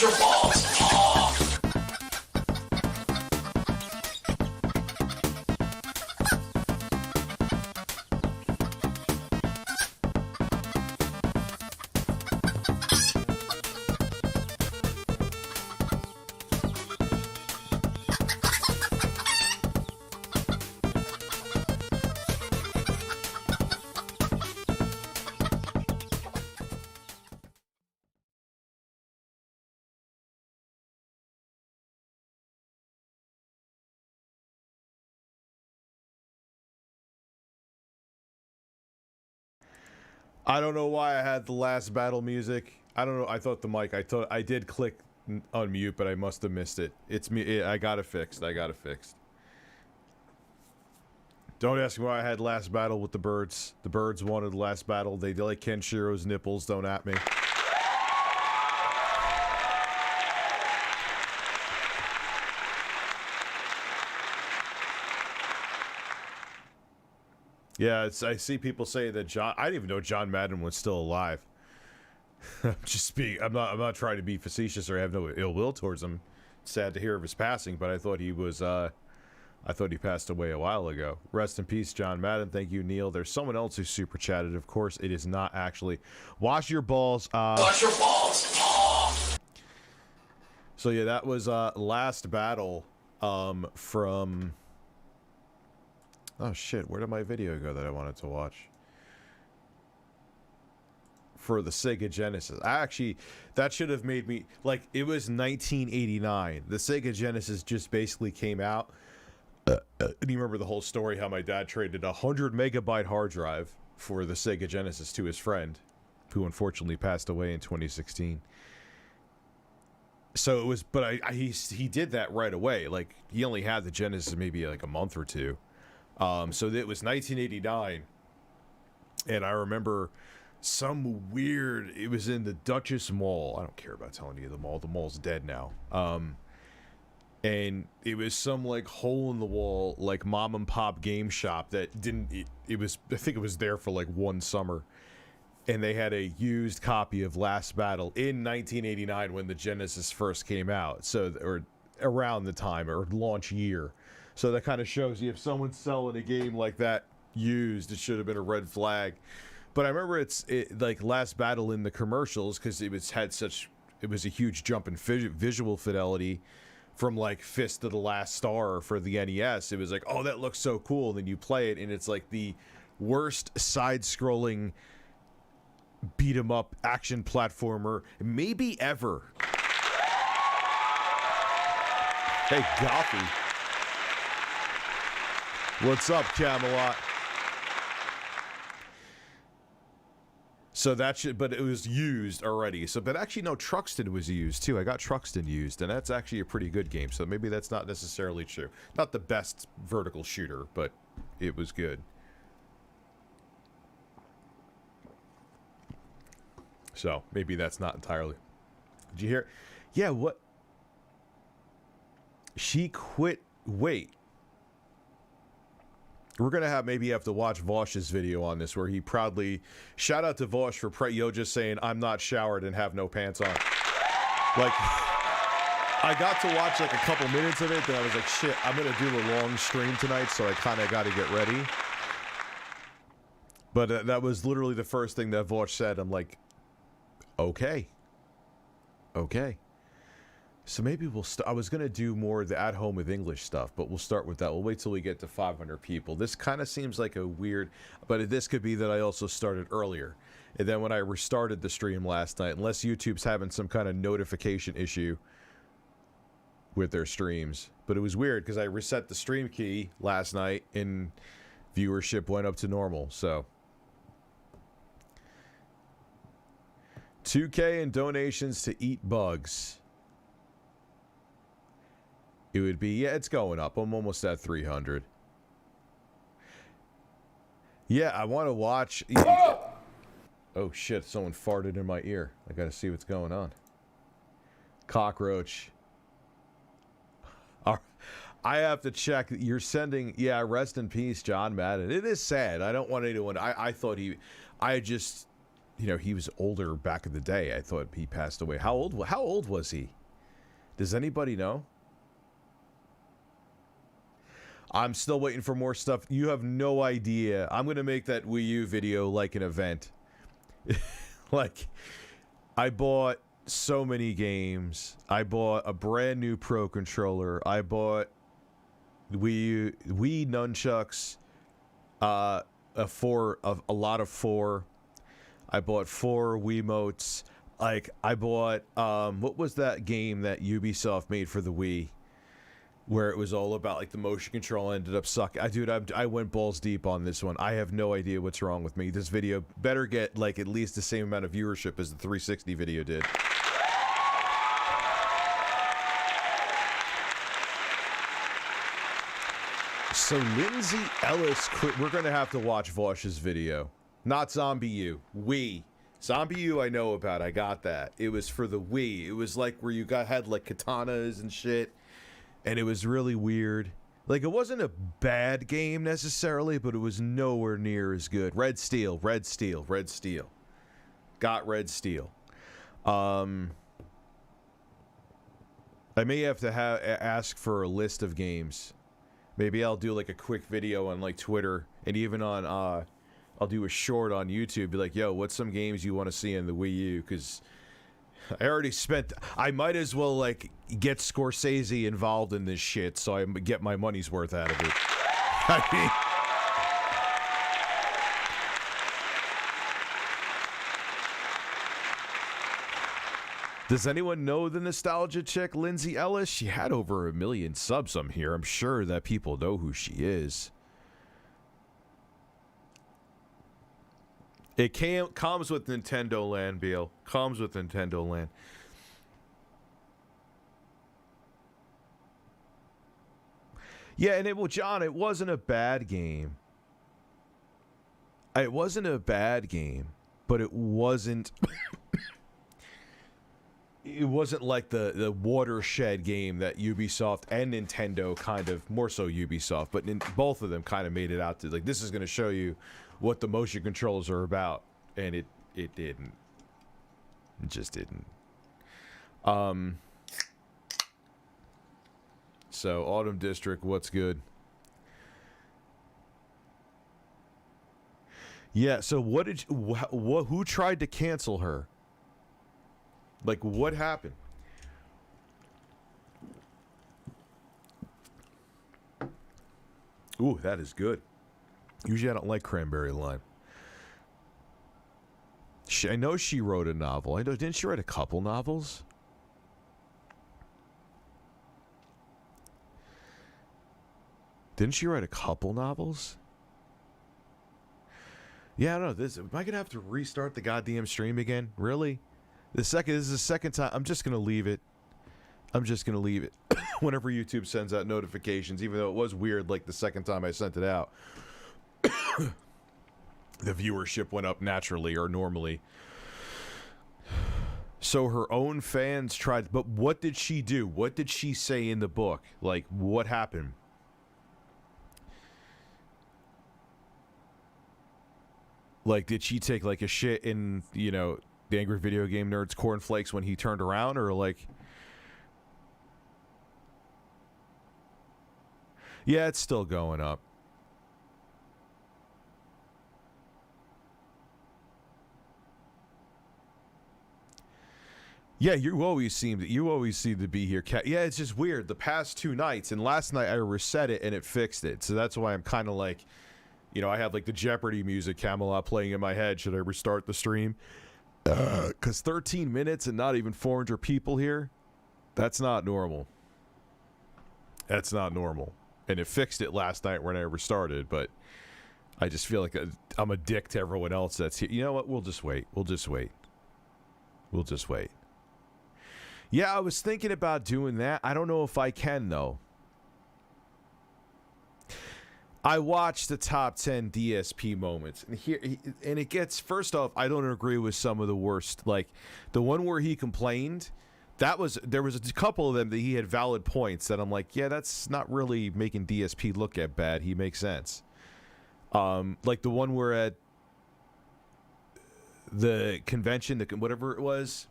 your balls. I don't know why I had the last battle music. I don't know. I thought the mic. I did click unmute, but I must have missed it. It's me. I got it fixed. I got it fixed. Don't ask me why I had last battle with the birds. The birds wanted the last battle. They like Kenshiro's nipples. Don't at me. Yeah, I see people say that John. I didn't even know John Madden was still alive. I'm just being. I'm not trying to be facetious or have no ill will towards him. Sad to hear of his passing, but I thought he was. I thought he passed away a while ago. Rest in peace, John Madden. Thank you, Neil. There's someone else who super chatted. Of course, it is not actually. Wash your balls. Wash your balls. So yeah, that was last battle from. Oh shit, where did my video go that I wanted to watch? For the Sega Genesis. That should have made me, like, it was 1989. The Sega Genesis just basically came out. And you remember the whole story how my dad traded a 100 megabyte hard drive for the Sega Genesis to his friend, who unfortunately passed away in 2016. So it was, but he did that right away. Like, he only had the Genesis maybe like a month or two. So it was 1989, and I remember some weird, it was in the Duchess Mall. I don't care about telling you the mall. The mall's dead now. And it was some like hole in the wall, like mom and pop game shop that didn't, it was, I think it was there for like one summer. And they had a used copy of Last Battle in 1989 when the Genesis first came out. So, or around the time, or launch year. So that kind of shows you if someone's selling a game like that used, it should have been a red flag. But I remember like Last Battle in the commercials, because it was a huge jump in visual fidelity from like Fist to the Last Star for the NES. It was like, oh, that looks so cool. And then you play it, and it's like the worst side-scrolling beat-em-up action platformer maybe ever. Hey, Goffy. What's up, Camelot? So that should, but it was used already. So, but actually, no, Truxton was used too. I got Truxton used, and that's actually a pretty good game. So maybe that's not necessarily true. Not the best vertical shooter, but it was good. So maybe that's not entirely. Did you hear? Yeah, what? She quit. Wait. We're going to maybe have to watch Vosh's video on this, where he proudly, shout out to Vosh for just saying, I'm not showered and have no pants on. Like, I got to watch like a couple minutes of it, then I was like, shit, I'm going to do a long stream tonight, so I kind of got to get ready. But that was literally the first thing that Vosh said. I'm like, okay. Okay. So maybe we'll I was going to do more of the at-home with English stuff, but we'll start with that. We'll wait till we get to 500 people. This kind of seems like a weird, but this could be that I also started earlier. And then when I restarted the stream last night, unless YouTube's having some kind of notification issue with their streams. But it was weird because I reset the stream key last night and viewership went up to normal, so. 2K in donations to eat bugs. It would be, yeah, it's going up. I'm almost at 300. Yeah, I want to watch. Oh shit, someone farted in my ear. I gotta see what's going on. Cockroach. I have to check. You're sending, yeah, rest in peace, John Madden. It is sad. I don't want anyone, I thought he you know, he was older back in the day. I thought he passed away. How old was he? Does anybody know? I'm still waiting for more stuff. You have no idea. I'm going to make that Wii U video like an event. Like, I bought so many games. I bought a brand new Pro controller. I bought Wii nunchucks, a lot of 4. I bought 4 Wiimotes. Like, I bought, what was that game that Ubisoft made for the Wii? Where it was all about, like, the motion control ended up sucking. I went balls deep on this one. I have no idea what's wrong with me. This video better get, like, at least the same amount of viewership as the 360 video did. So Lindsay Ellis quit. We're going to have to watch Vosh's video. Not Zombie U. Wii. Zombie U I know about. I got that. It was for the Wii. It was like where you had like katanas and shit. And it was really weird. Like, it wasn't a bad game necessarily, but it was nowhere near as good. Red Steel. Got Red Steel. I may have to ask for a list of games. Maybe I'll do like a quick video on like Twitter, and even on I'll do a short on YouTube. Be like, yo, what's some games you want to see in the Wii U? Because I already spent. I might as well like get Scorsese involved in this shit, so I get my money's worth out of it. I mean, does anyone know the nostalgia chick, Lindsay Ellis? She had over 1 million subs on here. I'm sure that people know who she is. It comes with Nintendo Land, Beal. Comes with Nintendo Land. Yeah, and John, it wasn't a bad game. It wasn't a bad game, but it wasn't... It wasn't like the watershed game that Ubisoft and Nintendo kind of, more so Ubisoft, but both of them kind of made it out to, like, this is going to show you what the motion controls are about, and it didn't. It just didn't. So, Autumn District, what's good? Yeah, so who tried to cancel her? Like, what happened? Ooh, that is good. Usually I don't like cranberry lime. I know she wrote a novel. Didn't she write a couple novels? Didn't she write a couple novels? Yeah, I don't know. Am I going to have to restart the goddamn stream again? Really? This is the second time. I'm just going to leave it. Whenever YouTube sends out notifications, even though it was weird like the second time I sent it out. The viewership went up naturally or normally. So her own fans tried, but what did she do? What did she say in the book? Like, what happened? Like, did she take like a shit in, you know, the Angry Video Game Nerd's cornflakes when he turned around, or like... Yeah, it's still going up. Yeah, you always seem to be here. Yeah, it's just weird. The past 2 nights, and last night I reset it and it fixed it. So that's why I'm kind of like, you know, I have like the Jeopardy music Camelot playing in my head. Should I restart the stream? Because 13 minutes and not even 400 people here, that's not normal. That's not normal. And it fixed it last night when I restarted, but I just feel like I'm a dick to everyone else that's here. You know what? We'll just wait. Yeah, I was thinking about doing that. I don't know if I can, though. I watched the top 10 DSP moments, and it gets, first off, I don't agree with some of the worst. Like the one where he complained, there was a couple of them that he had valid points that I'm like, yeah, that's not really making DSP look at bad. He makes sense. Like the one where the convention, whatever it was,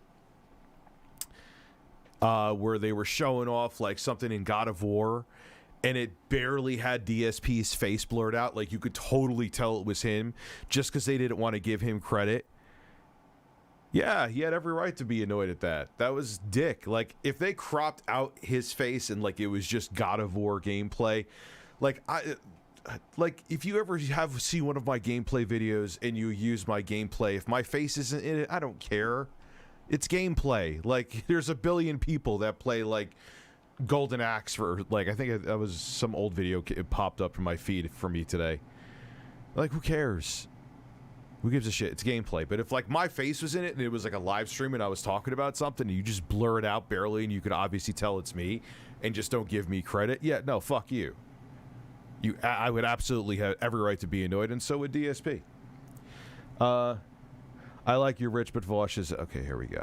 where they were showing off like something in God of War, and it barely had DSP's face blurred out. Like, you could totally tell it was him, just because they didn't want to give him credit. Yeah, he had every right to be annoyed at that. That was dick. Like, if they cropped out his face and like it was just God of War gameplay, like if you ever see one of my gameplay videos and you use my gameplay, if my face isn't in it, I don't care. It's gameplay. Like, there's a billion people that play like Golden Axe for, like, I think that was some old video it popped up in my feed for me today. Like, who cares? Who gives a shit? It's gameplay. But if like my face was in it and it was like a live stream and I was talking about something and you just blur it out barely and you can obviously tell it's me and just don't give me credit, yeah, no, fuck you. I would absolutely have every right to be annoyed, and so would DSP. I like your Rich, but Vosh is... Okay, here we go.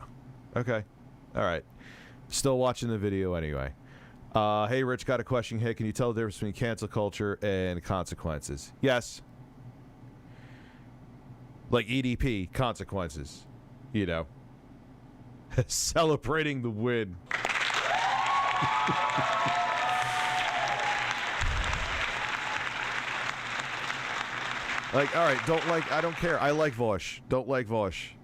Okay. All right. Still watching the video anyway. Hey, Rich, got a question here. Can you tell the difference between cancel culture and consequences? Yes. Like EDP, consequences. You know. Celebrating the win. Like, all right, I don't care. I like Vosh. Don't like Vosh.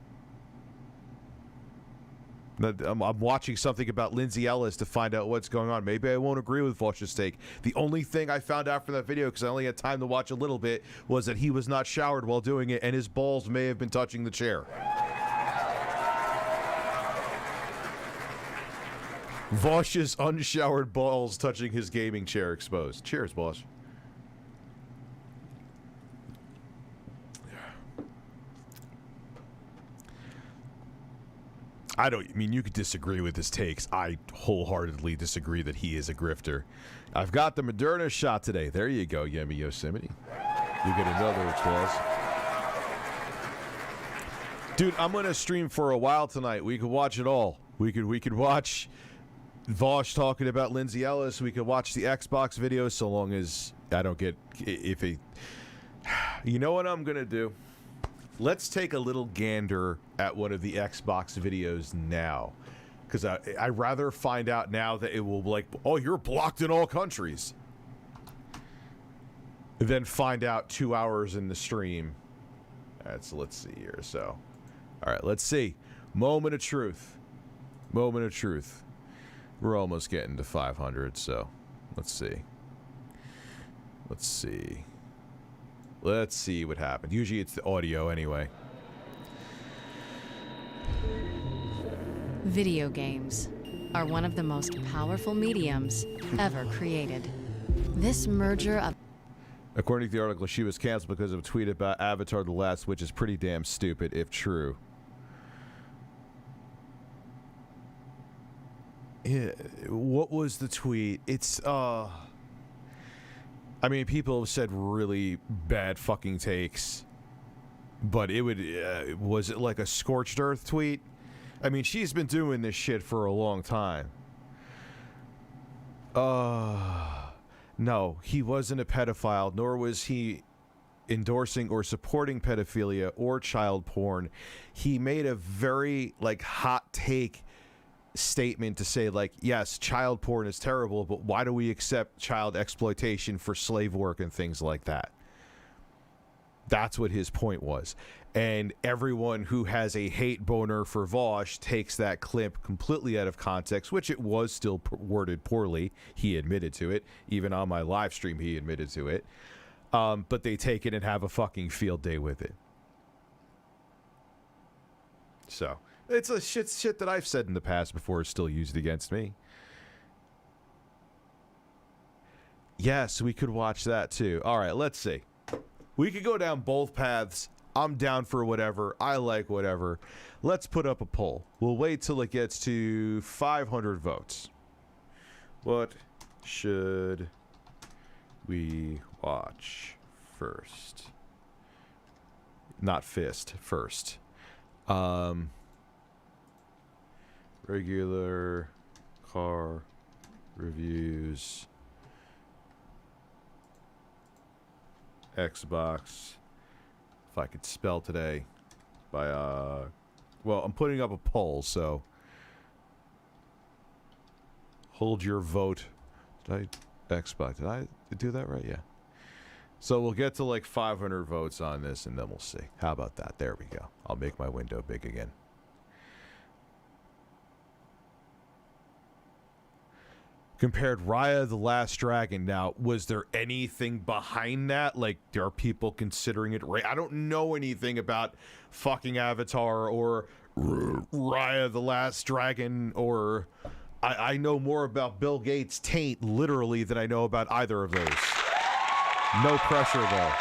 I'm watching something about Lindsay Ellis to find out what's going on. Maybe I won't agree with Vosh's take. The only thing I found out from that video, because I only had time to watch a little bit, was that he was not showered while doing it, and his balls may have been touching the chair. Vosh's unshowered balls touching his gaming chair exposed. Cheers, boss. I mean, you could disagree with his takes. I wholeheartedly disagree that he is a grifter. I've got the Moderna shot today. There you go, Yemi Yosemite. You get another 12. Dude, I'm going to stream for a while tonight. We could watch it all. We could watch Vosh talking about Lindsay Ellis. We could watch the Xbox videos, so long as I don't get... You know what I'm going to do? Let's take a little gander at one of the Xbox videos now. Because I'd rather find out now that it will be like, oh, you're blocked in all countries. Than find out 2 hours in the stream. All right, so let's see here. So, all right, let's see. Moment of truth. Moment of truth. We're almost getting to 500, so let's see. Let's see. Let's see what happened. Usually it's the audio anyway. Video games are one of the most powerful mediums ever created. This merger of... According to the article, she was canceled because of a tweet about Avatar The Last, which is pretty damn stupid, if true. Yeah, what was the tweet? It's, I mean, people have said really bad fucking takes, but it would, was it like a scorched earth tweet? I mean, she's been doing this shit for a long time. No, he wasn't a pedophile, nor was he endorsing or supporting pedophilia or child porn. He made a very, like, hot take statement to say, like, yes, child porn is terrible, but why do we accept child exploitation for slave work and things like that? That's what his point was. And everyone who has a hate boner for Vosh takes that clip completely out of context, which it was still worded poorly. He admitted to it. Even on my live stream, he admitted to it. But they take it and have a fucking field day with it. So... it's a shit that I've said in the past before is still used against me. Yes, we could watch that too. All right, let's see. We could go down both paths. I'm down for whatever. I like whatever. Let's put up a poll. We'll wait till it gets to 500 votes. What should we watch first? Not fist, first. Regular car reviews, Xbox, if I could spell today, by well, I'm putting up a poll, so hold your vote. Did I do that right? Yeah. So we'll get to like 500 votes on this, and then we'll see. How about that? There we go. I'll make my window big again. Compared Raya the Last Dragon. Now, was there anything behind that? Like, are people considering it right? I don't know anything about fucking Avatar or Raya the Last Dragon, or I know more about Bill Gates' taint, literally, than I know about either of those. No pressure, though.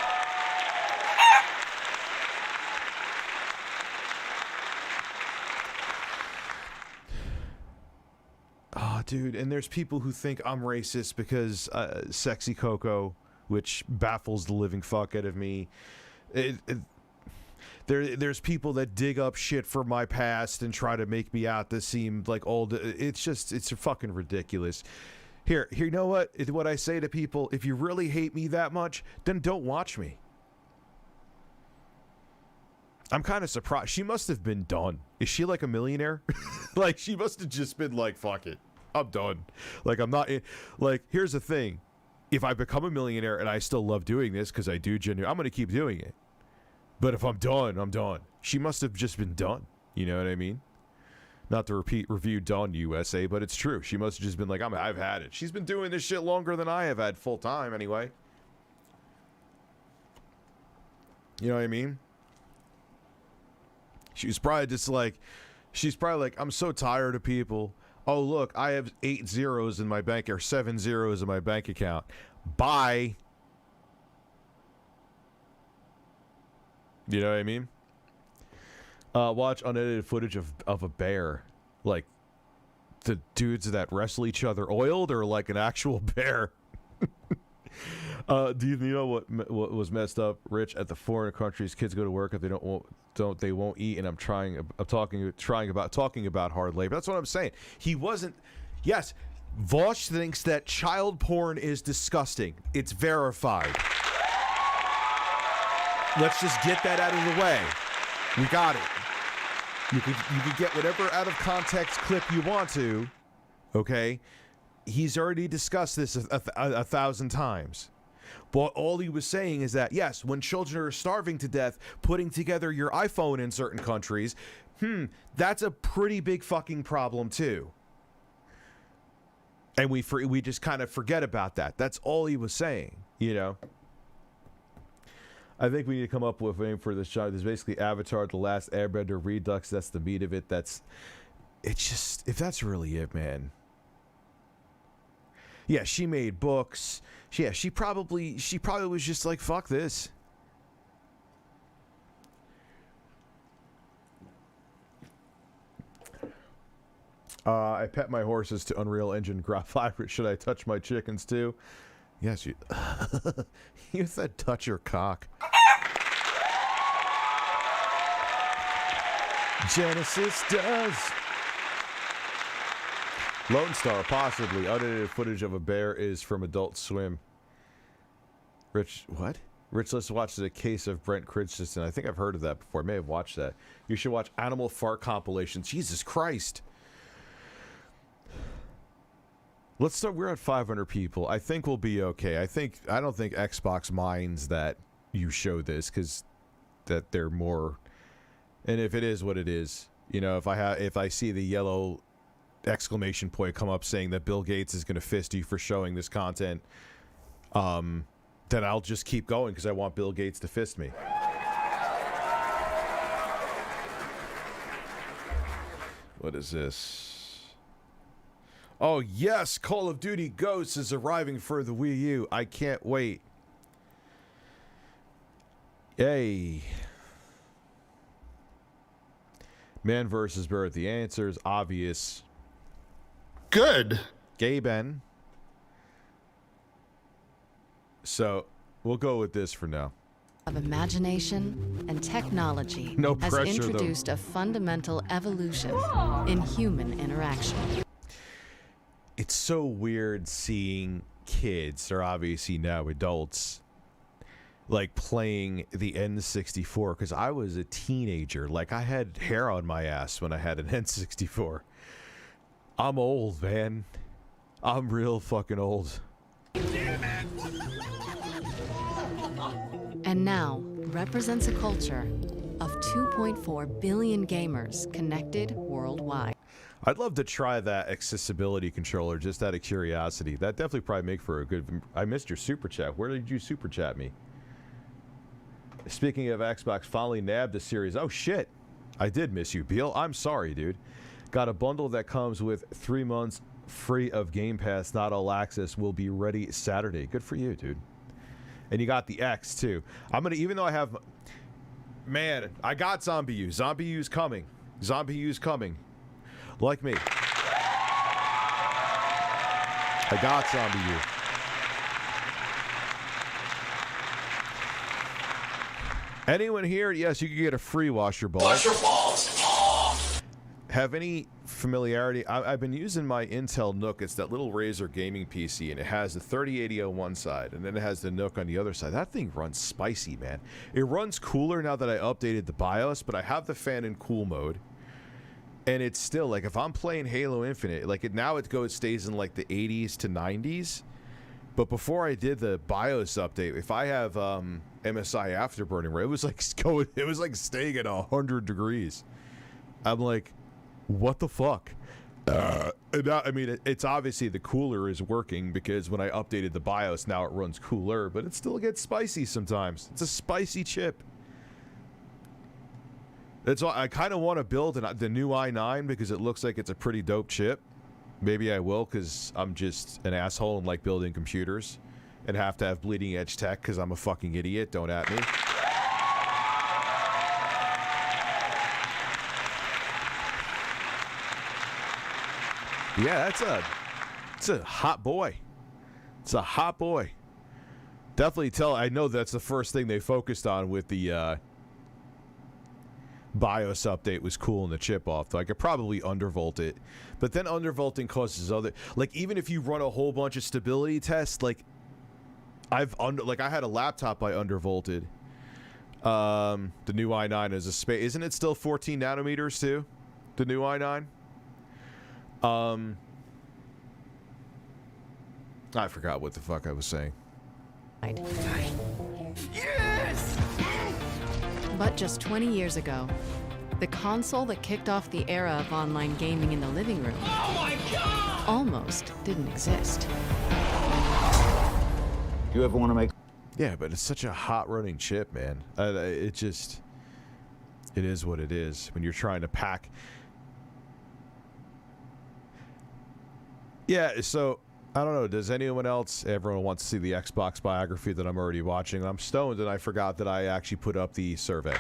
Oh, dude, and there's people who think I'm racist because Sexy Coco, which baffles the living fuck out of me. There's people that dig up shit from my past and try to make me out to seem like old. It's fucking ridiculous. Here, you know what I say to people? If you really hate me that much, then don't watch me. I'm kind of surprised. She must have been done. Is she like a millionaire? Like, she must have just been like, fuck it. I'm done. Like, I'm not... Like, here's the thing. If I become a millionaire and I still love doing this, because I do genuinely... I'm going to keep doing it. But if I'm done, I'm done. She must have just been done. You know what I mean? Not to repeat ReviewTechUSA, but it's true. She must have just been like, I've had it. She's been doing this shit longer than I have had full time, anyway. You know what I mean? She's probably like, I'm so tired of people. Oh, look, I have 8 zeros in my bank, or 7 zeros in my bank account. Bye. You know what I mean? Watch unedited footage of a bear. Like, the dudes that wrestle each other oiled, or like an actual bear? Do you know what was messed up, Rich? At the foreign countries, kids go to work if they they won't eat, and I'm talking about hard labor. That's what I'm saying. He wasn't. Yes, Vosh thinks that child porn is disgusting. It's verified. Let's just get that out of the way. We got it. You could get whatever out of context clip you want to. Okay, he's already discussed this a 1,000 times. But all he was saying is that, yes, when children are starving to death, putting together your iPhone in certain countries, that's a pretty big fucking problem too. And we just kind of forget about that. That's all he was saying, you know. I think we need to come up with a name for this show. There's basically Avatar, The Last Airbender, Redux. That's the meat of it. It's just, if that's really it, man. Yeah, she made books. Yeah, she probably was just like, fuck this. I pet my horses to Unreal Engine graphics. Should I touch my chickens too? Yes, you. You said touch your cock. Genesis does. Lone Star, possibly. Unedited footage of a bear is from Adult Swim. Rich, what? Rich, let's watch The Case of Brent Christensen. I think I've heard of that before. I may have watched that. You should watch Animal Fart Compilation. Jesus Christ. Let's start. We're at 500 people. I think we'll be okay. I don't think Xbox minds that you show this, because that they're more. And if it is what it is, you know, if I see the yellow exclamation point come up saying that Bill Gates is going to fist you for showing this content, then I'll just keep going because I want Bill Gates to fist me. What is this? Oh, yes, Call of Duty Ghosts is arriving for the Wii U. I can't wait. Yay. Man versus Bird. The answer is obvious. Good. Gay Ben. So, we'll go with this for now. Of imagination and technology No has pressure, though. introduced a fundamental evolution in human interaction. It's so weird seeing kids, or obviously now adults, like playing the N64 because I was a teenager. Like I had hair on my ass when I had an N64. I'm old, man. I'm real fucking old. And now represents a culture of 2.4 billion gamers connected worldwide. I'd love to try that accessibility controller just out of curiosity. That definitely probably make for a good... I missed your super chat. Where did you super chat me? Speaking of Xbox, finally nabbed the series. Oh shit. I did miss you, Beal. I'm sorry, dude. Got a bundle that comes with 3 months free of Game Pass. Not all access will be ready Saturday. Good for you, dude. And you got the X too. I'm gonna, even though I have... Man, I got Zombie U. Zombie U's coming. Zombie U's coming. Like me. I got Zombie U. Anyone here? Yes, you can get a free wash your balls. Wash your balls. Have any familiarity? I've been using my Intel Nook. It's that little Razer gaming PC, and it has the 3080 on one side, and then it has the Nook on the other side. That thing runs spicy, man. It runs cooler now that I updated the BIOS, but I have the fan in cool mode. And it's still, like, if I'm playing Halo Infinite, like, it stays in, like, the 80s to 90s. But before I did the BIOS update, if I have MSI Afterburning, it was, like, staying at 100 degrees. I'm like, what the fuck? And now, I mean, it's obviously the cooler is working because when I updated the BIOS, now it runs cooler. But it still gets spicy sometimes. It's a spicy chip. That's all. I kind of want to build the new i9 because it looks like it's a pretty dope chip. Maybe I will because I'm just an asshole and like building computers and have to have bleeding edge tech because I'm a fucking idiot. Don't at me. Yeah, it's a hot boy. It's a hot boy. Definitely I know that's the first thing they focused on with the BIOS update was cooling the chip off. Though I could probably undervolt it, but then undervolting causes other, like, even if you run a whole bunch of stability tests, like I had a laptop I undervolted. The new i9 is a space. Isn't it still 14 nanometers too? The new i9. I forgot what the fuck I was saying. Yes! But just 20 years ago, the console that kicked off the era of online gaming in the living room almost didn't exist. Do you ever want to make... Yeah, but it's such a hot running chip, man. It is what it is when you're trying to pack. Yeah, so I don't know. Does anyone else, everyone wants to see the Xbox biography that I'm already watching? I'm stoned and I forgot that I actually put up the survey.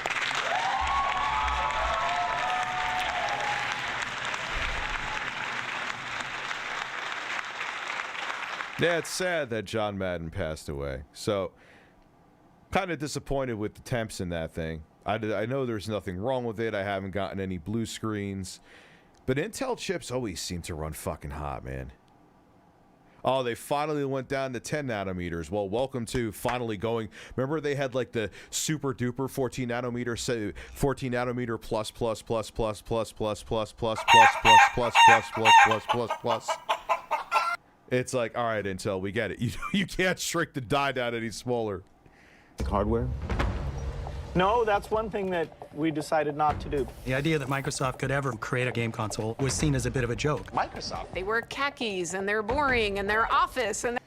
Yeah, it's sad that John Madden passed away. So, kind of disappointed with the temps in that thing. I know there's nothing wrong with it. I haven't gotten any blue screens. But Intel chips always seem to run fucking hot, man. Oh, they finally went down to 10 nanometers. Well, welcome to finally going. Remember they had like the super duper 14 nanometer, 14 nanometer plus plus plus plus plus plus plus plus plus plus plus plus plus plus plus. It's like, all right, Intel, we get it. You can't shrink the die down any smaller. hardware? No, that's one thing that we decided not to do. The idea that Microsoft could ever create a game console was seen as a bit of a joke. Microsoft. They wear khakis, and they're boring, and they're office, and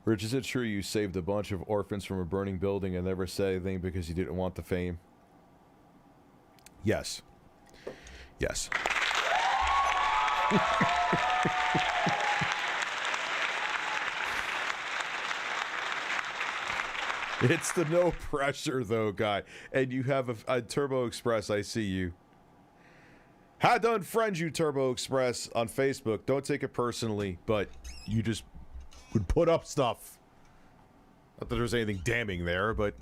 Rich, is it true you saved a bunch of orphans from a burning building and never said anything because you didn't want the fame? Yes. Yes. It's the no pressure though, guy. And you have a Turbo Express, I see you. Had to unfriend you, Turbo Express, on Facebook. Don't take it personally, but you just would put up stuff. Not that there's anything damning there, but...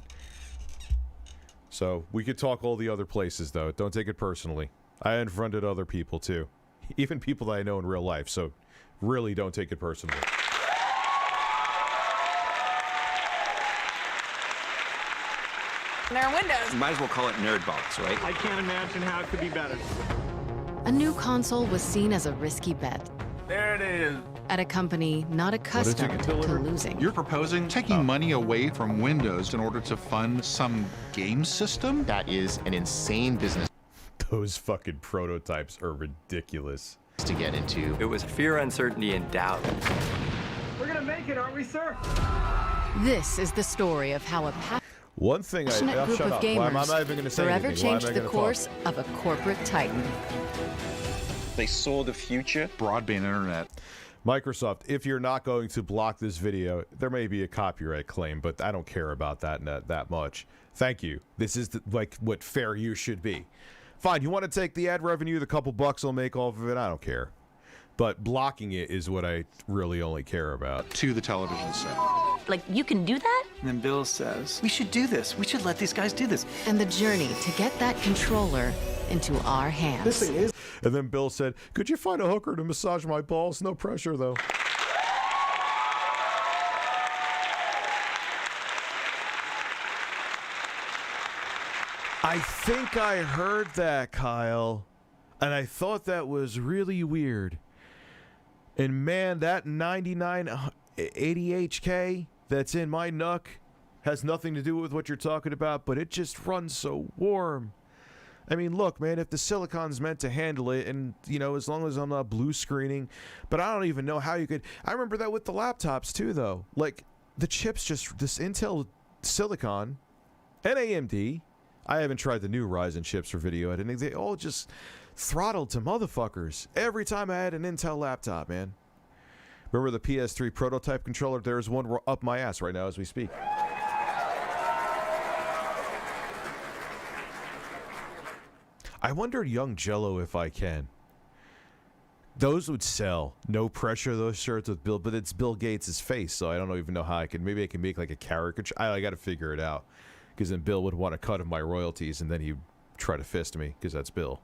So, we could talk all the other places, though. Don't take it personally. I unfriended other people, too. Even people that I know in real life, so really don't take it personally. their windows. You might as well call it nerd box, right? I can't imagine how it could be better. A new console was seen as a risky bet There it is. at a company not accustomed to losing. You're proposing taking money away from Windows in order to fund some game system? That is an insane business Those fucking prototypes are ridiculous. to get into. It was fear, uncertainty, and doubt. We're gonna make it, aren't we, sir? This is the story of how a One thing passionate group shut of up. Why am I gamers not even going to say forever anything? Why am I changed the gonna course talk? of a corporate titan. They saw the future. Broadband internet. Microsoft, if you're not going to block this video, there may be a copyright claim, but I don't care about that much. Thank you. This is like what fair use should be. Fine, you want to take the ad revenue, the couple bucks I'll make off of it, I don't care. But blocking it is what I really only care about. To the television set. Like, you can do that? And then Bill says, we should do this. We should let these guys do this. And the journey to get that controller into our hands. This thing is. And then Bill said, could you find a hooker to massage my balls? No pressure, though. I think I heard that, Kyle. And I thought that was really weird. And man, that 9980HK that's in my NUC has nothing to do with what you're talking about, but it just runs so warm. I mean, look, man, if the silicon's meant to handle it, and, you know, as long as I'm not blue screening, but I don't even know how you could. I remember that with the laptops, too, though. Like, the chips just, this Intel Silicon and AMD, I haven't tried the new Ryzen chips for video editing, they all just throttled to motherfuckers every time I had an Intel laptop, man. Remember the PS3 prototype controller? There's one up my ass right now as we speak. I wondered Young Jello if I can. Those would sell. No pressure, those shirts with Bill, but it's Bill Gates' face, so I don't even know how I can. Maybe I can make like a caricature. I got to figure it out, because then Bill would want a cut of my royalties, and then he'd try to fist me, because that's Bill.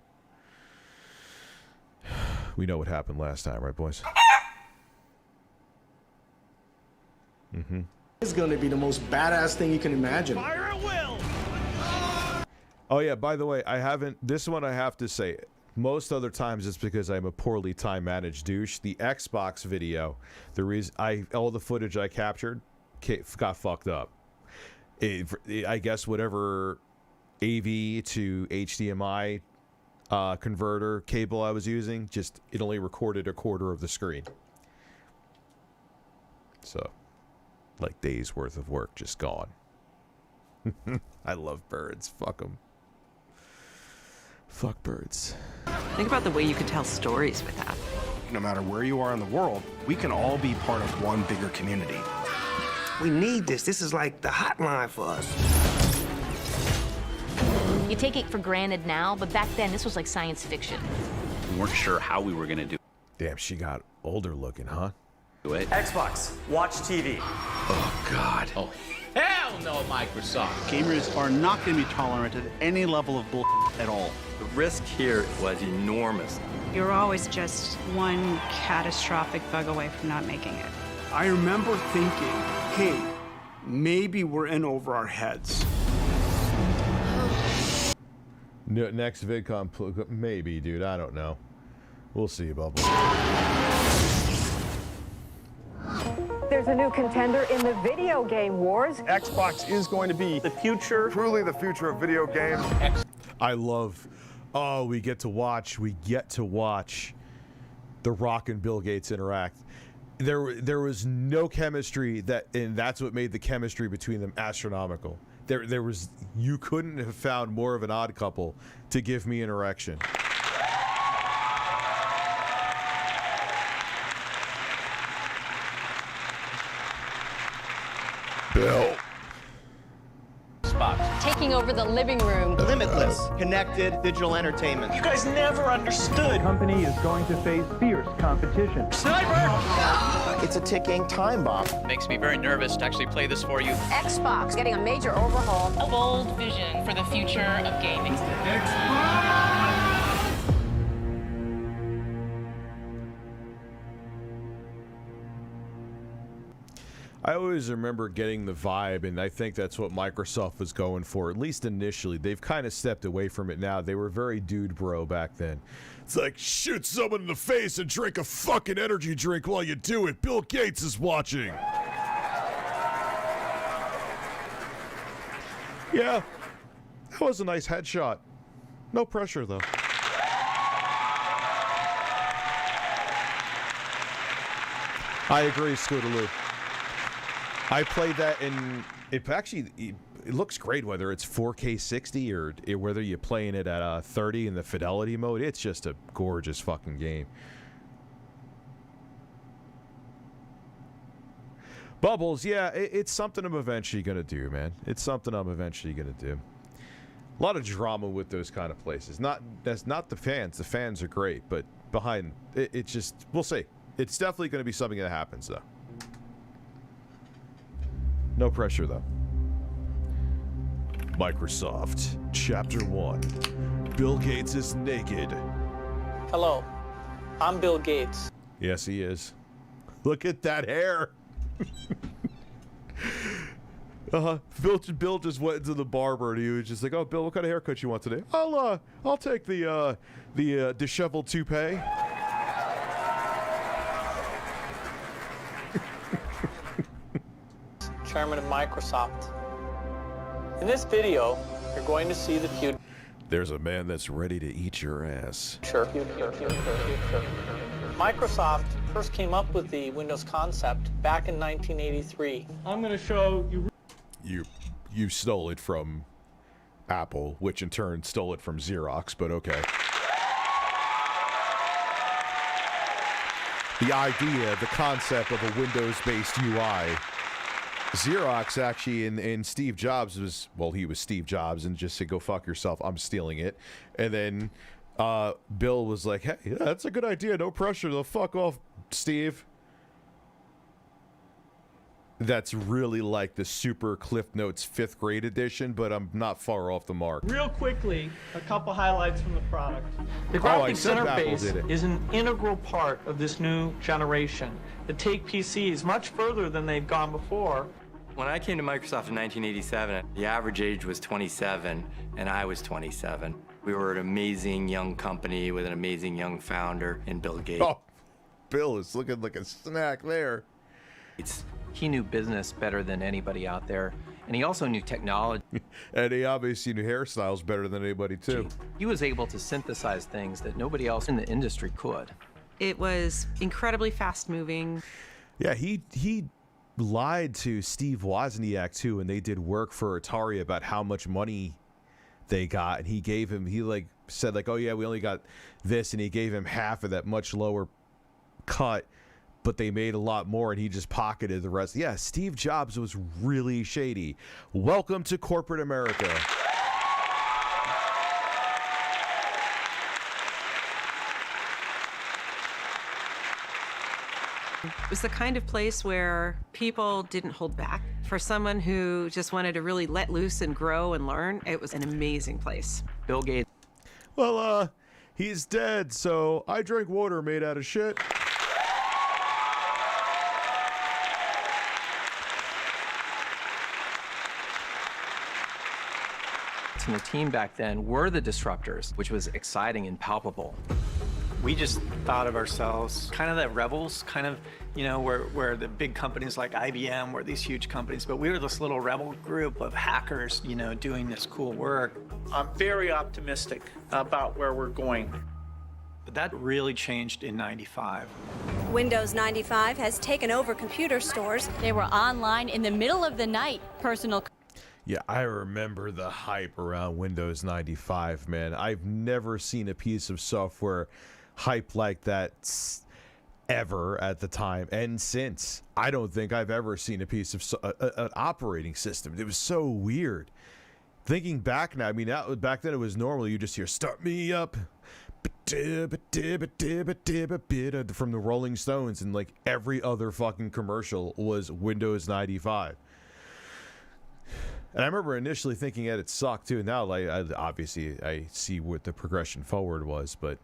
We know what happened last time, right, boys? Mm-hmm. It's going to be the most badass thing you can imagine. Fire at will! Oh, yeah, by the way, I haven't... This one I have to say, most other times it's because I'm a poorly time-managed douche. The Xbox video, the reason all the footage I captured got fucked up. I guess whatever AV to HDMI converter cable I was using, just it only recorded a quarter of the screen. So, like days worth of work just gone. I love birds. Fuck them. Fuck birds. Think about the way you could tell stories with that. No matter where you are in the world, we can all be part of one bigger community. We need this. This is like the hotline for us. You take it for granted now, but back then, this was like science fiction. We weren't sure how we were going to do Damn, she got older looking, huh? it. Xbox, watch TV. Oh, God. Oh, hell no, Microsoft. Gamers are not going to be tolerant at any level of bull at all. The risk here was enormous. You're always just one catastrophic bug away from not making it. I remember thinking, hey, maybe we're in over our heads. Next VidCon, maybe, dude. I don't know. We'll see, Bubble. There's a new contender in the video game wars. Xbox is going to be the future. Truly the future of video games. I love... Oh, we get to watch The Rock and Bill Gates interact. There was no chemistry, and that's what made the chemistry between them astronomical. There was... You couldn't have found more of an odd couple to give me an erection. Bill. Taking over the living room. Limitless, connected digital entertainment. You guys never understood. The company is going to face fierce competition. Sniper! It's a ticking time bomb. Makes me very nervous to actually play this for you. Xbox getting a major overhaul. A bold vision for the future of gaming. I always remember getting the vibe, and I think that's what Microsoft was going for, at least initially. They've kind of stepped away from it now. They were very dude bro back then. It's like, shoot someone in the face and drink a fucking energy drink while you do it. Bill Gates is watching. Yeah, that was a nice headshot. No pressure, though. I agree, Scootaloo. I played that in... It looks great, whether it's 4K 60 or whether you're playing it at 30 in the fidelity mode. It's just a gorgeous fucking game. Bubbles, yeah, it's something I'm eventually going to do, man. It's something I'm eventually going to do. A lot of drama with those kind of places. That's not the fans. The fans are great, but behind it just... We'll see. It's definitely going to be something that happens, though. No pressure, though. Microsoft, Chapter 1. Bill Gates is naked. Hello, I'm Bill Gates. Yes, he is. Look at that hair. Bill just went into the barber and he was just like, "Oh, Bill, what kind of haircut you want today?" I'll take the disheveled toupee. Chairman of Microsoft. In this video, you're going to see the future. There's a man that's ready to eat your ass. Microsoft first came up with the Windows concept back in 1983. I'm going to show you. You stole it from Apple, which in turn stole it from Xerox, but okay. The idea, the concept of a Windows-based UI. Xerox actually in Steve Jobs was, well, he was Steve Jobs and just said, "Go fuck yourself, I'm stealing it." And then Bill was like, "Hey, yeah, that's a good idea, no pressure, the fuck off, Steve." That's really like the super Cliff Notes 5th grade edition, but I'm not far off the mark. Real quickly, a couple highlights from the product. The I graphics said Apple did interface it. is an integral part of this new generation that take PCs much further than they've gone before. When I came to Microsoft in 1987, the average age was 27, and I was 27. We were an amazing young company with an amazing young founder in Bill Gates. Oh, Bill is looking like a snack there. He knew business better than anybody out there, and he also knew technology. And he obviously knew hairstyles better than anybody, too. He was able to synthesize things that nobody else in the industry could. It was incredibly fast-moving. Yeah, he lied to Steve Wozniak, too, and they did work for Atari about how much money they got, and he said, like, "Oh, yeah, we only got this," and he gave him half of that much lower cut, but they made a lot more, and he just pocketed the rest. Yeah, Steve Jobs was really shady. Welcome to corporate America. It was the kind of place where people didn't hold back. For someone who just wanted to really let loose and grow and learn, it was an amazing place. Bill Gates. Well, he's dead, so I drank water made out of shit. And the team back then were the disruptors, which was exciting and palpable. We just thought of ourselves kind of the rebels, kind of, you know, where the big companies like IBM were these huge companies, but we were this little rebel group of hackers, you know, doing this cool work. I'm very optimistic about where we're going. But that really changed in '95. Windows 95 has taken over computer stores. They were online in the middle of the night. Personal. Yeah, I remember the hype around Windows 95, man. I've never seen a piece of software hype like that ever at the time and since. I don't think I've ever seen a piece of an operating system. It was so weird. Thinking back now, I mean, back then it was normal. You just hear, "Start me up," from the Rolling Stones, and like every other fucking commercial was Windows 95. And I remember initially thinking that it sucked too. Now, like, obviously, I see what the progression forward was, but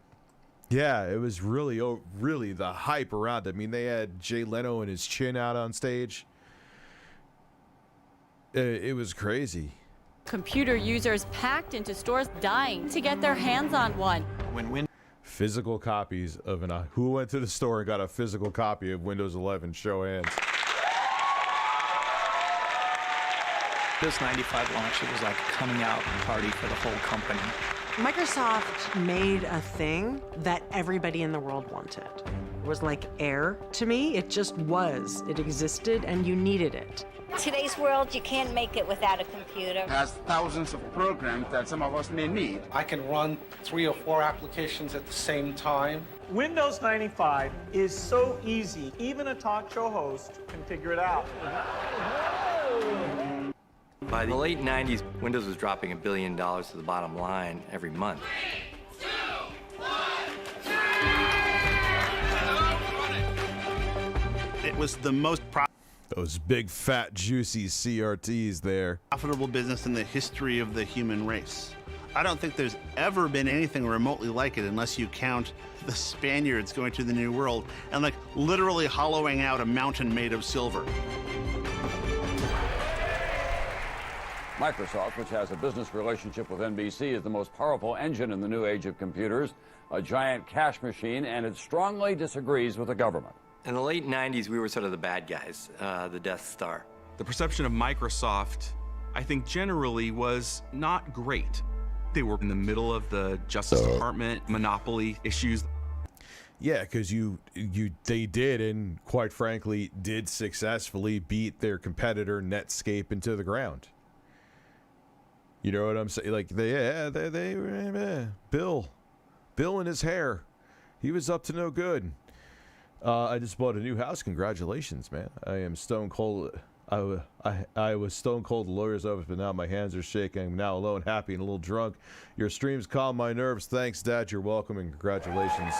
yeah, it was really the hype around it. I mean, they had Jay Leno and his chin out on stage. It was crazy. Computer users packed into stores dying to get their hands on one. When Physical copies of who went to the store and got a physical copy of Windows 11? Show hands. Windows 95 launched, it was like a coming out party for the whole company. Microsoft made a thing that everybody in the world wanted. It was like air to me. It just was. It existed and you needed it. Today's world, you can't make it without a computer. It has thousands of programs that some of us may need. I can run 3 or 4 applications at the same time. Windows 95 is so easy, even a talk show host can figure it out. By the late 90s, Windows was dropping $1 billion to the bottom line every month. 3, 2, 1, It was the most Those big, fat, juicy CRTs there. profitable business in the history of the human race. I don't think there's ever been anything remotely like it unless you count the Spaniards going to the New World and like literally hollowing out a mountain made of silver. Microsoft, which has a business relationship with NBC, is the most powerful engine in the new age of computers, a giant cash machine, and it strongly disagrees with the government. In the late 90s, we were sort of the bad guys, the Death Star. The perception of Microsoft, I think generally was not great. They were in the middle of the Justice Department monopoly issues. Yeah, because they did, and quite frankly, did successfully beat their competitor Netscape into the ground. You know what I'm saying? Like Bill and his hair, he was up to no good. I just bought a new house. Congratulations, man! I am stone cold. I was stone cold. The lawyer's office, but now my hands are shaking. I'm now alone, happy, and a little drunk. Your streams calm my nerves. Thanks, Dad. You're welcome, and congratulations.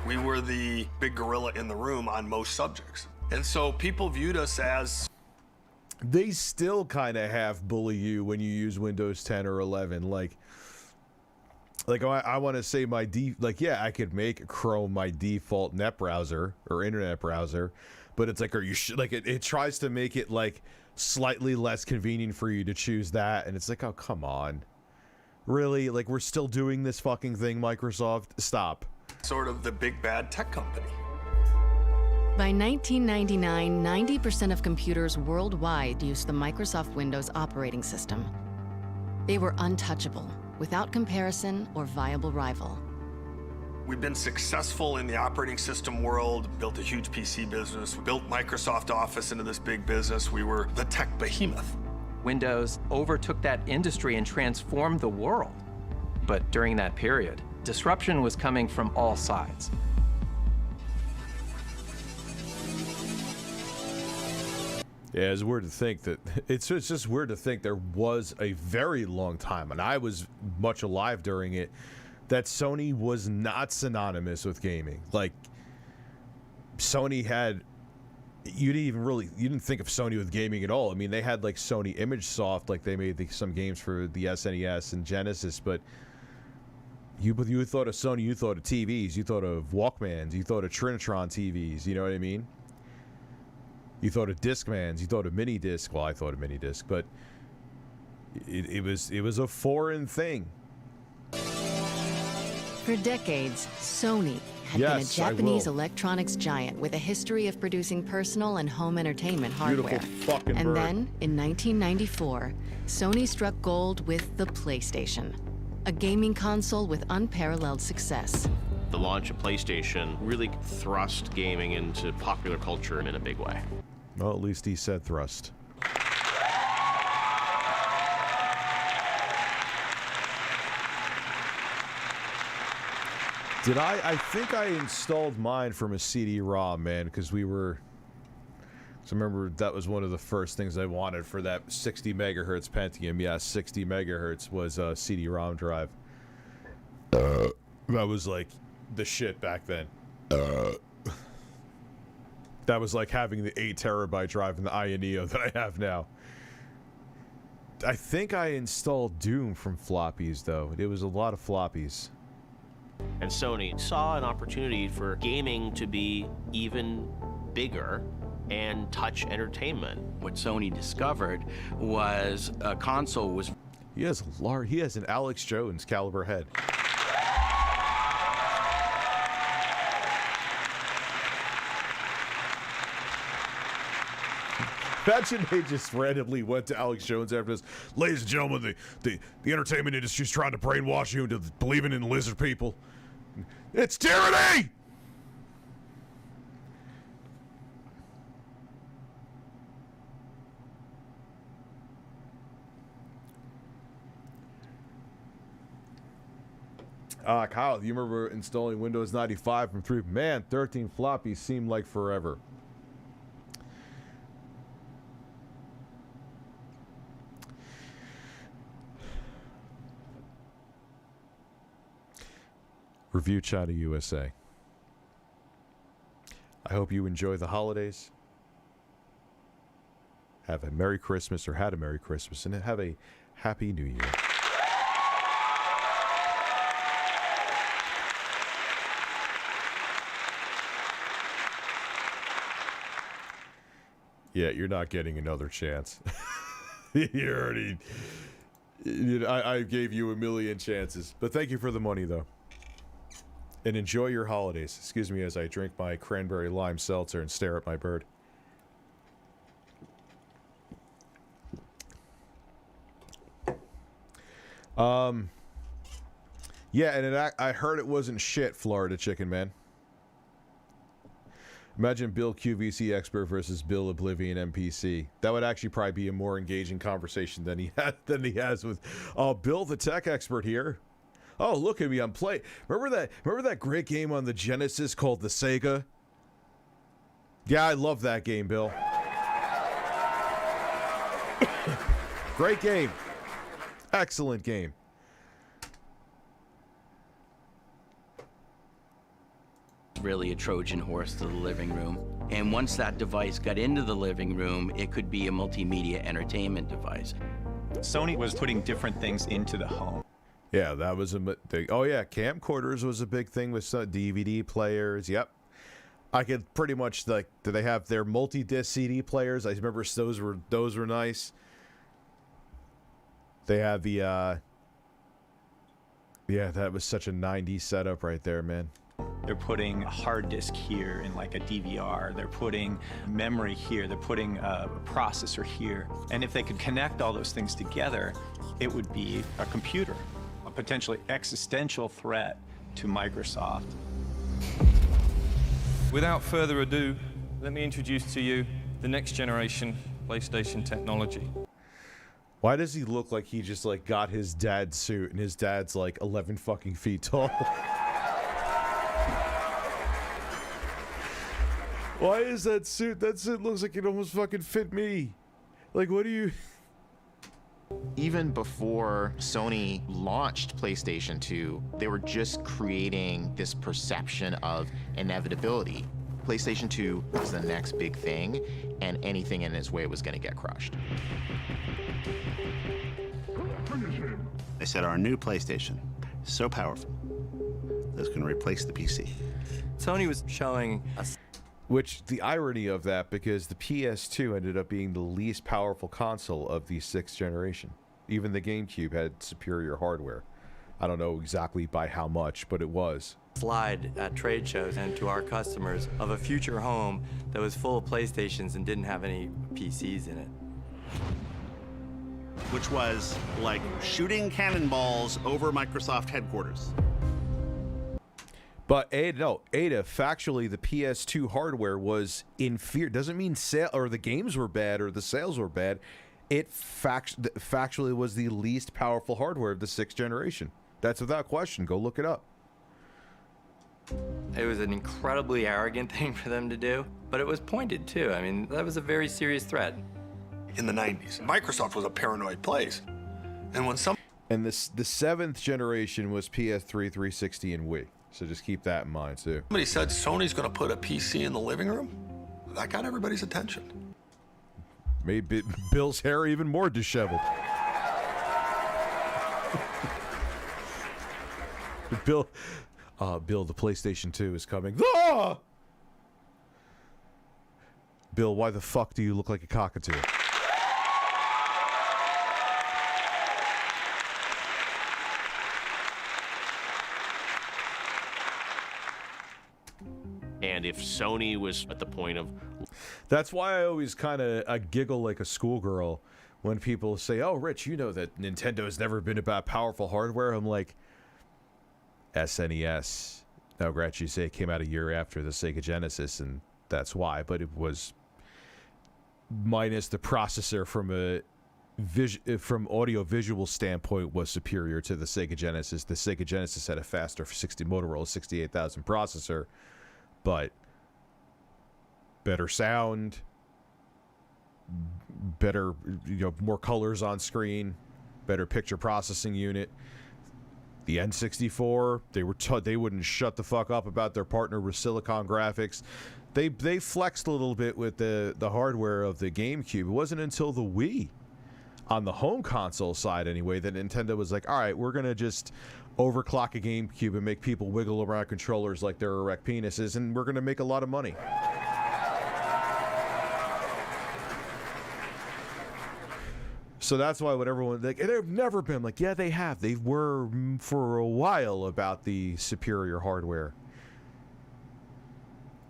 We were the big gorilla in the room on most subjects, and so people viewed us as. They still kind of half bully you when you use Windows 10 or 11. Like I want to say yeah, I could make Chrome my default net browser or internet browser, but it's like, are you it tries to make it like slightly less convenient for you to choose that, and it's like, oh, come on, really? Like, we're still doing this fucking thing, Microsoft? Stop. Sort of the big bad tech company. By 1999, 90% of computers worldwide used the Microsoft Windows operating system. They were untouchable, without comparison or viable rival. We've been successful in the operating system world, built a huge PC business, built Microsoft Office into this big business. We were the tech behemoth. Windows overtook that industry and transformed the world. But during that period, disruption was coming from all sides. Yeah, it's weird to think that it's just weird to think there was a very long time, and I was much alive during it, that Sony was not synonymous with gaming. Like, Sony had, you didn't think of Sony with gaming at all. I mean, they had like Sony ImageSoft, like they made some games for the SNES and Genesis, but you thought of Sony, you thought of TVs, you thought of Walkmans, you thought of Trinitron TVs. You know what I mean? You thought of Discmans, you thought of mini disc. Well, I thought of mini disc, but it was a foreign thing. For decades, Sony had been a Japanese electronics giant with a history of producing personal and home entertainment hardware. Fucking and bird. then, in 1994, Sony struck gold with the PlayStation, a gaming console with unparalleled success. The launch of PlayStation really thrust gaming into popular culture in a big way. Well, at least he said thrust. I think I installed mine from a CD-ROM, man, because I remember that was one of the first things I wanted for that 60 megahertz Pentium. Yeah, 60 megahertz was a CD-ROM drive. That was like the shit back then. That was like having the 8 terabyte drive in the Ioneo that I have now. I think I installed Doom from floppies, though. It was a lot of floppies. And Sony saw an opportunity for gaming to be even bigger and touch entertainment. What Sony discovered was a console was... He has an Alex Jones caliber head. Imagine they just randomly went to Alex Jones after this. Ladies and gentlemen, the entertainment industry's trying to brainwash you into believing in lizard people. It's tyranny! Kyle, you remember installing Windows 95 from 3? Man, 13 floppies seemed like forever. ReviewTechUSA. I hope you enjoy the holidays. Have a Merry Christmas, or had a Merry Christmas, and have a Happy New Year. Yeah, you're not getting another chance. You already... I gave you a million chances. But thank you for the money, though. And enjoy your holidays. Excuse me as I drink my cranberry lime seltzer and stare at my bird. Yeah, and I heard it wasn't shit, Florida Chicken Man. Imagine Bill QVC Expert versus Bill Oblivion NPC. That would actually probably be a more engaging conversation than he has with Bill the Tech Expert here. Oh, look at me, I'm playing. Remember that great game on the Genesis called the Sega? Yeah, I love that game, Bill. Great game. Excellent game. Really a Trojan horse to the living room. And once that device got into the living room, it could be a multimedia entertainment device. Sony was putting different things into the home. Yeah, that was a thing. Oh yeah, camcorders was a big thing with some DVD players. Yep. I could pretty much, like, do they have their multi-disc CD players? I remember those were nice. They had the yeah, that was such a 90s setup right there, man. They're putting a hard disk here in like a DVR. They're putting memory here. They're putting a processor here. And if they could connect all those things together, it would be a computer, a potentially existential threat to Microsoft. Without further ado, let me introduce to you the next generation PlayStation technology. Why does he look like he just like got his dad's suit and his dad's like 11 fucking feet tall? Why is that suit? That suit looks like it almost fucking fit me. Like, what do you... Even before Sony launched PlayStation 2, they were just creating this perception of inevitability. PlayStation 2 was the next big thing, and anything in its way was going to get crushed. They said our new PlayStation is so powerful that it's going to replace the PC. Sony was showing us. Which, the irony of that, because the PS2 ended up being the least powerful console of the 6th generation. Even the GameCube had superior hardware. I don't know exactly by how much, but it was. Slide at trade shows and to our customers of a future home that was full of PlayStations and didn't have any PCs in it. Which was like shooting cannonballs over Microsoft headquarters. But Ada, factually, the PS2 hardware was inferior. Doesn't mean the games were bad or the sales were bad. It factually was the least powerful hardware of the 6th generation. That's without question. Go look it up. It was an incredibly arrogant thing for them to do, but it was pointed too. I mean, that was a very serious threat. In the 90s, Microsoft was a paranoid place. And when And the 7th generation was PS3, 360, and Wii. So just keep that in mind, too. Somebody said Sony's going to put a PC in the living room, that got everybody's attention. Made Bill's hair even more disheveled. Bill, the PlayStation 2 is coming. Ah! Bill, why the fuck do you look like a cockatoo? And if Sony was at the point of... That's why I always kind of giggle like a schoolgirl when people say, oh, Rich, you know that Nintendo's never been about powerful hardware. I'm like, SNES. Now, granted, you say it came out a year after the Sega Genesis, and that's why, but it was minus the processor from a from audio-visual standpoint was superior to the Sega Genesis. The Sega Genesis had a faster Motorola 68,000 processor, but better sound, better, more colors on screen, better picture processing unit. The N64, they wouldn't shut the fuck up about their partner with Silicon Graphics. They flexed a little bit with the hardware of the GameCube. It wasn't until the Wii, on the home console side anyway, that Nintendo was like, all right, we're going to just overclock a GameCube and make people wiggle around controllers like they're erect penises, and we're going to make a lot of money. So that's why when everyone, like, they've never been like, yeah, they have. They were for a while about the superior hardware.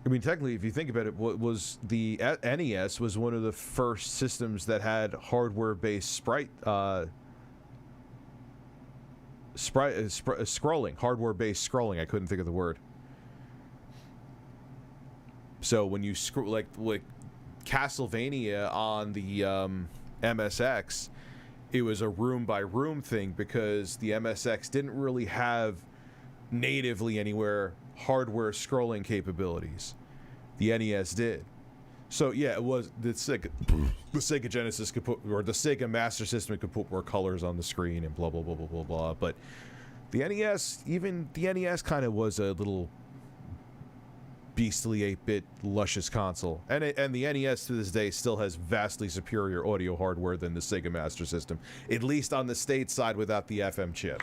I mean, technically, if you think about it, what was the NES was one of the first systems that had hardware-based scrolling, hardware-based scrolling. I couldn't think of the word. So when you scroll, like Castlevania on the MSX, it was a room-by-room thing because the MSX didn't really have natively anywhere hardware scrolling capabilities. The NES did. So yeah, it was the Sega Genesis could put, or the Sega Master System could put more colors on the screen and blah blah blah blah blah blah. But the NES, even the NES, kind of was a little beastly 8-bit luscious console, and the NES to this day still has vastly superior audio hardware than the Sega Master System, at least on the state side without the FM chip.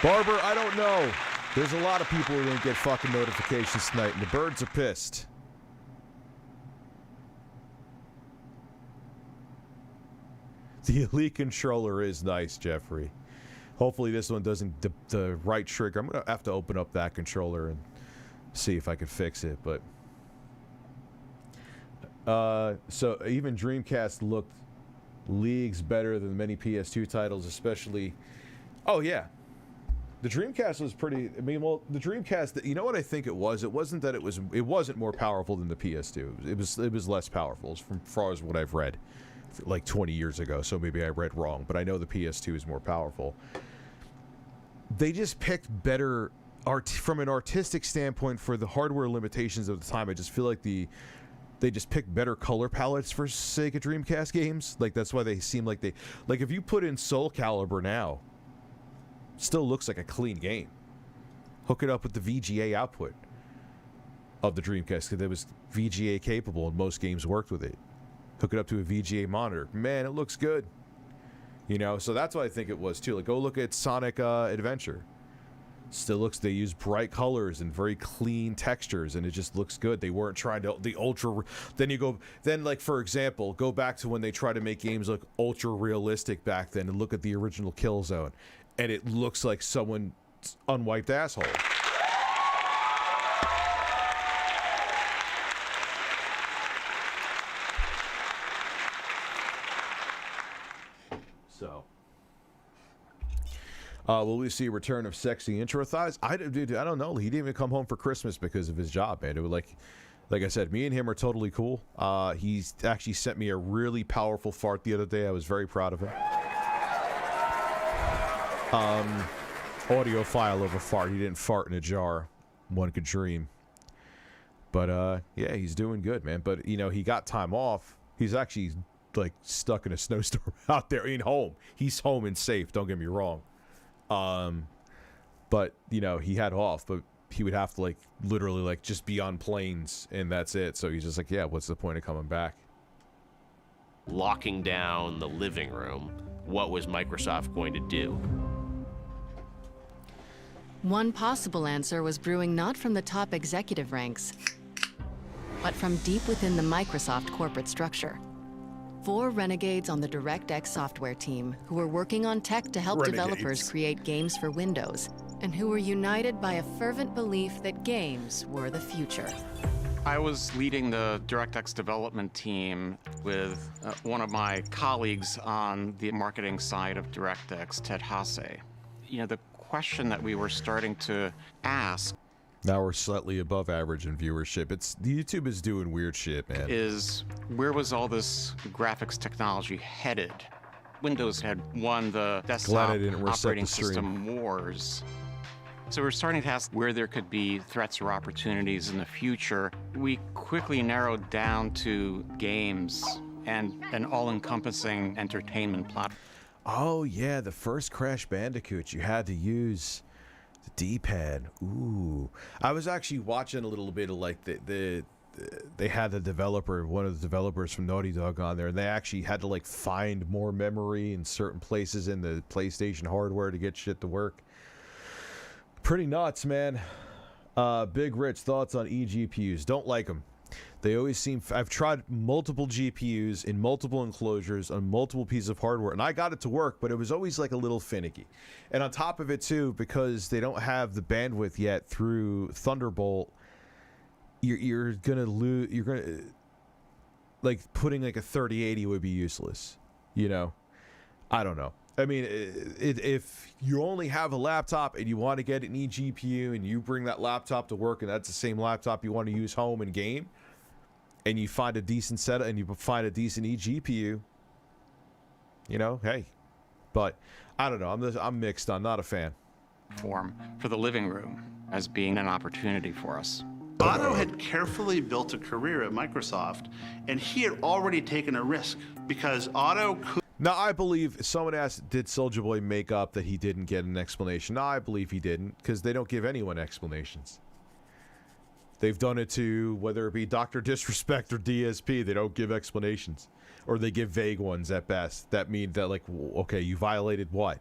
Barber, I don't know. There's a lot of people who didn't get fucking notifications tonight, and the birds are pissed. The Elite controller is nice, Jeffrey. Hopefully this one doesn't the right trigger. I'm going to have to open up that controller and see if I can fix it, but... so even Dreamcast looked leagues better than many PS2 titles, especially... Oh, yeah. The Dreamcast was pretty... I mean, well, the Dreamcast... You know what I think it was? It wasn't that it wasn't more powerful than the PS2. It was less powerful, from far as what I've read. Like 20 years ago, so maybe I read wrong, but I know the PS2 is more powerful. They just picked better from an artistic standpoint for the hardware limitations of the time. I just feel like they just picked better color palettes for Sega Dreamcast games. Like that's why they seem like they, like if you put in Soul Calibur now, still looks like a clean game. Hook it up with the VGA output of the Dreamcast, because it was VGA capable and most games worked with it. Hook it up to a VGA monitor. Man, it looks good. You know, so that's what I think it was too. Like, go look at Sonic Adventure. Still looks, they use bright colors and very clean textures, and it just looks good. They weren't trying to, then like, for example, go back to when they tried to make games look ultra realistic back then, and look at the original Killzone, and it looks like someone's unwiped asshole. So, will we see a return of sexy intro thighs? I don't know. He didn't even come home for Christmas because of his job, man. It was like I said, me and him are totally cool. He's actually sent me a really powerful fart the other day. I was very proud of him. Audio file of a fart. He didn't fart in a jar. One could dream. But yeah, he's doing good, man. But you know, he got time off. He's actually like stuck in a snowstorm out there. He's home and safe, don't get me wrong. But you know, he had off, but he would have to like literally like just be on planes, and that's it. So he's just like, yeah, what's the point of coming back? Locking down the living room, what was Microsoft going to do? One possible answer was brewing not from the top executive ranks, but from deep within the Microsoft corporate structure. 4 renegades on the DirectX software team who were working on tech to help developers create games for Windows, and who were united by a fervent belief that games were the future. I was leading the DirectX development team with one of my colleagues on the marketing side of DirectX, Ted Hasse. You know, the question that we were starting to ask now we're slightly above average in viewership. YouTube is doing weird shit, man. Is where was all this graphics technology headed? Windows had won the desktop operating system wars. So we're starting to ask where there could be threats or opportunities in the future. We quickly narrowed down to games and an all-encompassing entertainment platform. Oh yeah, the first Crash Bandicoot, you had to use the D-pad. Ooh, I was actually watching a little bit of like they had the developer, one of the developers from Naughty Dog on there, and they actually had to like find more memory in certain places in the PlayStation hardware to get shit to work. Pretty nuts, man. Big Rich, thoughts on eGPUs? Don't like them. They always seem... I've tried multiple GPUs in multiple enclosures on multiple pieces of hardware, and I got it to work, but it was always like a little finicky. And on top of it, too, because they don't have the bandwidth yet through Thunderbolt, you're gonna lose... You're gonna... Like, putting like a 3080 would be useless. You know? I don't know. I mean, if you only have a laptop and you want to get an eGPU and you bring that laptop to work and that's the same laptop you want to use home and game, and you find a decent setup and you find a decent eGPU, you know, hey. But I don't know. I'm mixed. I'm not a fan. For the living room as being an opportunity for us. Otto had carefully built a career at Microsoft, and he had already taken a risk because Otto could. Now, I believe someone asked, did Soulja Boy make up that he didn't get an explanation? No, I believe he didn't, because they don't give anyone explanations. They've done it to, whether it be Dr. Disrespect or DSP, they don't give explanations. Or they give vague ones at best. That mean that, like, okay, you violated what?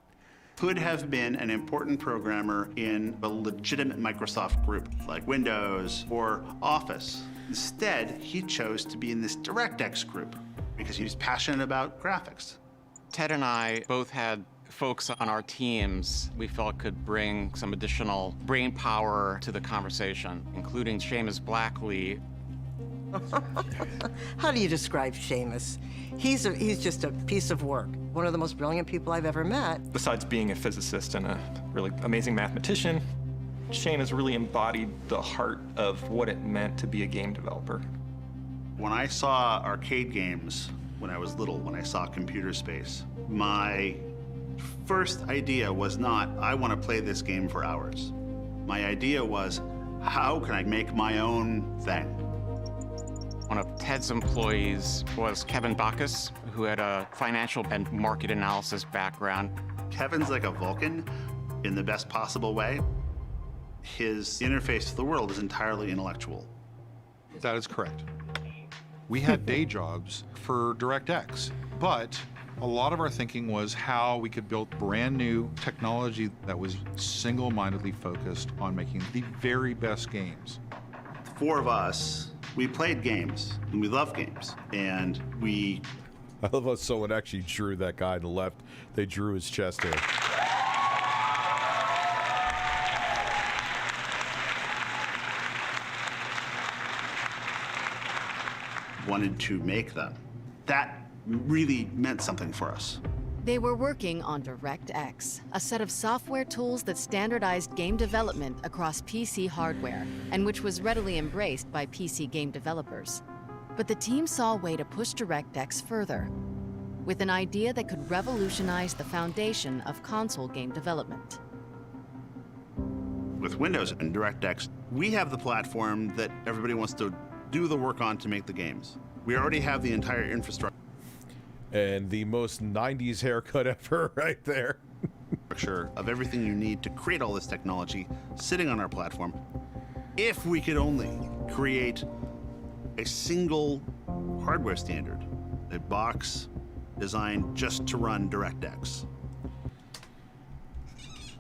Could have been an important programmer in a legitimate Microsoft group, like Windows or Office. Instead, he chose to be in this DirectX group because he was passionate about graphics. Ted and I both had folks on our teams we felt could bring some additional brain power to the conversation, including Seamus Blackley. How do you describe Seamus? He's just a piece of work. One of the most brilliant people I've ever met. Besides being a physicist and a really amazing mathematician, Shane has really embodied the heart of what it meant to be a game developer. When I saw arcade games when I was little, when I saw computer space, my first idea was not, I want to play this game for hours. My idea was, how can I make my own thing? One of Ted's employees was Kevin Bacchus, who had a financial and market analysis background. Kevin's like a Vulcan in the best possible way. His interface to the world is entirely intellectual. That is correct. We had day jobs for DirectX, but a lot of our thinking was how we could build brand new technology that was single-mindedly focused on making the very best games. The 4 of us, we played games, and we love games, and we... I love how someone actually drew that guy on the left. They drew his chest hair. Wanted to make them. That really meant something for us. They were working on DirectX, a set of software tools that standardized game development across PC hardware, and which was readily embraced by PC game developers. But the team saw a way to push DirectX further, with an idea that could revolutionize the foundation of console game development. With Windows and DirectX, we have the platform that everybody wants to do the work on to make the games. We already have the entire infrastructure. And the most 90s haircut ever right there. Of everything you need to create all this technology sitting on our platform. If we could only create a single hardware standard, a box designed just to run DirectX.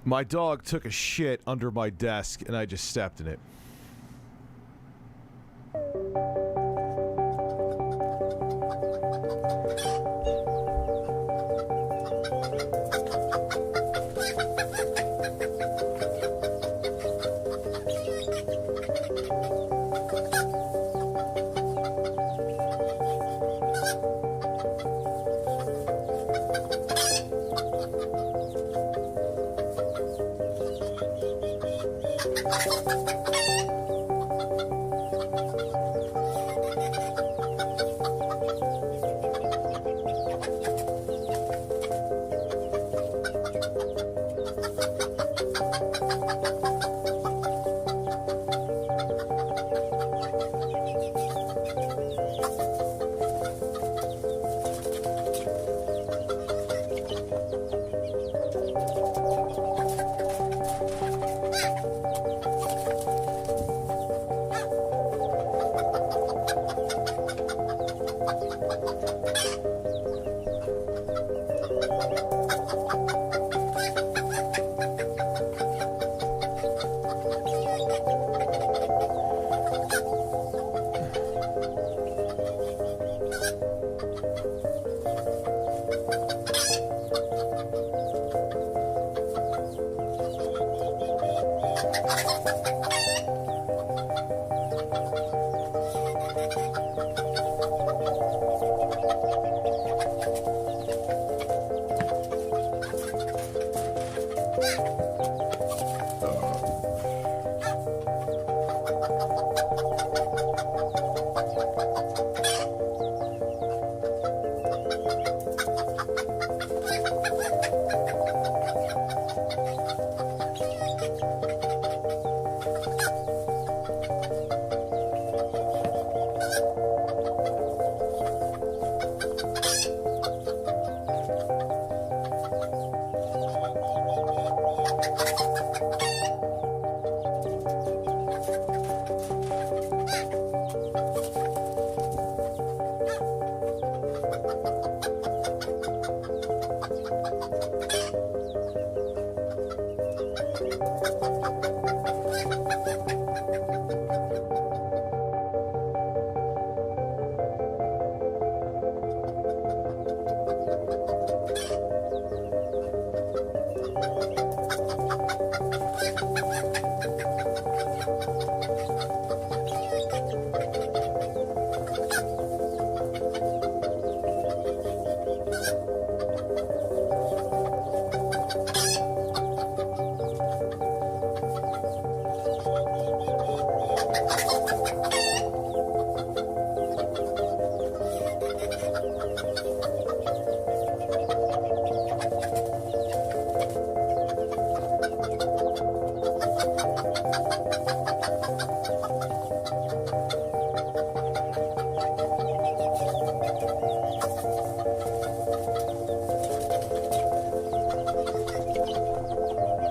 My dog took a shit under my desk, and I just stepped in it.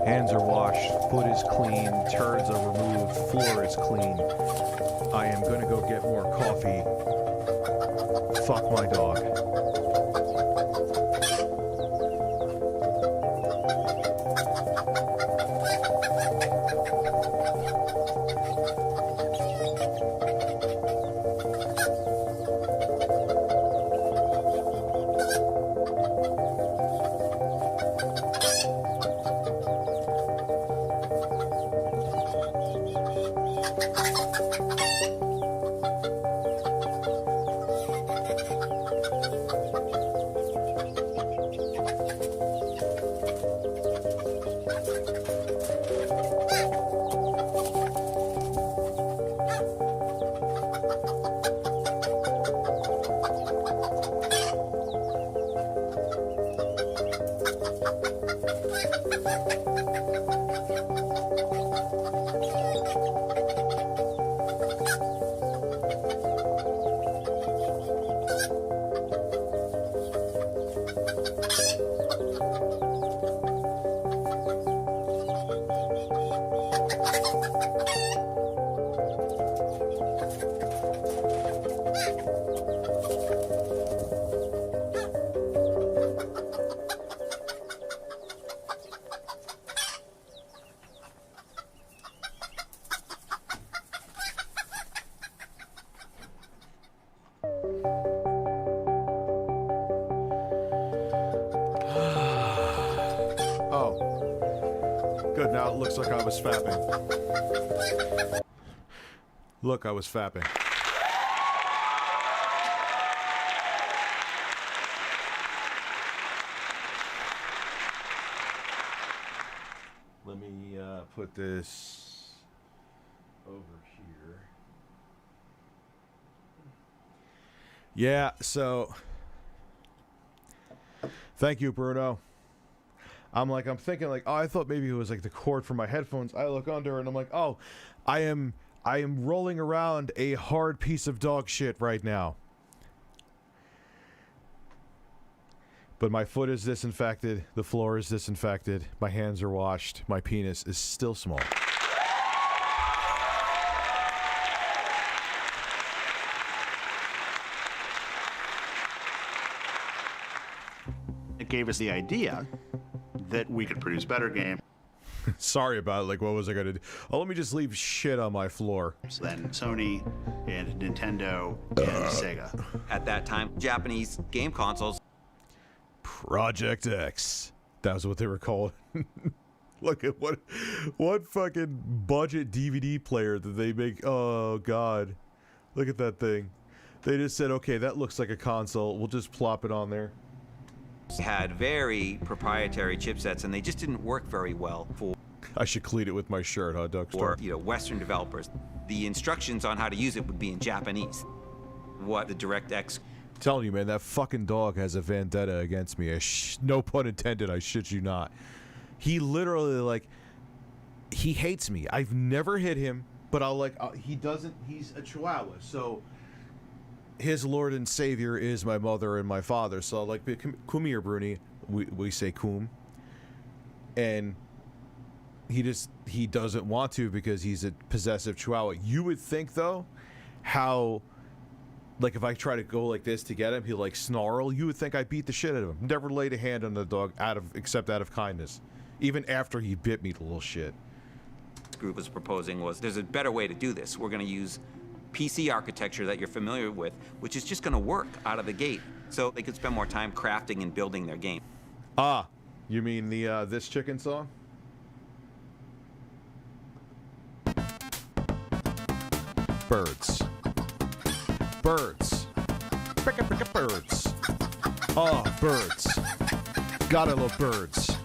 Hands are washed, foot is clean, turds are removed, floor is clean. I am gonna go get more coffee. Fuck my dog. Good, now it looks like I was fapping. Look, I was fapping. Let me put this over here. Yeah, so thank you, Bruno. I'm thinking like, oh, I thought maybe it was like the cord for my headphones. I look under and I'm like, oh, I am rolling around a hard piece of dog shit right now. But my foot is disinfected, the floor is disinfected, my hands are washed, my penis is still small. It gave us the idea that we could produce better games. Sorry about it. Like, what was I gonna do? Oh, let me just leave shit on my floor. Than Sony and Nintendo and Sega. At that time, Japanese game consoles. Project X. That was what they were called. Look at what fucking budget DVD player did they make? Oh God, look at that thing. They just said, okay, that looks like a console. We'll just plop it on there. Had very proprietary chipsets, and they just didn't work very well for. I should clean it with my shirt, huh, Doug? Or Western developers. The instructions on how to use it would be in Japanese. What the DirectX. I'm telling you, man, that fucking dog has a vendetta against me. No pun intended. I shit you not. He literally he hates me. I've never hit him, but he doesn't. He's a Chihuahua, so. His Lord and Savior is my mother and my father. So come here, Bruni. We say cum. And he doesn't want to because he's a possessive Chihuahua. You would think though, how if I try to go like this to get him, he'll snarl. You would think I beat the shit out of him. Never laid a hand on the dog except out of kindness. Even after he bit me, the little shit. This group was proposing was there's a better way to do this. We're going to use PC architecture that you're familiar with, which is just going to work out of the gate, so they could spend more time crafting and building their game. Ah, you mean the This Chicken song? Birds. Birds. Picka birds. Oh, birds. Gotta love birds.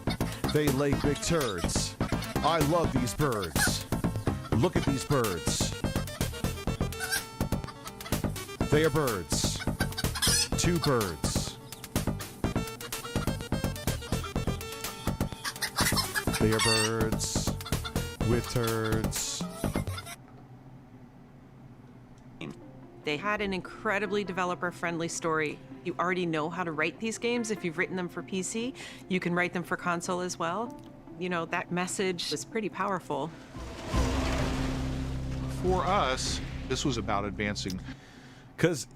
They lay big turds. I love these birds. Look at these birds. They are birds. 2 birds. They are birds with turds. They had an incredibly developer-friendly story. You already know how to write these games. If you've written them for PC, you can write them for console as well. That message was pretty powerful. For us, this was about advancing. Because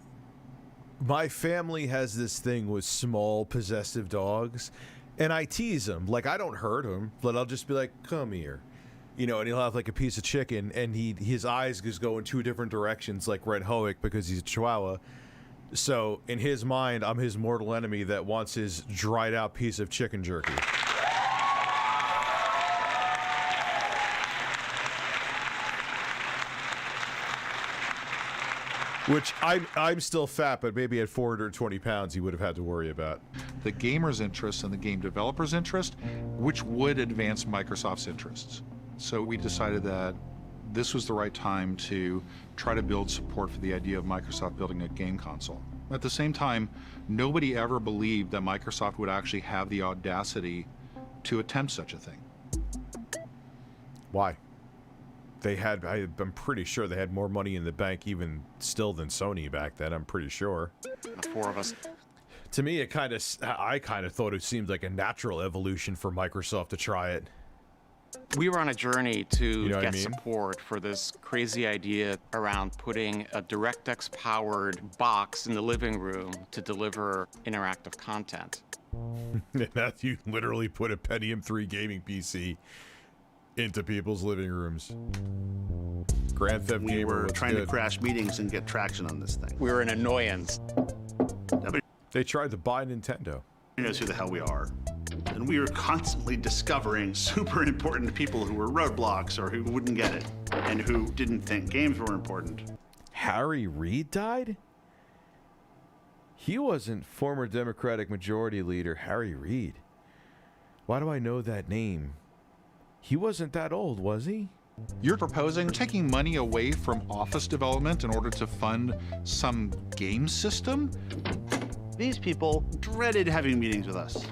my family has this thing with small possessive dogs, and I tease him. I don't hurt him, but I'll just be like, come here. And he'll have a piece of chicken, and his eyes just go in 2 different directions like Red Hoek because he's a Chihuahua. So in his mind, I'm his mortal enemy that wants his dried out piece of chicken jerky. Which I'm still fat, but maybe at 420 pounds he would have had to worry about. The gamer's interest and the game developer's interest, which would advance Microsoft's interests. So we decided that this was the right time to try to build support for the idea of Microsoft building a game console. At the same time, nobody ever believed that Microsoft would actually have the audacity to attempt such a thing. Why? I'm pretty sure they had more money in the bank even still than Sony back then, I'm pretty sure. The 4 of us. To me, I kind of thought it seemed like a natural evolution for Microsoft to try it. We were on a journey to get support for this crazy idea around putting a DirectX-powered box in the living room to deliver interactive content. You literally put a Pentium 3 gaming PC into people's living rooms. Grand Theft Gamer. We were trying to crash meetings and get traction on this thing. We were an annoyance. They tried to buy Nintendo. Who knows who the hell we are? and we were constantly discovering super important people who were roadblocks or who wouldn't get it and who didn't think games were important. Harry Reid died? He wasn't former Democratic Majority Leader Harry Reid. Why do I know that name? He wasn't that old, was he? You're proposing taking money away from office development in order to fund some game system? These people dreaded having meetings with us.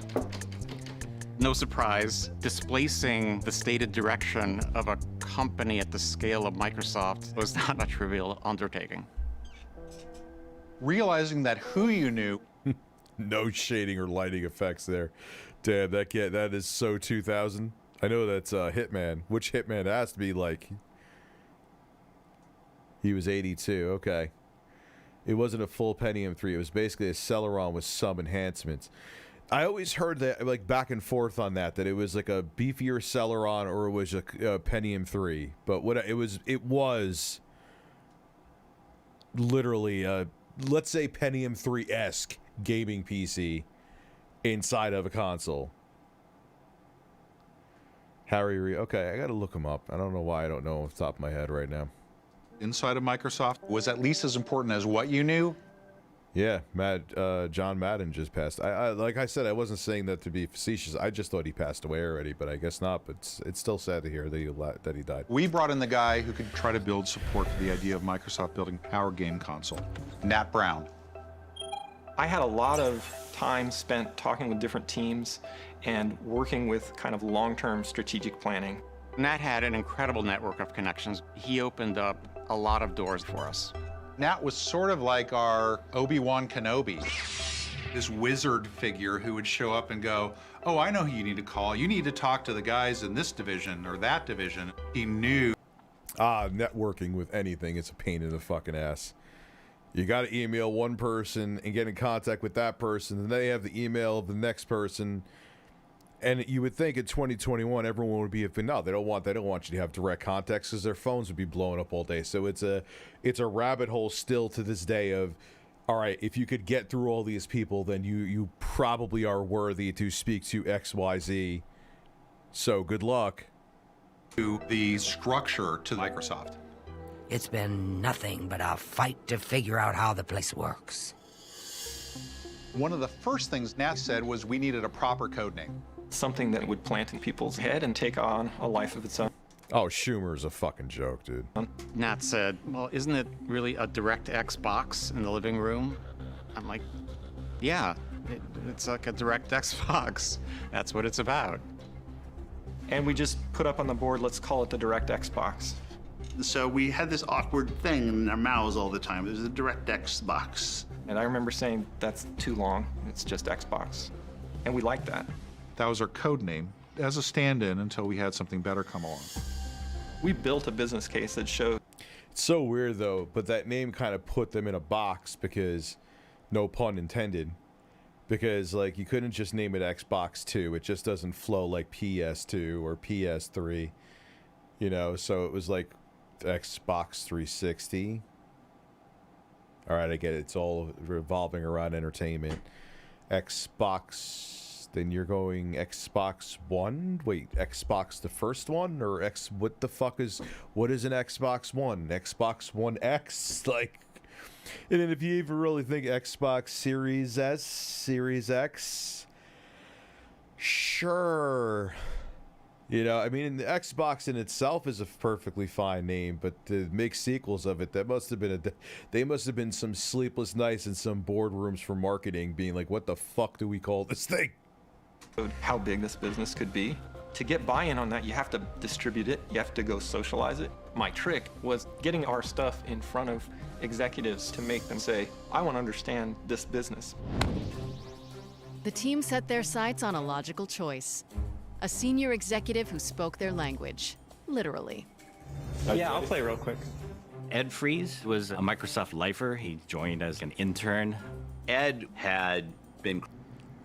No surprise, displacing the stated direction of a company at the scale of Microsoft was not a trivial undertaking. Realizing that who you knew... No shading or lighting effects there. Damn, that is so 2000. I know that's Hitman. Which Hitman has to be like... He was 82, okay. It wasn't a full Pentium 3. It was basically a Celeron with some enhancements. I always heard that, like, back and forth on that it was like a beefier Celeron or it was a Pentium 3. But what it was literally a, let's say, Pentium 3-esque gaming PC inside of a console. Harry Reid. Okay, I gotta look him up. I don't know why I don't know off the top of my head right now. Inside of Microsoft was at least as important as what you knew. Yeah, John Madden just passed. I like I said, I wasn't saying that to be facetious. I just thought he passed away already, but I guess not. But it's still sad to hear that he died. We brought in the guy who could try to build support for the idea of Microsoft building our game console, Nat Brown. I had a lot of time spent talking with different teams and working with kind of long-term strategic planning. Nat had an incredible network of connections. He opened up a lot of doors for us. Nat was sort of like our Obi-Wan Kenobi, this wizard figure who would show up and go, oh, I know who you need to call. You need to talk to the guys in this division or that division. He knew. Networking with anything is a pain in the fucking ass. You got to email one person and get in contact with that person, and they have the email of the next person. And you would think in 2021 everyone would be, but no, they don't want you to have direct contacts because their phones would be blowing up all day. So it's a rabbit hole still to this day of, all right, if you could get through all these people, then you probably are worthy to speak to XYZ. So good luck. To the structure to Microsoft. It's been nothing but a fight to figure out how the place works. One of the first things Nat said was we needed a proper code name. Something that would plant in people's head and take on a life of its own. Oh, Schumer's a fucking joke, dude. Nat said, well, isn't it really a DirectX box in the living room? I'm like, yeah, it's like a DirectX box. That's what it's about. And we just put up on the board, let's call it the DirectX box. So we had this awkward thing in our mouths all the time. There's a DirectX box. And I remember saying, that's too long. It's just Xbox. And we liked that. That was our code name as a stand-in until we had something better come along. We built a business case that showed. It's so weird though, but that name kind of put them in a box because, no pun intended, because like you couldn't just name it Xbox 2. It just doesn't flow like PS2 or PS3, you know. So it was like Xbox 360. All right, I get it. It's all revolving around entertainment. Xbox. Then you're going Xbox One? Wait, Xbox the first one? Or what is an Xbox One? Xbox One X? Like, and then if you even really think Xbox Series S, Series X, sure. You know, I mean, the Xbox in itself is a perfectly fine name, but to make sequels of it, they must have been some sleepless nights in some boardrooms for marketing being like, what the fuck do we call this thing? How big this business could be. To get buy-in on that, you have to distribute it. You have to go socialize it. My trick was getting our stuff in front of executives to make them say, I want to understand this business. The team set their sights on a logical choice. A senior executive who spoke their language, literally. Yeah, I'll play real quick. Ed Fries was a Microsoft lifer. He joined as an intern. Ed had been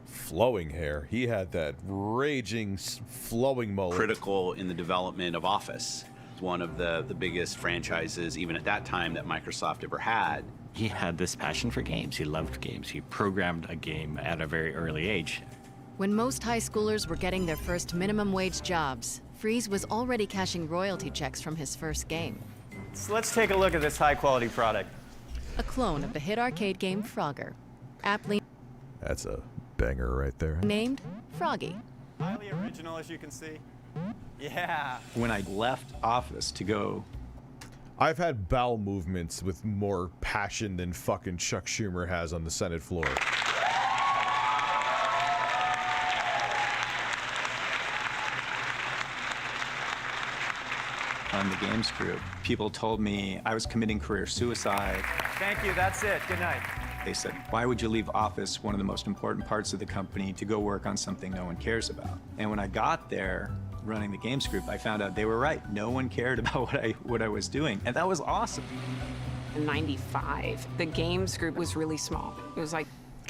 flowing hair. He had that raging, flowing mullet. Critical in the development of Office. It's one of the biggest franchises, even at that time, that Microsoft ever had. He had this passion for games. He loved games. He programmed a game at a very early age. When most high schoolers were getting their first minimum wage jobs, Freeze was already cashing royalty checks from his first game. So let's take a look at this high-quality product. A clone of the hit arcade game Frogger, aptly That's a banger right there. named Froggy. Highly original, as you can see. Yeah. When I left office to go, I've had bowel movements with more passion than fucking Chuck Schumer has on the Senate floor. on the games group, people told me I was committing career suicide. thank you, that's it. Good night. They said, why would you leave office, one of the most important parts of the company, to go work on something no one cares about? And when I got there, running the games group, I found out they were right. No one cared about what I was doing, and that was awesome. In '95, the games group was really small. It was like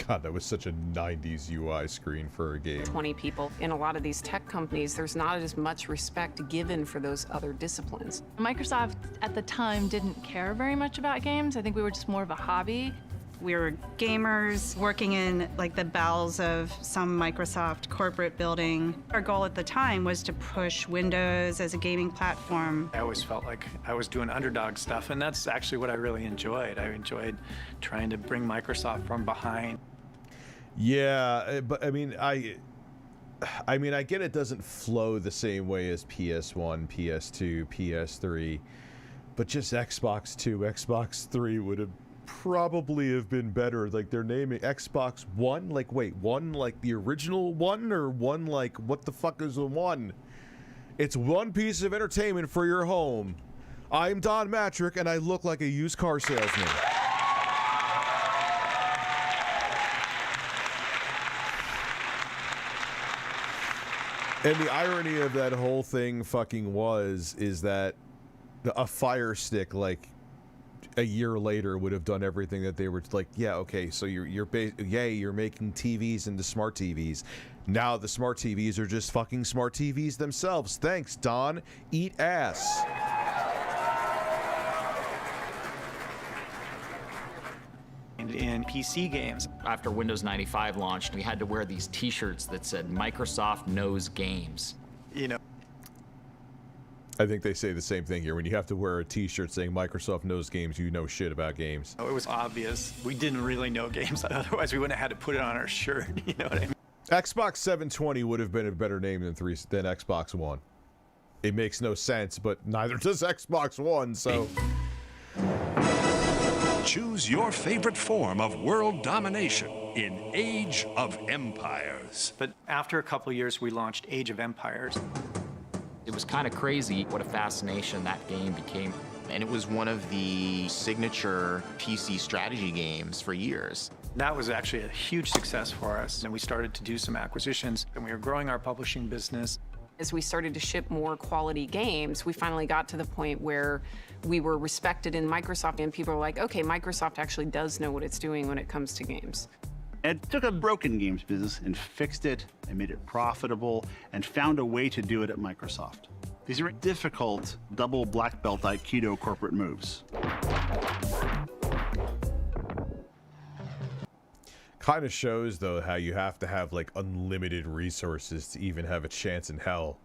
God, that was such a 90s UI screen for a game. 20 people. In a lot of these tech companies, there's not as much respect given for those other disciplines. Microsoft at the time didn't care very much about games. I think we were just more of a hobby. We were gamers working in like the bowels of some Microsoft corporate building. Our goal at the time was to push Windows as a gaming platform. I always felt like I was doing underdog stuff, and that's actually what I really enjoyed. I enjoyed trying to bring Microsoft from behind. Yeah, but I mean, I get it doesn't flow the same way as PS1, PS2, PS3, but just Xbox 2, Xbox 3 would have probably have been better. Like, they're naming Xbox One, like, wait, one like the original one, or one like, what the fuck is a one? It's one piece of entertainment for your home. I'm Don Matrick, and I look like a used car salesman. And the irony of that whole thing fucking is that a Fire Stick, like, a year later would have done everything that they were like, yeah, okay, so you're making TVs into smart TVs. Now the smart TVs are just fucking smart TVs themselves. Thanks, Don. Eat ass. In PC games. After Windows 95 launched, we had to wear these t-shirts that said Microsoft knows games. You know, I think they say the same thing here. When you have to wear a t-shirt saying Microsoft knows games, you know shit about games. it was obvious. We didn't really know games, otherwise we wouldn't have had to put it on our shirt, you know what I mean? Xbox 720 would have been a better name than Xbox One. It makes no sense, but neither does Xbox One, so... Choose your favorite form of world domination in Age of Empires. But after a couple of years, we launched Age of Empires. It was kind of crazy what a fascination that game became. And it was one of the signature PC strategy games for years. That was actually a huge success for us, and we started to do some acquisitions, and we were growing our publishing business. As we started to ship more quality games, we finally got to the point where we were respected in Microsoft, and people were like, okay, Microsoft actually does know what it's doing when it comes to games. Ed took a broken games business and fixed it and made it profitable and found a way to do it at Microsoft. These are difficult double black belt Aikido corporate moves. Kind of shows, though, how you have to have, like, unlimited resources to even have a chance in hell.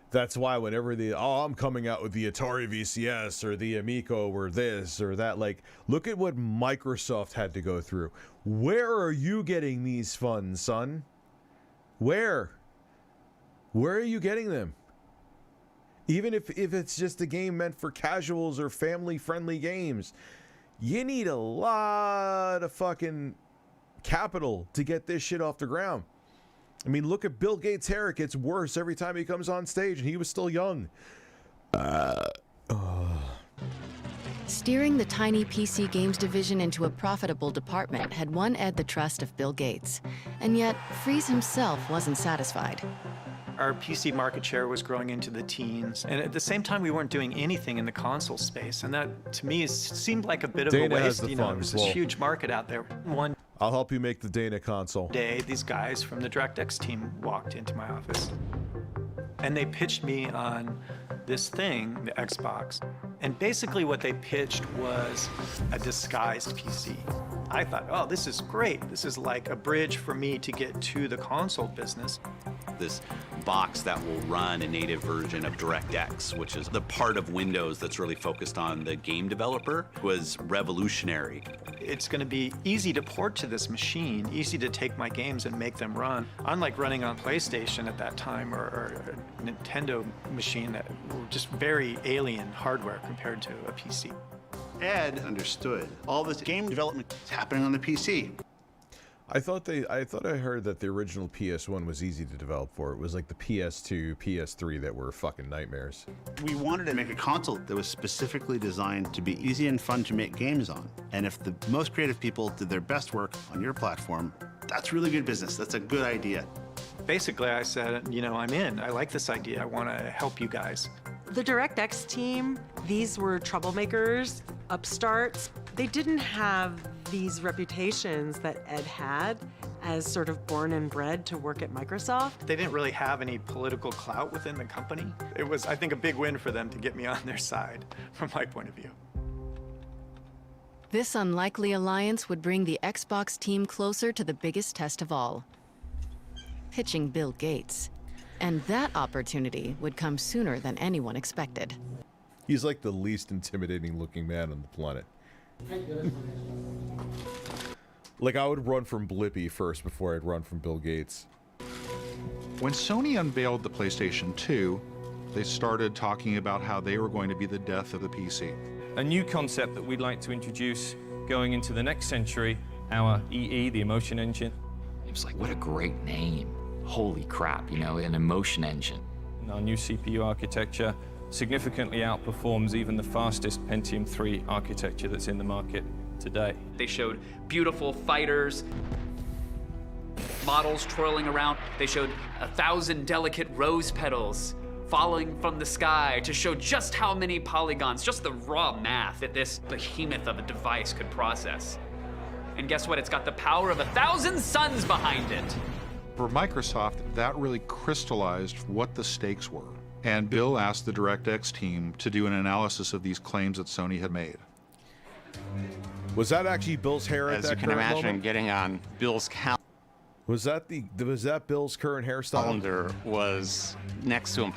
That's why whenever I'm coming out with the Atari VCS or the Amico or this or that, like, look at what Microsoft had to go through. Where are you getting these funds, son? Where? Where are you getting them? Even if it's just a game meant for casuals or family-friendly games, you need a lot of fucking capital to get this shit off the ground. I mean, look at Bill Gates' hair. It gets worse every time he comes on stage, and he was still young. Steering the tiny PC games division into a profitable department had won Ed the trust of Bill Gates. And yet, Freeze himself wasn't satisfied. Our PC market share was growing into the teens, and at the same time, we weren't doing anything in the console space, and that, to me, seemed like a bit of a waste. You know, there's this huge market out there. I'll help you make the Dana console. Day, these guys from the DirectX team walked into my office, and they pitched me on this thing, the Xbox. And basically what they pitched was a disguised PC. I thought, oh, this is great. This is like a bridge for me to get to the console business. This box that will run a native version of DirectX, which is the part of Windows that's really focused on the game developer, was revolutionary. It's going to be easy to port to this machine, easy to take my games and make them run. Unlike running on PlayStation at that time or a Nintendo machine that were just very alien hardware compared to a PC. Ed understood all this game development is happening on the PC. I thought I heard that the original PS1 was easy to develop for. It was like the PS2, PS3 that were fucking nightmares. We wanted to make a console that was specifically designed to be easy and fun to make games on. And if the most creative people did their best work on your platform, that's really good business. That's a good idea. Basically, I said, you know, I'm in. I like this idea. I want to help you guys. The DirectX team, these were troublemakers, upstarts. They didn't have these reputations that Ed had as sort of born and bred to work at Microsoft. They didn't really have any political clout within the company. It was, I think, a big win for them to get me on their side, from my point of view. This unlikely alliance would bring the Xbox team closer to the biggest test of all, pitching Bill Gates. And that opportunity would come sooner than anyone expected. He's like the least intimidating looking man on the planet. Like, I would run from Blippi first before I'd run from Bill Gates. When Sony unveiled the PlayStation 2, they started talking about how they were going to be the death of the PC. A new concept that we'd like to introduce going into the next century, our EE, the emotion engine. It was like, what a great name. Holy crap, you know, an emotion engine. Our new CPU architecture significantly outperforms even the fastest Pentium 3 architecture that's in the market today. They showed beautiful fighters, models twirling around. They showed 1,000 delicate rose petals falling from the sky to show just how many polygons, just the raw math that this behemoth of a device could process. And guess what? It's got the power of 1,000 suns behind it. For Microsoft, that really crystallized what the stakes were. And Bill asked the DirectX team to do an analysis of these claims that Sony had made. Was that actually Bill's hair at that As you can current imagine, moment? getting on Bill's calendar. Was that Bill's current hairstyle? Calendar was next to him.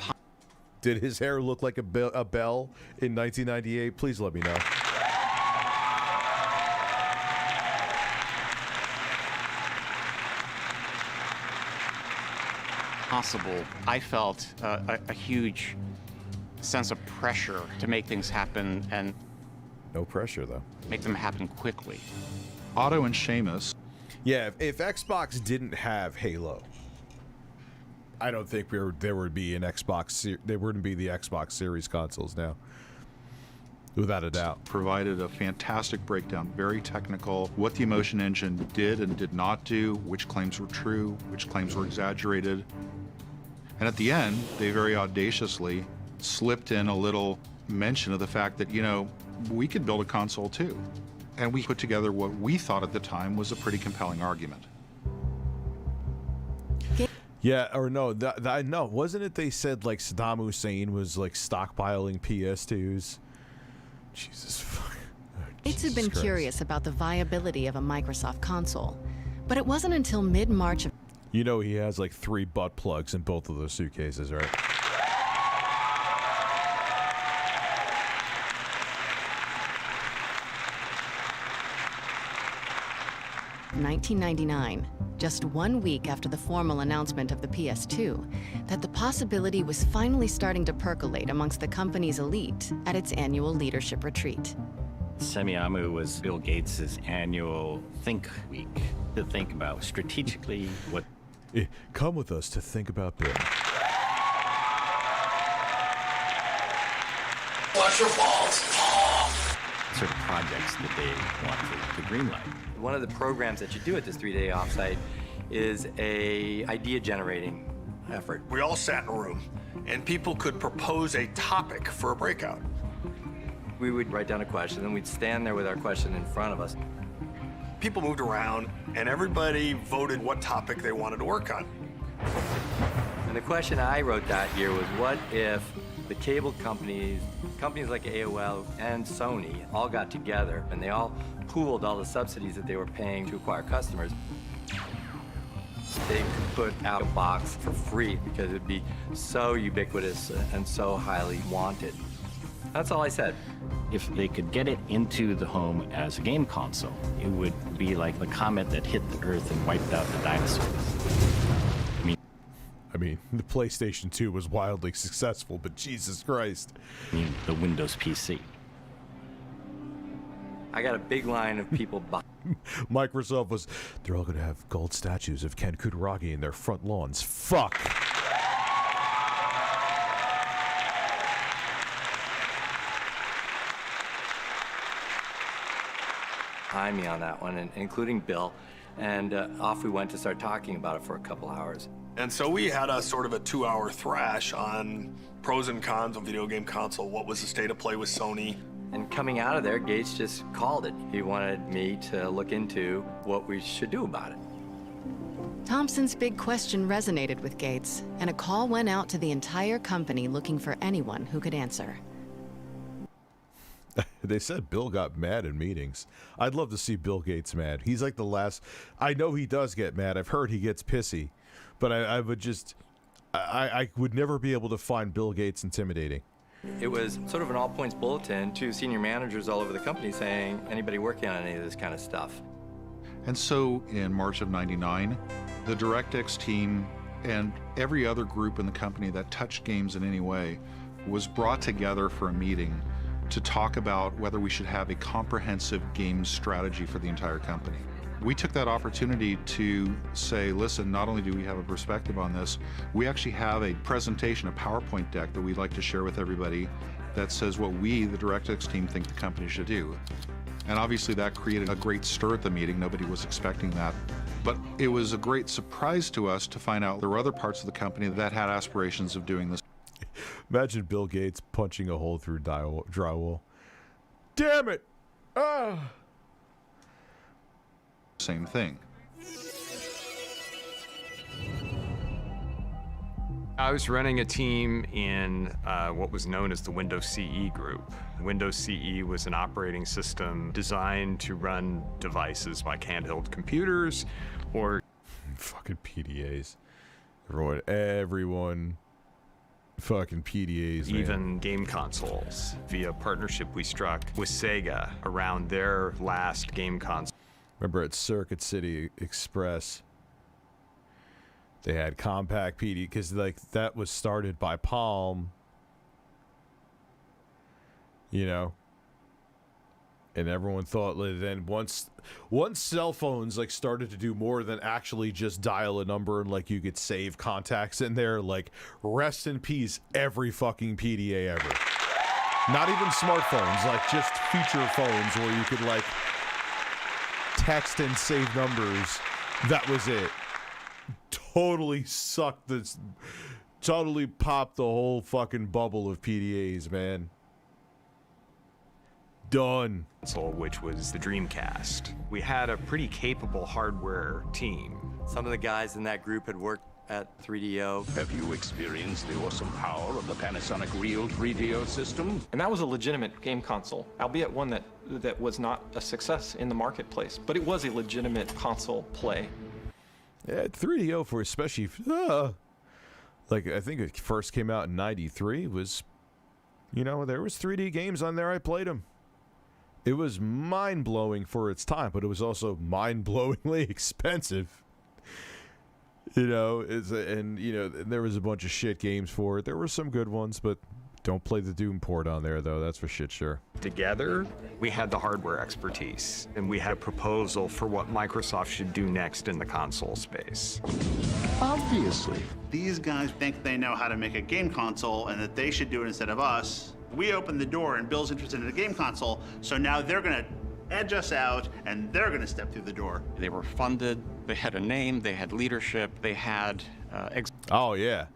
Did his hair look like a bell in 1998? Please let me know. Possible. I felt a huge sense of pressure to make things happen, and no pressure though. Make them happen quickly. Otto and Seamus. Yeah, if Xbox didn't have Halo, I don't think there would be an Xbox. There wouldn't be the Xbox Series consoles now, without a doubt. Provided a fantastic breakdown, very technical, what the emotion engine did and did not do, which claims were true, which claims were exaggerated. And at the end, they very audaciously slipped in a little mention of the fact that, you know, we could build a console too. And we put together what we thought at the time was a pretty compelling argument. Yeah, or no, no, wasn't it they said like Saddam Hussein was like stockpiling PS2s? Jesus fuck. Gates had been curious about the viability of a Microsoft console, but it wasn't until mid-March of... You know he has like 3 butt plugs in both of those suitcases, right? ...1999, just 1 week after the formal announcement of the PS2, that the possibility was finally starting to percolate amongst the company's elite at its annual leadership retreat. Semiamu was Bill Gates' annual Think Week, to think about strategically what... Come with us to think about Bill. Watch your balls! Sort of projects that they want to greenlight. One of the programs that you do at this 3-day offsite is a idea generating effort. We all sat in a room, and people could propose a topic for a breakout. We would write down a question, and we'd stand there with our question in front of us. People moved around, and everybody voted what topic they wanted to work on. And the question I wrote that year was, what if The cable companies like AOL and Sony all got together and they all pooled all the subsidies that they were paying to acquire customers. They could put out a box for free because it would be so ubiquitous and so highly wanted. That's all I said. If they could get it into the home as a game console, it would be like the comet that hit the Earth and wiped out the dinosaurs. I mean, the PlayStation 2 was wildly successful, but Jesus Christ. I mean, the Windows PC. I got a big line of people Microsoft was, they're all going to have gold statues of Ken Kutaragi in their front lawns. Fuck. behind me on that one, and including Bill. And off we went to start talking about it for a couple hours. And so we had a sort of a 2-hour thrash on pros and cons of video game console. What was the state of play with Sony? And coming out of there, Gates just called it. He wanted me to look into what we should do about it. Thompson's big question resonated with Gates, and a call went out to the entire company looking for anyone who could answer. They said Bill got mad in meetings. I'd love to see Bill Gates mad. He's like the last... I know he does get mad. I've heard he gets pissy. But I would just... I would never be able to find Bill Gates intimidating. It was sort of an all-points bulletin to senior managers all over the company saying, anybody working on any of this kind of stuff. And so in March of '99, the DirectX team and every other group in the company that touched games in any way was brought together for a meeting to talk about whether we should have a comprehensive game strategy for the entire company. We took that opportunity to say, listen, not only do we have a perspective on this, we actually have a presentation, a PowerPoint deck that we'd like to share with everybody that says what we, the DirectX team, think the company should do. And obviously that created a great stir at the meeting. Nobody was expecting that. But it was a great surprise to us to find out there were other parts of the company that had aspirations of doing this. Imagine Bill Gates punching a hole through drywall. Damn it! Ah! Same thing. I was running a team in what was known as the Windows CE group. Windows CE was an operating system designed to run devices like handheld computers or... Fucking PDAs. Everyone... Fucking PDAs, man. Even game consoles. Via partnership we struck with Sega around their last game console. Remember at Circuit City Express, they had compact PD, because like that was started by Palm, you know, and everyone thought then once cell phones like started to do more than actually just dial a number and like you could save contacts in there, like rest in peace every fucking PDA ever. Not even smartphones, like just feature phones where you could like text and save numbers. That was it. Totally sucked this. Totally popped the whole fucking bubble of PDAs, man. Done. Console, which was the Dreamcast. We had a pretty capable hardware team. Some of the guys in that group had worked at 3DO. Have you experienced the awesome power of the Panasonic Real 3DO system? And that was a legitimate game console, albeit one that was not a success in the marketplace, but it was a legitimate console play. Yeah, 3DO for especially, like I think it first came out in '93 was, you know, there was 3D games on there. I played them. It was mind-blowing for its time, but it was also mind-blowingly expensive. You know, and you know, there was a bunch of shit games for it. There were some good ones, but don't play the Doom port on there, though. That's for shit sure. Together, we had the hardware expertise, and we had a proposal for what Microsoft should do next in the console space. Obviously. These guys think they know how to make a game console and that they should do it instead of us. We opened the door and Bill's interested in a game console, so now they're going to edge us out and they're going to step through the door. They were funded, they had a name, they had leadership, they had... oh, yeah.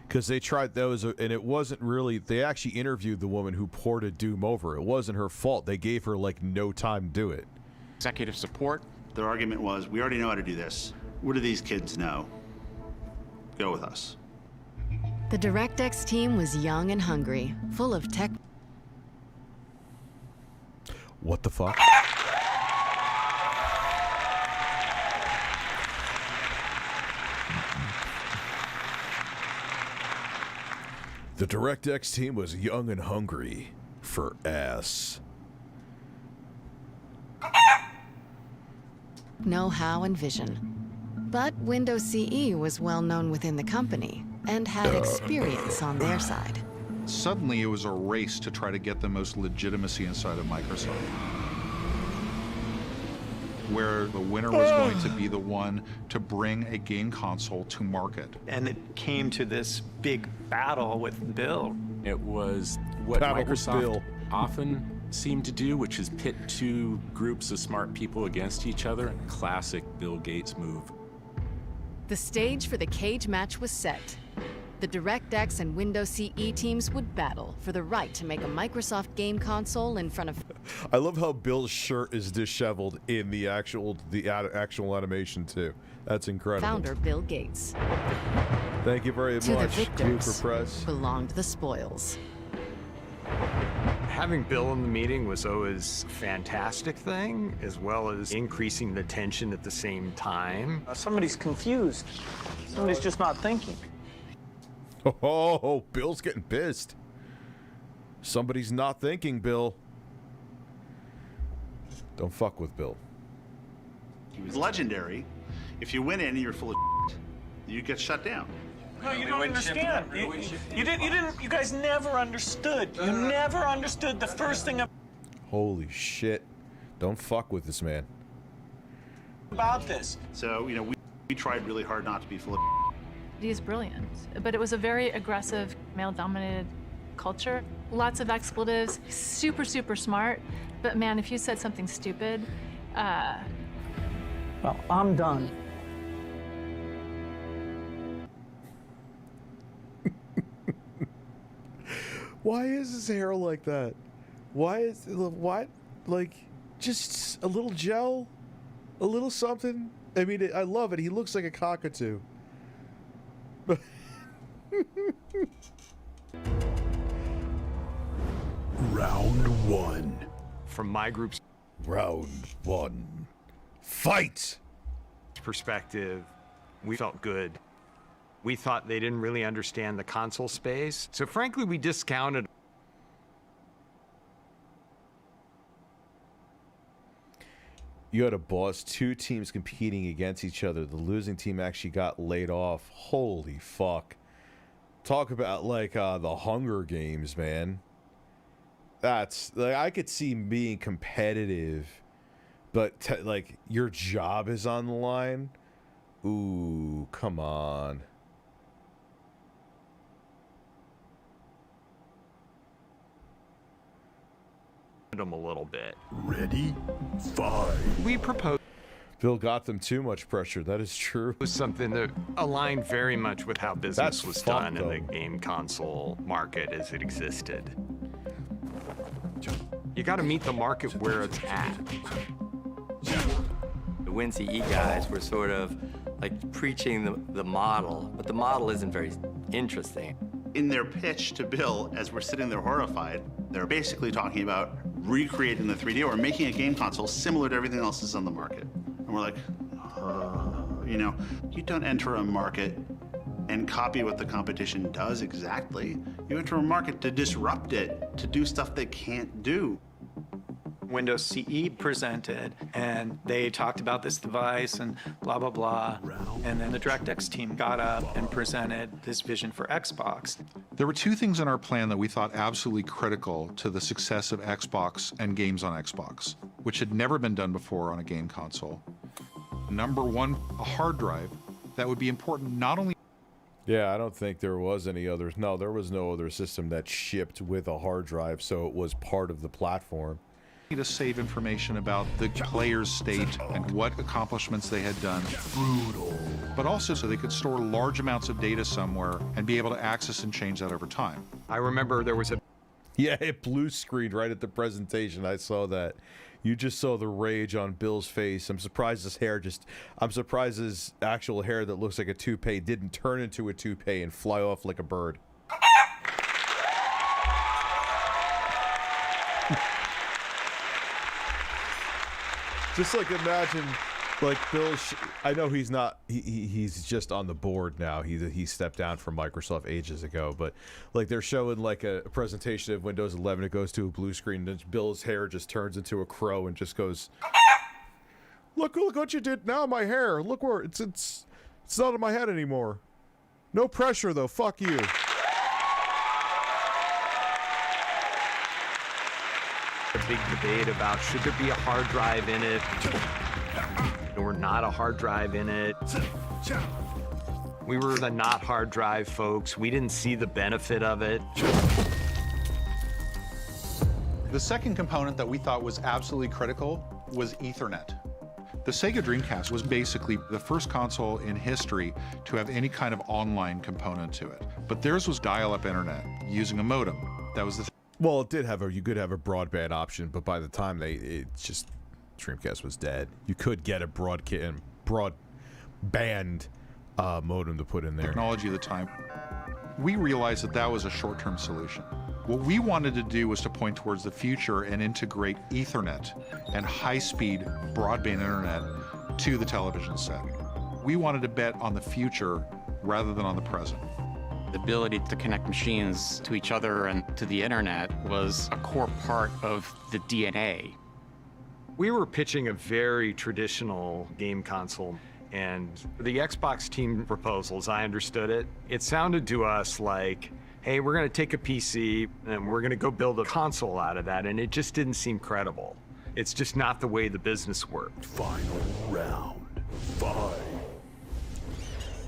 Because they tried those, and it wasn't really... They actually interviewed the woman who ported Doom over. It wasn't her fault. They gave her, like, no time to do it. Executive support. Their argument was, we already know how to do this. What do these kids know? Go with us. The DirectX team was young and hungry, full of tech. What the fuck? The DirectX team was young and hungry for ass. Know-how and vision. But Windows CE was well known within the company and had experience on their side. Suddenly, it was a race to try to get the most legitimacy inside of Microsoft, where the winner was going to be the one to bring a game console to market. And it came to this big battle with Bill. It was what Microsoft often seemed to do, which is pit two groups of smart people against each other. Classic Bill Gates move. The stage for the cage match was set. The DirectX and Windows CE teams would battle for the right to make a Microsoft game console in front of... I love how Bill's shirt is disheveled in the actual animation too. That's incredible. Founder Bill Gates. Thank you very To the much, victors Blooper Press. belonged the spoils. Having Bill in the meeting was always a fantastic thing, as well as increasing the tension at the same time. Somebody's confused. Somebody's just not thinking. Oh, Bill's getting pissed. Somebody's not thinking, Bill. Don't fuck with Bill. He was legendary. If you went in and you're full of shit, you get shut down. No, you don't understand. You guys never understood. You never understood the first thing Holy shit. Don't fuck with this man. about this. So, you know, we tried really hard not to be full of He is brilliant, but it was a very aggressive, male-dominated culture. Lots of expletives, super, super smart. But man, if you said something stupid, Well, I'm done. Why is his hair like that? Why is what? Like, just a little gel, a little something. I mean, I love it. He looks like a cockatoo. Round one. From my group's round one, fight perspective, we felt good. We thought they didn't really understand the console space, so frankly, we discounted. You had a boss, two teams competing against each other. The losing team actually got laid off. Holy fuck. Talk about like the Hunger Games, man. That's like, I could see being competitive, but like your job is on the line. Ooh, come on. Them a little bit. Ready? Fight. We proposed. Bill got them too much pressure. That is true. It was something that aligned very much with how business That's was fun, done in the game console market as it existed. You got to meet the market where it's at. The WinCE guys were sort of like preaching the model, but the model isn't very interesting. In their pitch to Bill, as we're sitting there horrified, they're basically talking about recreating the 3D or making a game console similar to everything else that's on the market. And we're like, you know, you don't enter a market and copy what the competition does exactly. You enter a market to disrupt it, to do stuff they can't do. Windows CE presented, and they talked about this device and blah, blah, blah. And then the DirectX team got up and presented this vision for Xbox. There were two things in our plan that we thought absolutely critical to the success of Xbox and games on Xbox, which had never been done before on a game console. Number one, a hard drive that would be important not only... Yeah, I don't think there was any others. No, there was no other system that shipped with a hard drive, so it was part of the platform. To save information about the player's state and what accomplishments they had done. Brutal. But also so they could store large amounts of data somewhere and be able to access and change that over time. I remember there was a... Yeah, it blue screened right at the presentation. I saw that. You just saw the rage on Bill's face. I'm surprised his actual hair that looks like a toupee didn't turn into a toupee and fly off like a bird. Just like imagine, like Bill. I know he's not. He's just on the board now. He stepped down from Microsoft ages ago. But like they're showing like a presentation of Windows 11. It goes to a blue screen. And Bill's hair just turns into a crow and just goes. Look what you did now. My hair. Look where it's not on my head anymore. No pressure though. Fuck you. A big debate about should there be a hard drive in it or not a hard drive in it. We were the not hard drive folks. We didn't see the benefit of it. The second component that we thought was absolutely critical was Ethernet. The Sega Dreamcast was basically the first console in history to have any kind of online component to it. But theirs was dial-up internet using a modem. That was the Well, it did have you could have a broadband option, but by the time Dreamcast was dead. You could get a broadband modem to put in there. Technology of the time. We realized that that was a short-term solution. What we wanted to do was to point towards the future and integrate Ethernet and high-speed broadband internet to the television set. We wanted to bet on the future rather than on the present. The ability to connect machines to each other and to the internet was a core part of the DNA. We were pitching a very traditional game console, and the Xbox team proposal, as I understood it, it sounded to us like, hey, we're going to take a PC and we're going to go build a console out of that, and it just didn't seem credible. It's just not the way the business worked. Final round.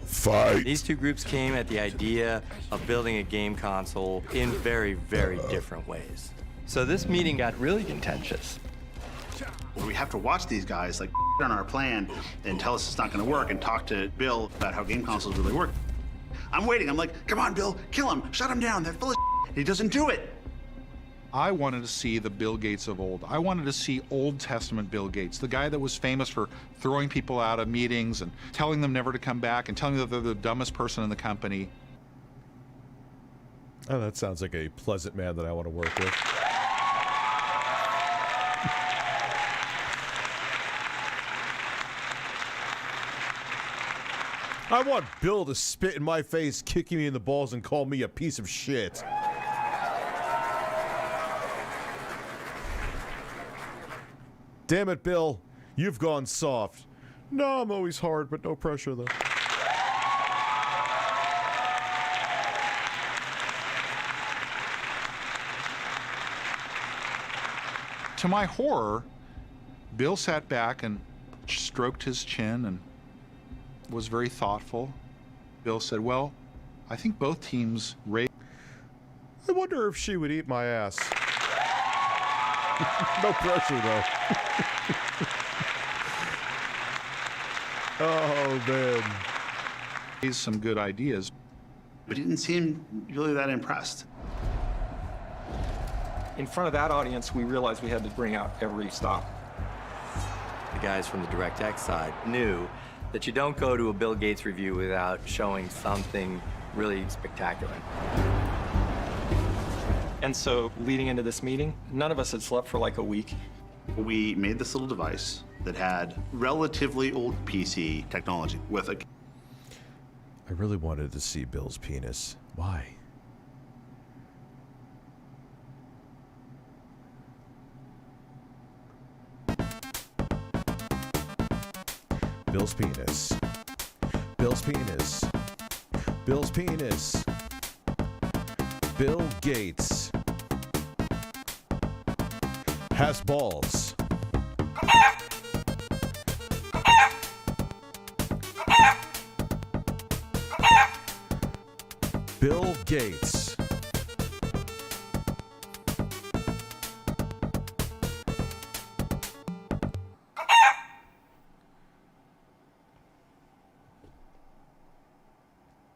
Fight. These two groups came at the idea of building a game console in very, very different ways. So this meeting got really contentious. We have to watch these guys like on our plan and tell us it's not going to work and talk to Bill about how game consoles really work. I'm waiting. I'm like, come on, Bill, kill him, shut him down. They're full of shit. He doesn't do it. I wanted to see the Bill Gates of old. I wanted to see Old Testament Bill Gates, the guy that was famous for throwing people out of meetings and telling them never to come back and telling them that they're the dumbest person in the company. Oh, that sounds like a pleasant man that I want to work with. I want Bill to spit in my face, kick me in the balls, and call me a piece of shit. Damn it, Bill. You've gone soft. No, I'm always hard, but no pressure, though. To my horror, Bill sat back and stroked his chin and was very thoughtful. Bill said, well, I think both teams raised... I wonder if she would eat my ass. No pressure, though. Oh, man. He's some good ideas. But he didn't seem really that impressed. In front of that audience, we realized we had to bring out every stop. The guys from the DirectX side knew that you don't go to a Bill Gates review without showing something really spectacular. And so, leading into this meeting, none of us had slept for like a week. We made this little device that had relatively old PC technology with a... I really wanted to see Bill's penis. Why? Bill's penis. Bill's penis. Bill's penis. Bill Gates has balls. Bill Gates.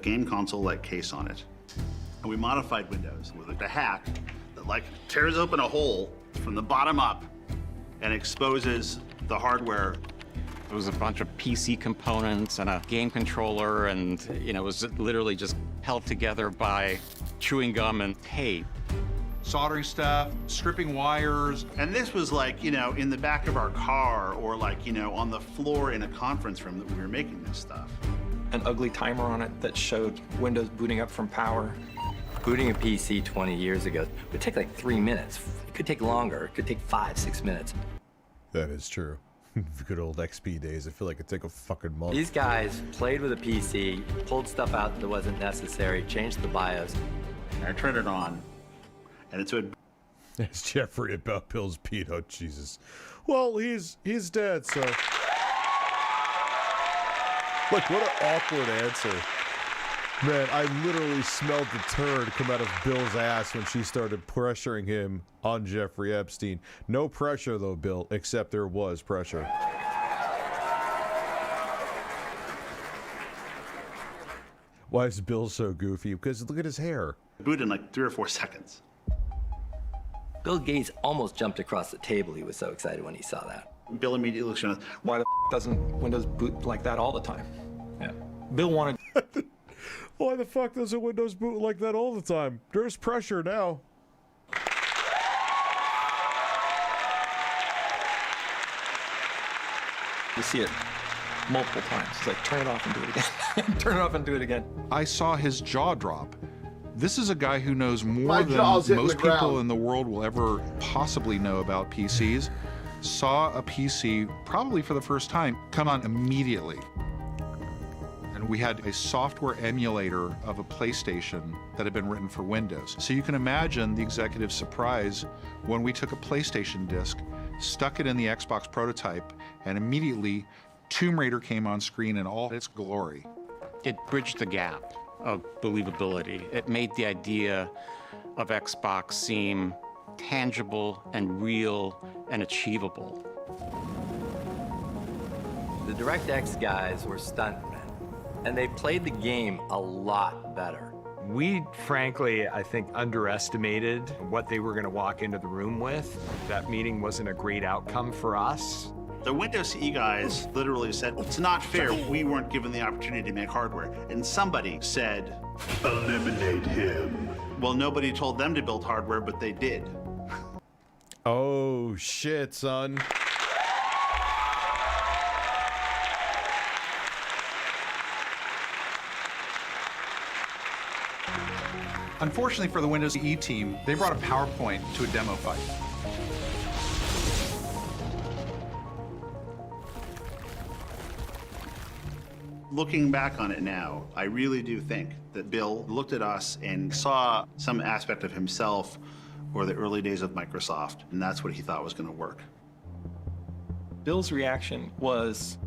Game console-like case on it. And we modified Windows with a hack that like tears open a hole from the bottom up and exposes the hardware. It was a bunch of PC components and a game controller, and it was literally just held together by chewing gum and tape. Soldering stuff, stripping wires. And this was like, in the back of our car or like, on the floor in a conference room that we were making this stuff. An ugly timer on it that showed Windows booting up from power. Booting a PC 20 years ago would take like 3 minutes. It could take longer. It could take 5-6 minutes. That is true. Good old XP days. I feel like it'd take a fucking month. These guys played with a PC, pulled stuff out that wasn't necessary, changed the BIOS. And I turned it on, and it's would. It's Jeffrey about Bill's Pete. Oh Jesus. Well, he's dead, so. Like, what an awkward answer. Man, I literally smelled the turd come out of Bill's ass when she started pressuring him on Jeffrey Epstein. No pressure, though, Bill, except there was pressure. Why is Bill so goofy? Because look at his hair. Boot in like 3 or 4 seconds. Bill Gates almost jumped across the table. He was so excited when he saw that. Bill immediately looks at us. Why the doesn't Windows boot like that all the time? Yeah. Bill wanted... Why the fuck doesn't Windows boot like that all the time? There's pressure now. You see it multiple times. It's like, turn it off and do it again. Turn it off and do it again. I saw his jaw drop. This is a guy who knows more than most people in the world will ever possibly know about PCs. Saw a PC, probably for the first time, come on immediately. And we had a software emulator of a PlayStation that had been written for Windows. So you can imagine the executive surprise when we took a PlayStation disc, stuck it in the Xbox prototype, and immediately Tomb Raider came on screen in all its glory. It bridged the gap of believability. It made the idea of Xbox seem tangible and real and achievable. The DirectX guys were stuntmen, and they played the game a lot better. We, frankly, I think, underestimated what they were going to walk into the room with. That meeting wasn't a great outcome for us. The Windows CE guys literally said, it's not fair, we weren't given the opportunity to make hardware. And somebody said, eliminate him. Well, nobody told them to build hardware, but they did. Oh, shit, son. Unfortunately for the Windows CE team, they brought a PowerPoint to a demo fight. Looking back on it now, I really do think that Bill looked at us and saw some aspect of himself or the early days of Microsoft, and that's what he thought was going to work. Bill's reaction was,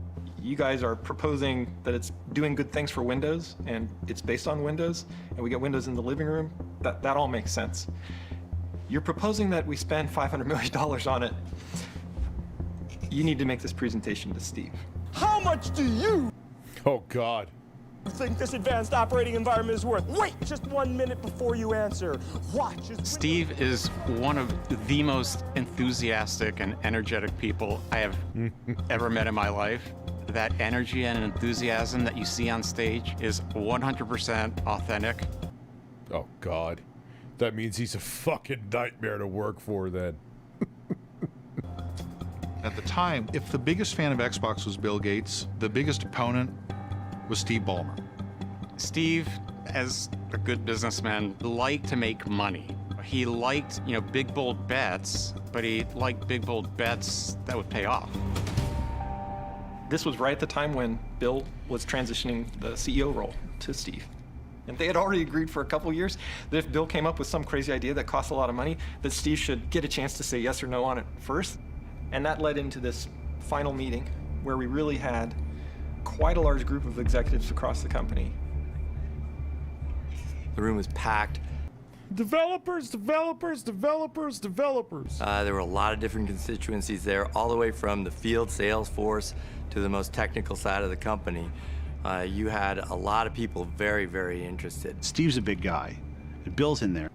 you guys are proposing that it's doing good things for Windows, and it's based on Windows, and we get Windows in the living room. That all makes sense. You're proposing that we spend $500 million on it. You need to make this presentation to Steve. How much do you Oh, God. think this advanced operating environment is worth? Wait just 1 minute before you answer. Watch as Steve is one of the most enthusiastic and energetic people I have ever met in my life. That energy and enthusiasm that you see on stage is 100% authentic. Oh, God. That means he's a fucking nightmare to work for, then. At the time, if the biggest fan of Xbox was Bill Gates, the biggest opponent was Steve Ballmer. Steve, as a good businessman, liked to make money. He liked, big, bold bets, but he liked big, bold bets that would pay off. This was right at the time when Bill was transitioning the CEO role to Steve. And they had already agreed for a couple years that if Bill came up with some crazy idea that cost a lot of money, that Steve should get a chance to say yes or no on it first. And that led into this final meeting where we really had quite a large group of executives across the company. The room was packed. Developers. There were a lot of different constituencies there, all the way from the field sales force to the most technical side of the company. You had a lot of people very, very interested. Steve's a big guy. Bill's in there.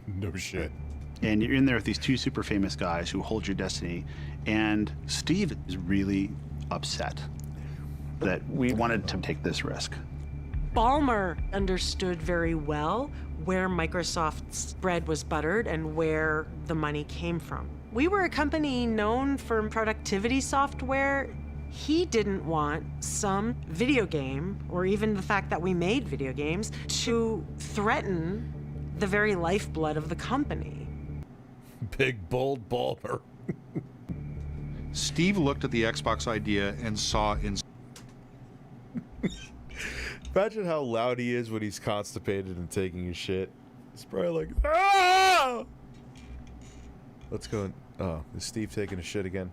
No shit. And you're in there with these two super famous guys who hold your destiny, And Steve is really upset that we wanted to take this risk. Ballmer understood very well where Microsoft's bread was buttered and where the money came from. We were a company known for productivity software. He didn't want some video game, or even the fact that we made video games, to threaten the very lifeblood of the company. Big, bold Ballmer. Steve looked at the Xbox idea and saw in. Imagine how loud he is when he's constipated and taking his shit. It's probably like, ah! Let's go. Oh, is Steve taking a shit again?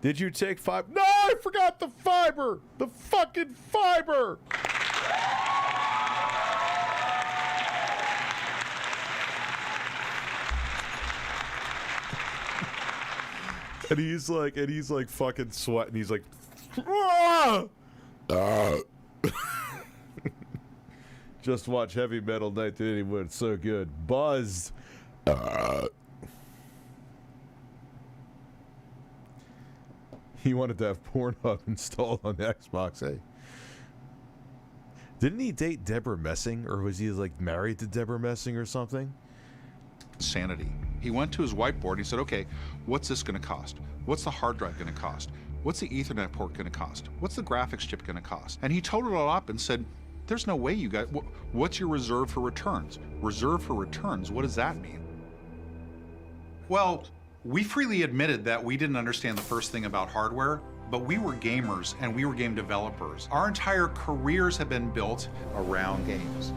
Did you take fiber? No, I forgot the fiber! The fucking fiber! And he's like fucking sweating. He's like, ah! Just watch Heavy Metal 1981. It's so good. Buzzed. He wanted to have Pornhub installed on the Xbox. Hey, didn't he date Deborah Messing, or was he like married to Deborah Messing or something? Sanity. He went to his whiteboard. He said, "Okay, what's this going to cost? What's the hard drive going to cost? What's the Ethernet port going to cost? What's the graphics chip going to cost?" And he totaled it all up and said, "There's no way you guys. What's your reserve for returns? Reserve for returns. What does that mean?" Well, we freely admitted that we didn't understand the first thing about hardware, but we were gamers and we were game developers. Our entire careers have been built around games.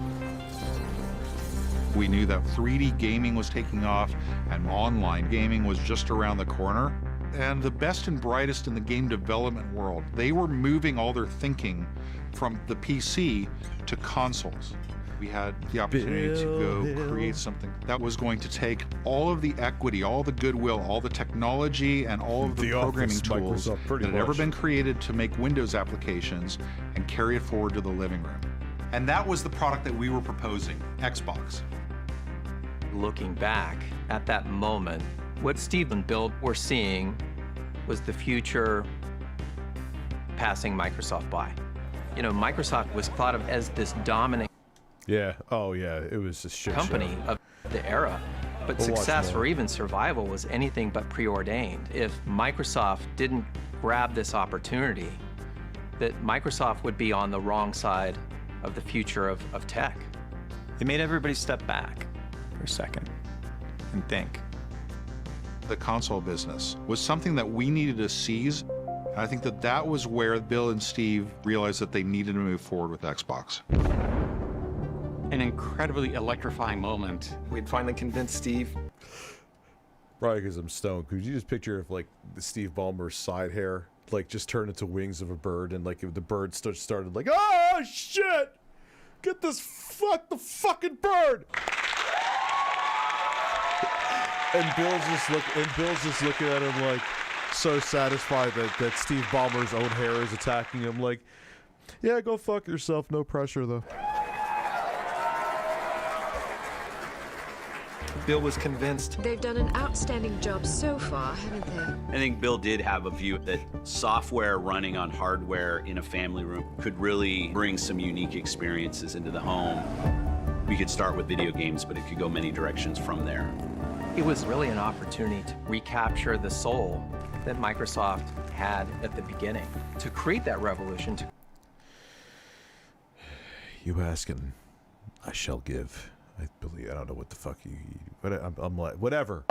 We knew that 3D gaming was taking off and online gaming was just around the corner. And the best and brightest in the game development world, they were moving all their thinking from the PC to consoles. We had the opportunity to go create something that was going to take all of the equity, all the goodwill, all the technology, and all of the programming tools that had ever been created to make Windows applications and carry it forward to the living room. And that was the product that we were proposing, Xbox. Looking back at that moment, what Steve and Bill were seeing was the future passing Microsoft by. You know, Microsoft was thought of as this dominant it was a shit company of the era. But success or even survival was anything but preordained. If Microsoft didn't grab this opportunity, that Microsoft would be on the wrong side of the future of tech. It made everybody step back for a second and think. The console business was something that we needed to seize. I think that that was where Bill and Steve realized that they needed to move forward with Xbox. An incredibly electrifying moment. We'd finally convinced Steve. Probably because I'm stoned. Could you just picture if like the Steve Ballmer's side hair like just turned into wings of a bird, and like if the bird started like, oh shit, get this the fucking bird. And Bill's just looking at him like so satisfied that Steve Ballmer's own hair is attacking him. Like, yeah, go fuck yourself. No pressure though. Bill was convinced. They've done an outstanding job so far, haven't they? I think Bill did have a view that software running on hardware in a family room could really bring some unique experiences into the home. We could start with video games, but it could go many directions from there. It was really an opportunity to recapture the soul that Microsoft had at the beginning, to create that revolution. You ask and I shall give. I don't know what the fuck but I'm like, whatever.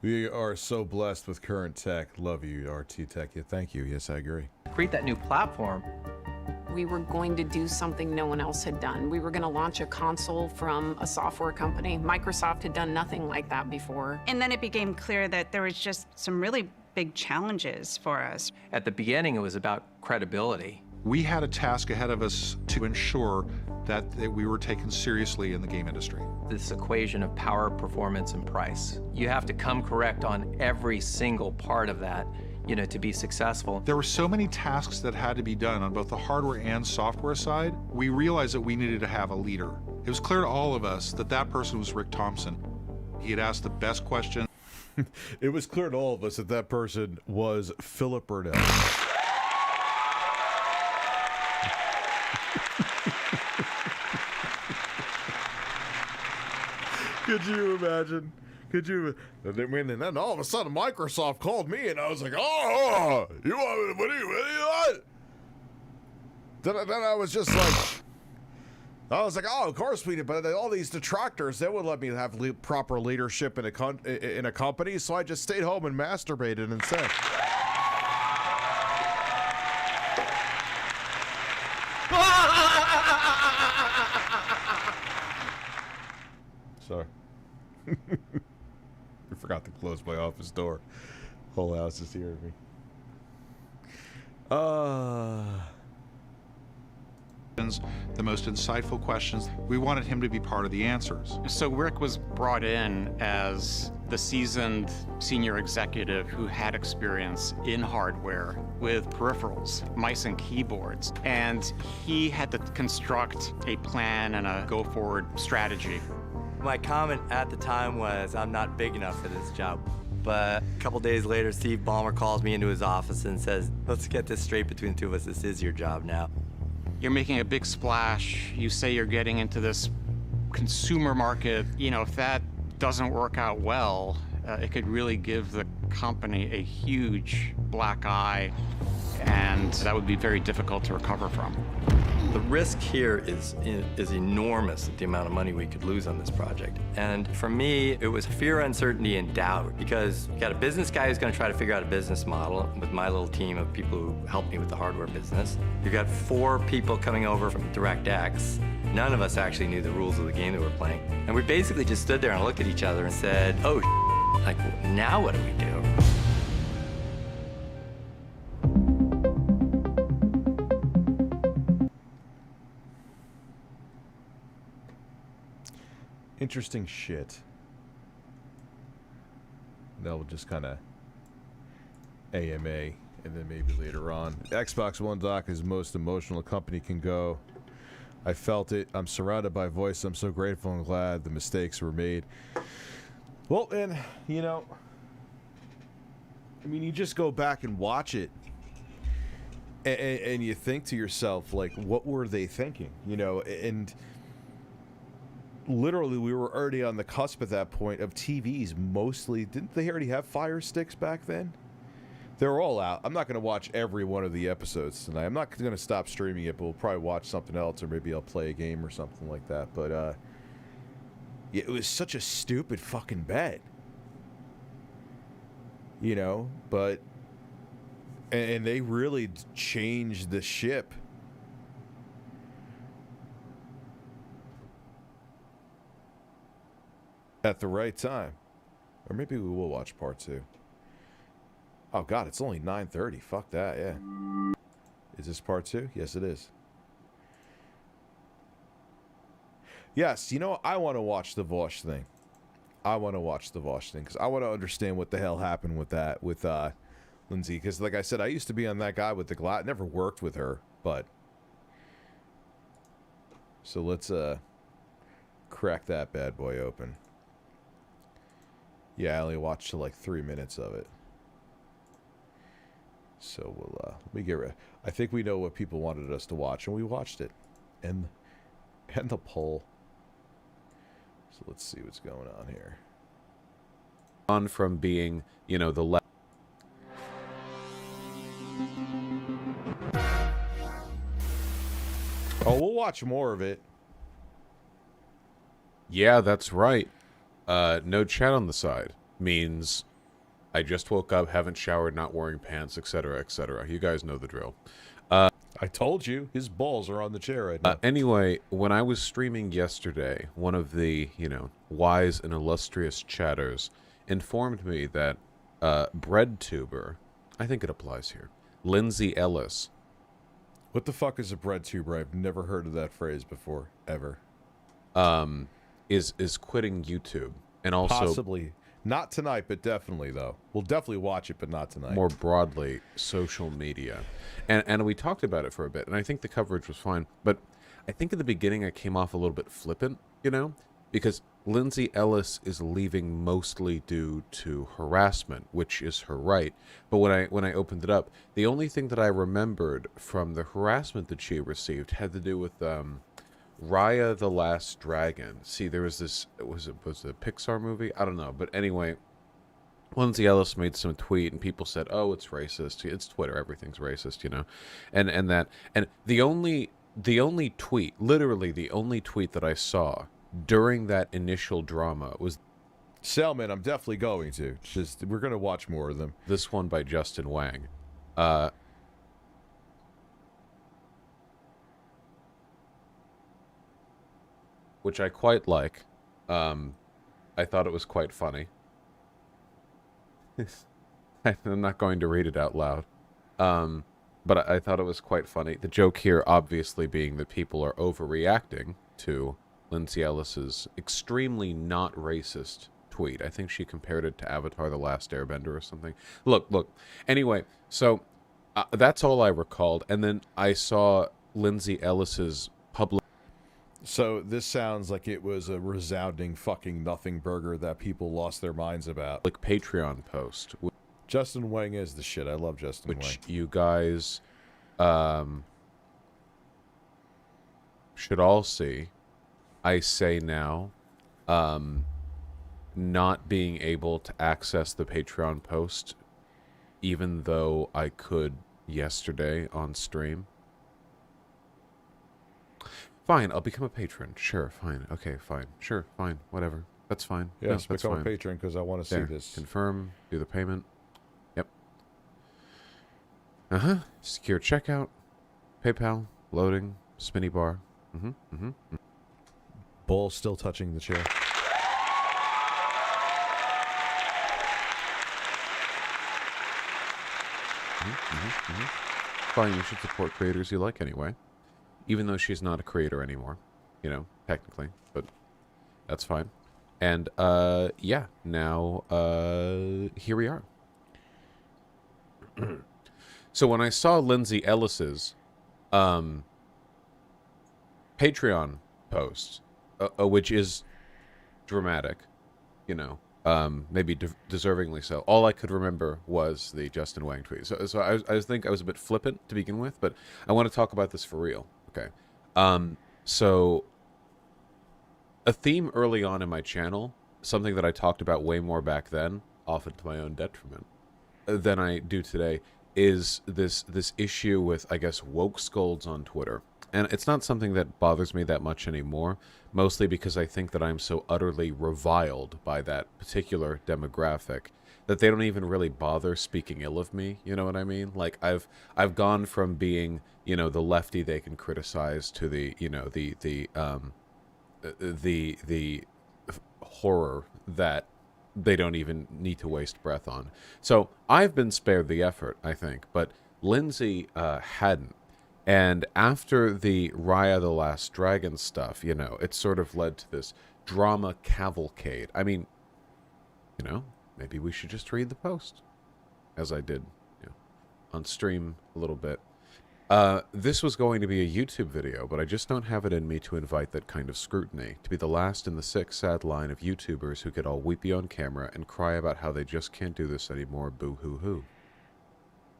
We are so blessed with current tech. Love you, RT Tech. Yeah, thank you. Yes, I agree. Create that new platform. We were going to do something no one else had done. We were going to launch a console from a software company. Microsoft had done nothing like that before. And then it became clear that there was just some really big challenges for us. At the beginning, it was about credibility. We had a task ahead of us to ensure that we were taken seriously in the game industry. This equation of power, performance, and price. You have to come correct on every single part of that. to be successful. There were so many tasks that had to be done on both the hardware and software side. We realized that we needed to have a leader. It was clear to all of us that that person was Rick Thompson. He had asked the best questions. It was clear to all of us that that person was Philip Burnell. Could you imagine? Could you? And then all of a sudden Microsoft called me, and I was like, "Oh, you want? What do you want?" Then I was just like, "Oh, of course we did." But all these detractors, they wouldn't let me have proper leadership in a company, so I just stayed home and masturbated instead. Sorry. I forgot to close my office door. Whole house is hearing me. The most insightful questions. We wanted him to be part of the answers. So Rick was brought in as the seasoned senior executive who had experience in hardware with peripherals, mice and keyboards, and he had to construct a plan and a go-forward strategy. My comment at the time was, I'm not big enough for this job. But a couple days later, Steve Ballmer calls me into his office and says, let's get this straight between the two of us. This is your job now. You're making a big splash. You say you're getting into this consumer market. If that doesn't work out well, it could really give the company a huge black eye, and that would be very difficult to recover from. The risk here is enormous, the amount of money we could lose on this project. And for me, it was fear, uncertainty, and doubt, because you got a business guy who's going to try to figure out a business model with my little team of people who helped me with the hardware business. You got 4 people coming over from DirectX. None of us actually knew the rules of the game that we're playing. And we basically just stood there and looked at each other and said, oh, like, now what do we do? Interesting shit. That will just kind of AMA, and then maybe later on. Xbox One dock is the most emotional a company can go. I felt it. I'm surrounded by voice. I'm so grateful and glad the mistakes were made. Well, and, I mean, you just go back and watch it, and you think to yourself, like, what were they thinking? And literally, we were already on the cusp at that point of TVs mostly. Didn't they already have Fire Sticks back then? They're all out. I'm not going to watch every one of the episodes tonight. I'm not going to stop streaming it, but we'll probably watch something else, or maybe I'll play a game or something like that. But, yeah, it was such a stupid fucking bet. But... And they really changed the ship. At the right time. Or maybe we will watch part 2. Oh god, it's only 9:30. Fuck that, yeah. Is this part 2? Yes, it is. Yes, I want to watch the Vosh thing. I want to watch the Vosh thing, because I want to understand what the hell happened with that, with Lindsay. Because, like I said, I used to be on that guy with the glass. Never worked with her, but... So let's, crack that bad boy open. Yeah, I only watched like 3 minutes of it. So we'll, let me get rid. I think we know what people wanted us to watch, and we watched it. And the poll. So let's see what's going on here. On from being, the left. Oh, we'll watch more of it. Yeah, that's right. No chat on the side means I just woke up, haven't showered, not wearing pants, etc., etc. You guys know the drill. I told you, his balls are on the chair right now. Anyway, when I was streaming yesterday, one of the, wise and illustrious chatters informed me that breadtuber, I think it applies here, Lindsay Ellis. What the fuck is a breadtuber? I've never heard of that phrase before, ever. Is quitting YouTube, and also possibly Not tonight, but definitely, though. We'll definitely watch it, but not tonight. More broadly, social media. And we talked about it for a bit, and I think the coverage was fine. But I think at the beginning I came off a little bit flippant, you know? Because Lindsay Ellis is leaving mostly due to harassment, which is her right. But when I opened it up, the only thing that I remembered from the harassment that she received had to do with Raya the Last Dragon. See, there was this, was it a Pixar movie? I don't know. But anyway, Lindsay Ellis made some tweet and people said, oh, it's racist. It's Twitter. Everything's racist, you know? And the only tweet, literally the only tweet that I saw during that initial drama was Selman, I'm definitely going to. Just we're going to watch more of them. This one by Justin Wang. Which I quite like. I thought it was quite funny. I'm not going to read it out loud. But I thought it was quite funny. The joke here obviously being that people are overreacting to Lindsay Ellis's extremely not racist tweet. I think she compared it to Avatar The Last Airbender or something. Look. Anyway, so that's all I recalled. And then I saw Lindsay Ellis's public... So this sounds like it was a resounding fucking nothing burger that people lost their minds about. Like Patreon post. Justin Wang is the shit. I love Justin Wang. Which you guys should all see. I say now, not being able to access the Patreon post, even though I could yesterday on stream. Fine, I'll become a patron. Sure, fine. Okay, fine. Sure, fine. Whatever. That's fine. Yes, no, that's become fine. a patron because I want to see this. Confirm, do the payment. Yep. Secure checkout. PayPal, loading, spinny bar. Ball still touching the chair. Fine, you should support creators you like anyway. Even though she's not a creator anymore, you know, technically, but that's fine. And, yeah, now, here we are. So when I saw Lindsay Ellis's, Patreon post, which is dramatic, you know, maybe deservingly so. All I could remember was the Justin Wang tweet. So I think I was a bit flippant to begin with, but I want to talk about this for real. Okay. So a theme early on in my channel, something that I talked about way more back then, often to my own detriment, than I do today, is this issue with, I guess, woke scolds on Twitter. And it's not something that bothers me that much anymore, mostly because I think that I'm so utterly reviled by that particular demographic that they don't even really bother speaking ill of me, you know what I mean? Like, I've gone from being, you know, the lefty they can criticize to the, you know, the horror that they don't even need to waste breath on. So I've been spared the effort, I think, but Lindsay hadn't. And after the Raya the Last Dragon stuff, you know, it sort of led to this drama cavalcade. I mean, you know, maybe we should just read the post, as I did, you know, on stream a little bit. This was going to be a YouTube video, but I just don't have it in me to invite that kind of scrutiny, to be the last in the sick, sad line of YouTubers who get all weepy on camera and cry about how they just can't do this anymore, boo-hoo-hoo.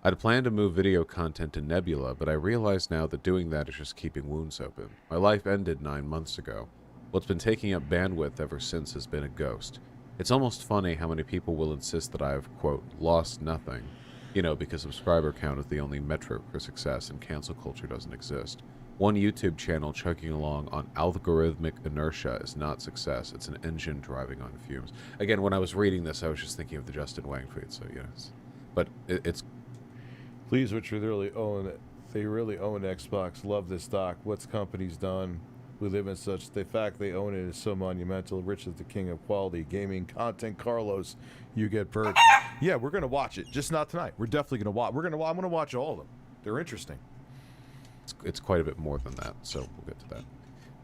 I'd planned to move video content to Nebula, but I realize now that doing that is just keeping wounds open. My life ended 9 months ago. What's been taking up bandwidth ever since has been a ghost. It's almost funny how many people will insist that I've, quote, lost nothing, you know, because subscriber count is the only metric for success and cancel culture doesn't exist. One YouTube channel chugging along on algorithmic inertia is not success. It's an engine driving on fumes. Again, when I was reading this, I was just thinking of the Justin Wang tweet, so yes. But it's... Please, which really own it. They really own Xbox. Love this doc. What's companies done? We live in such. The fact they own it is so monumental. Rich is the king of quality gaming content. Carlos, you get perked. Yeah, we're gonna watch it. Just not tonight. We're definitely gonna watch. I'm gonna watch all of them. They're interesting. It's quite a bit more than that, so we'll get to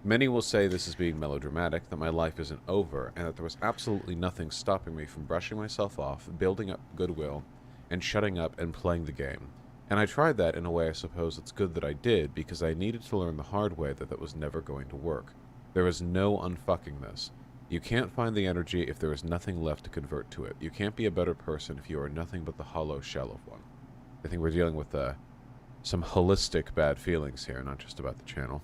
Many will say this is being melodramatic, that my life isn't over, and that there was absolutely nothing stopping me from brushing myself off, building up goodwill, and shutting up and playing the game. And I tried that in a way I suppose it's good that I did, because I needed to learn the hard way that was never going to work. There is no unfucking this. You can't find the energy if there is nothing left to convert to it. You can't be a better person if you are nothing but the hollow shell of one. I think we're dealing with some holistic bad feelings here, not just about the channel.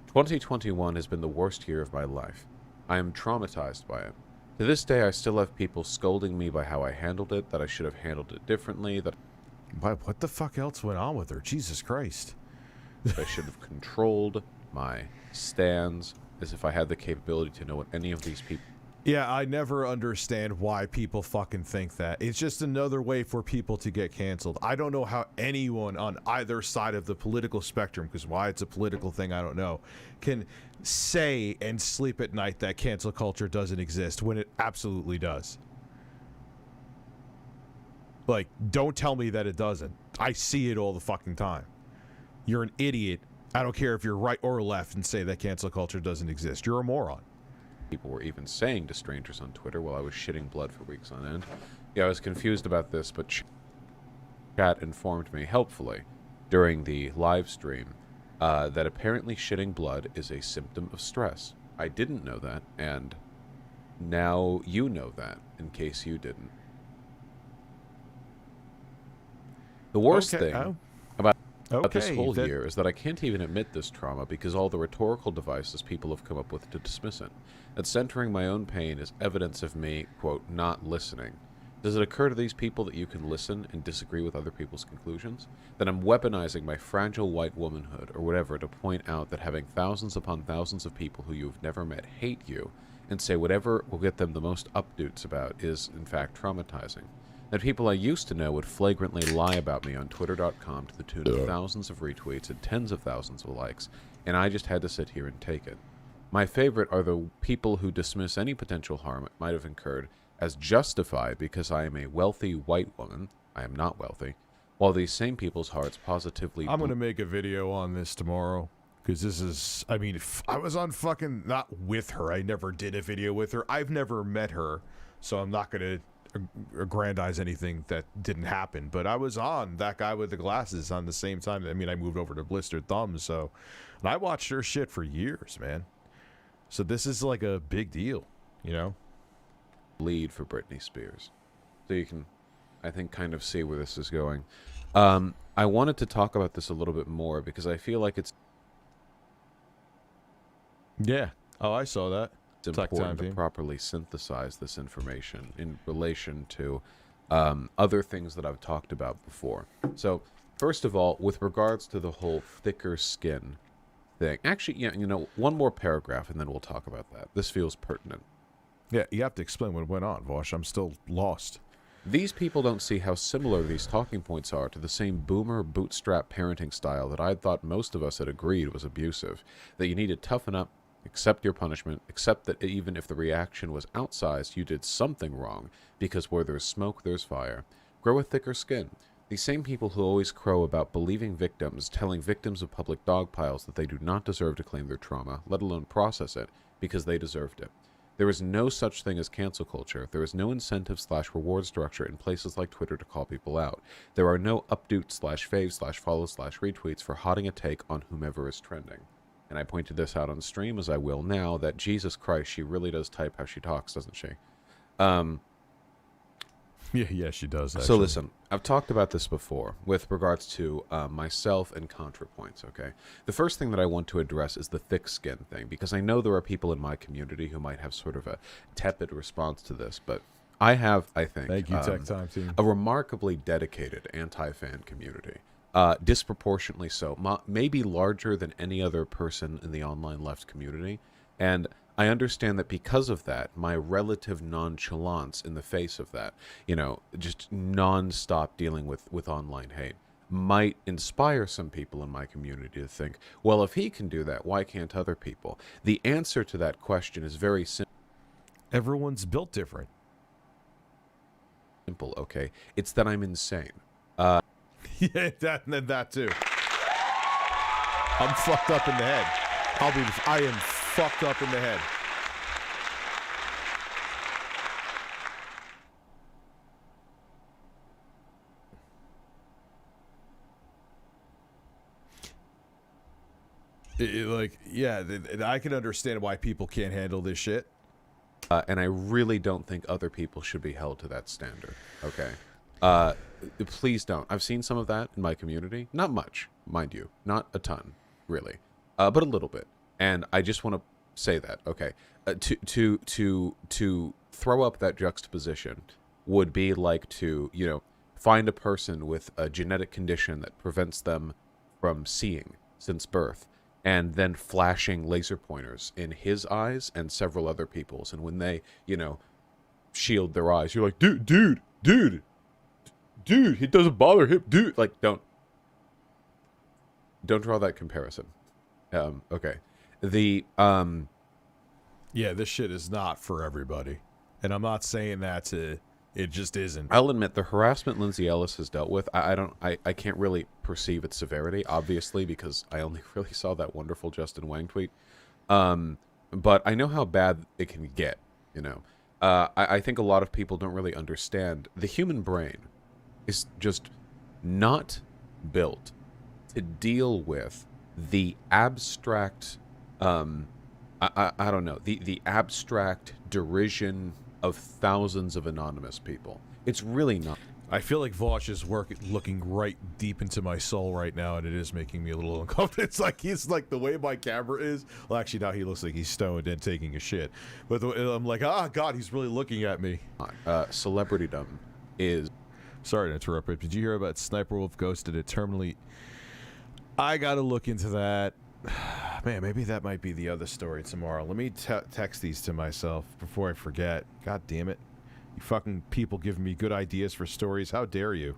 2021 has been the worst year of my life. I am traumatized by it. To this day, I still have people scolding me by how I handled it, that I should have handled it differently, that... What the fuck else went on with her? Jesus Christ. I should have controlled my stands, as if I had the capability to know what any of these people... Yeah, I never understand why people fucking think that. It's just another way for people to get canceled. I don't know how anyone on either side of the political spectrum, because why it's a political thing, I don't know, can say and sleep at night that cancel culture doesn't exist when it absolutely does. Like, don't tell me that it doesn't. I see it all the fucking time. You're an idiot. I don't care if you're right or left and say that cancel culture doesn't exist. You're a moron. People were even saying to strangers on Twitter while I was shitting blood for weeks on end. Yeah, I was confused about this, but chat informed me helpfully during the live stream that apparently shitting blood is a symptom of stress. I didn't know that, and now you know that, in case you didn't. The worst thing about this whole year is that I can't even admit this trauma because all the rhetorical devices people have come up with to dismiss it. That centering my own pain is evidence of me, quote, not listening. Does it occur to these people that you can listen and disagree with other people's conclusions? That I'm weaponizing my fragile white womanhood or whatever to point out that having thousands upon thousands of people who you've never met hate you and say whatever will get them the most updates about is, in fact, traumatizing. That people I used to know would flagrantly lie about me on Twitter.com to the tune of thousands of retweets and tens of thousands of likes, and I just had to sit here and take it. My favorite are the people who dismiss any potential harm it might have incurred as justified because I am a wealthy white woman. I am not wealthy. While these same people's hearts positively... I'm going to make a video on this tomorrow. Because this is... I mean, I was on fucking... Not with her. I never did a video with her. I've never met her. So I'm not going to aggrandize anything that didn't happen. But I was on that guy with the glasses on the same time. I mean, I moved over to Blistered Thumbs. So... And I watched her shit for years, man. So this is like a big deal, you know? Lead for Britney Spears. So you can, I think, kind of see where this is going. I wanted to talk about this a little bit more because I feel like it's... Yeah. Oh, I saw that. It's important to properly synthesize this information in relation to other things that I've talked about before. So, first of all, with regards to the whole thicker skin thing. Actually, yeah, you know, one more paragraph and then we'll talk about that. This feels pertinent. Yeah, you have to explain what went on, Vosh. I'm still lost. These people don't see how similar these talking points are to the same boomer bootstrap parenting style that I thought most of us had agreed was abusive. That you need to toughen up, accept your punishment, accept that even if the reaction was outsized, you did something wrong, because where there's smoke, there's fire. Grow a thicker skin. These same people who always crow about believing victims, telling victims of public dog piles that they do not deserve to claim their trauma, let alone process it, because they deserved it. There is no such thing as cancel culture. There is no incentive/reward structure in places like Twitter to call people out. There are no updates/faves/follows/retweets for hotting a take on whomever is trending. And I pointed this out on stream, as I will now, that Jesus Christ, she really does type how she talks, doesn't she? Yeah, she does, actually. So listen, I've talked about this before with regards to myself and ContraPoints, okay? The first thing that I want to address is the thick skin thing, because I know there are people in my community who might have sort of a tepid response to this, but I have, I think, thank you, Tech Time Team, a remarkably dedicated anti-fan community. Disproportionately so, maybe larger than any other person in the online left community, and I understand that because of that, my relative nonchalance in the face of that, you know, just non-stop dealing with online hate, might inspire some people in my community to think, well, if he can do that, why can't other people? The answer to that question is very simple. Everyone's built different. Simple, okay? It's that I'm insane. Yeah, that too. I'm fucked up in the head. I am fucked up in the head. I can understand why people can't handle this shit. And I really don't think other people should be held to that standard. Okay. Please don't. I've seen some of that in my community. Not much, mind you. Not a ton, really. But a little bit. And I just want to say that, okay. To throw up that juxtaposition would be like to, find a person with a genetic condition that prevents them from seeing since birth, and then flashing laser pointers in his eyes and several other people's. And when they, shield their eyes, you're like, dude, it doesn't bother him, dude. Like, don't draw that comparison. Okay. Yeah, this shit is not for everybody. And I'm not saying that it just isn't. I'll admit the harassment Lindsay Ellis has dealt with, I can't really perceive its severity, obviously, because I only really saw that wonderful Justin Wang tweet. But I know how bad it can get, I think a lot of people don't really understand. The human brain is just not built to deal with the abstract, I don't know, the abstract derision of thousands of anonymous people. It's really not. I feel like Vosh is looking right deep into my soul right now, and it is making me a little uncomfortable. He's like the way my camera is. Well, actually, now he looks like he's stoned and taking a shit. But I'm like, God, he's really looking at me. Celebritydom is... Sorry to interrupt, but did you hear about Sniper Wolf ghosted it terminally? I gotta look into that. Man, maybe that might be the other story tomorrow. Let me text these to myself before I forget. God damn it. You fucking people giving me good ideas for stories. How dare you?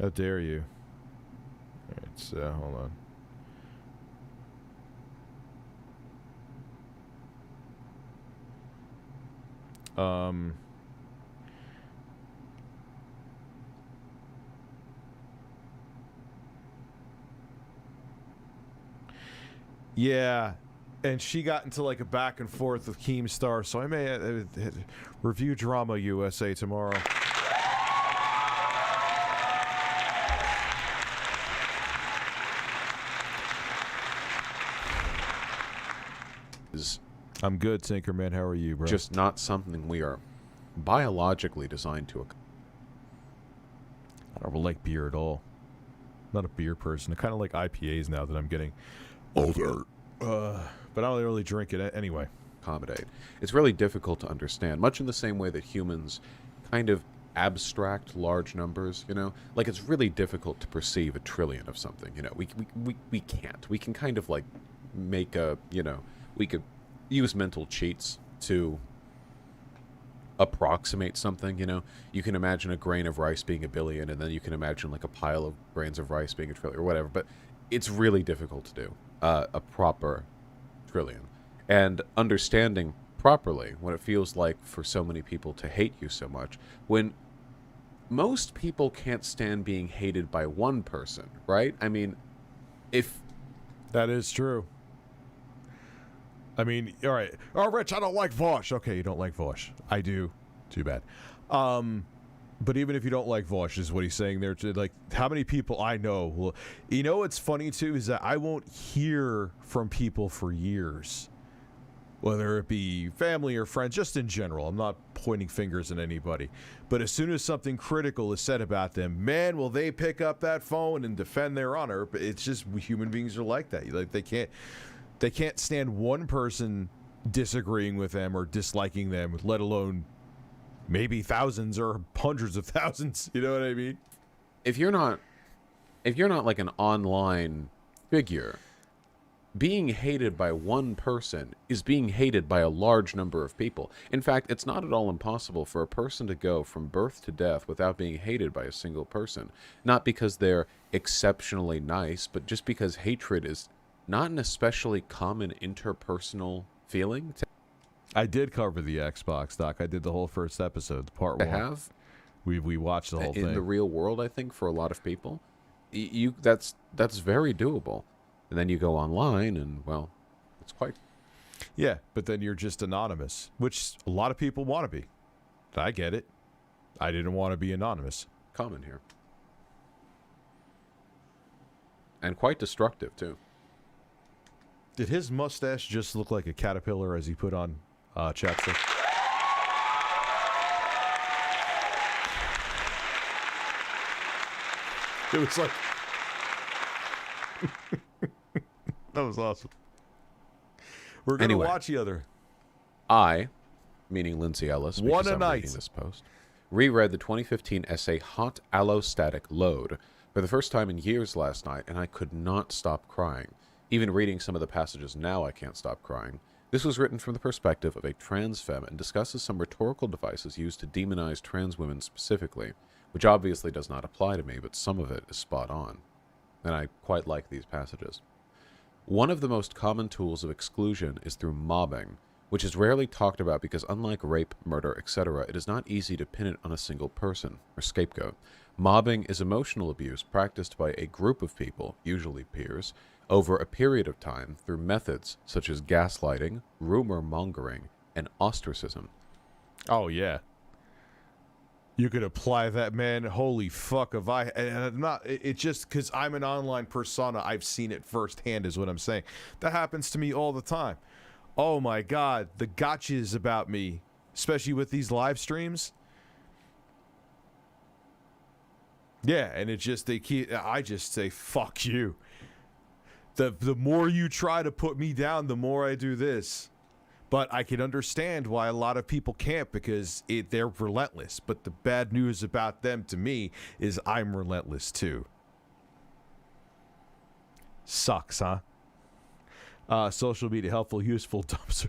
How dare you? Alright, so hold on. Yeah, and she got into like a back and forth with Keemstar, so I may review Drama USA tomorrow. I'm good, Tinkerman. How are you, bro? Just not something we are biologically designed to. I don't like beer at all. I'm not a beer person. I kind of like IPAs now that I'm getting older. But I don't really drink it anyway. Accommodate. It's really difficult to understand, much in the same way that humans kind of abstract large numbers, Like, it's really difficult to perceive a trillion of something, We can't. We can kind of, like, make a, we could use mental cheats to approximate something, You can imagine a grain of rice being a billion, and then you can imagine, like, a pile of grains of rice being a trillion, or whatever, but it's really difficult to do. A proper trillion. And understanding properly what it feels like for so many people to hate you so much, when most people can't stand being hated by one person, right? I mean, if... That is true. I mean, all right. Oh, Rich, I don't like Vosh. Okay, you don't like Vosh. I do. Too bad. But even if you don't like Vosh, is what he's saying there. Like, how many people I know will... what's funny, too, is that I won't hear from people for years. Whether it be family or friends, just in general. I'm not pointing fingers at anybody. But as soon as something critical is said about them, man, will they pick up that phone and defend their honor. But it's just, human beings are like that. Like, they can't stand one person disagreeing with them or disliking them, let alone... maybe thousands or hundreds of thousands. You know what I mean? If you're not like an online figure, being hated by one person is being hated by a large number of people. In fact, it's not at all impossible for a person to go from birth to death without being hated by a single person. Not because they're exceptionally nice, but just because hatred is not an especially common interpersonal feeling. I did cover the Xbox, Doc. I did the whole first episode, part one. I have. We watched the whole thing. In the real world, I think, for a lot of people, that's very doable. And then you go online and, well, it's quite... Yeah, but then you're just anonymous, which a lot of people want to be. I get it. I didn't want to be anonymous. Common here. And quite destructive, too. Did his mustache just look like a caterpillar as he put on chapstick? It was like... That was awesome. We're going to watch the other. I, meaning Lindsay Ellis, because One a I'm night. reading this post, reread the 2015 essay Hot Allostatic Load for the first time in years last night, and I could not stop crying. Even reading some of the passages now, I can't stop crying. This was written from the perspective of a trans femme and discusses some rhetorical devices used to demonize trans women specifically, which obviously does not apply to me, but some of it is spot on. And I quite like these passages. One of the most common tools of exclusion is through mobbing, which is rarely talked about because unlike rape, murder, etc., it is not easy to pin it on a single person, or scapegoat. Mobbing is emotional abuse practiced by a group of people, usually peers, over a period of time through methods such as gaslighting, rumor mongering, and ostracism. Oh, yeah. You could apply that, man. Holy fuck, have I... And I'm not... It just... Because I'm an online persona, I've seen it firsthand, is what I'm saying. That happens to me all the time. Oh, my God. The gotchas about me, especially with these live streams. Yeah, and it just... I just say, fuck you. The more you try to put me down, the more I do this. But I can understand why a lot of people can't, because they're relentless. But the bad news about them to me is I'm relentless too. Sucks, huh? Social media, helpful, useful, dumpster.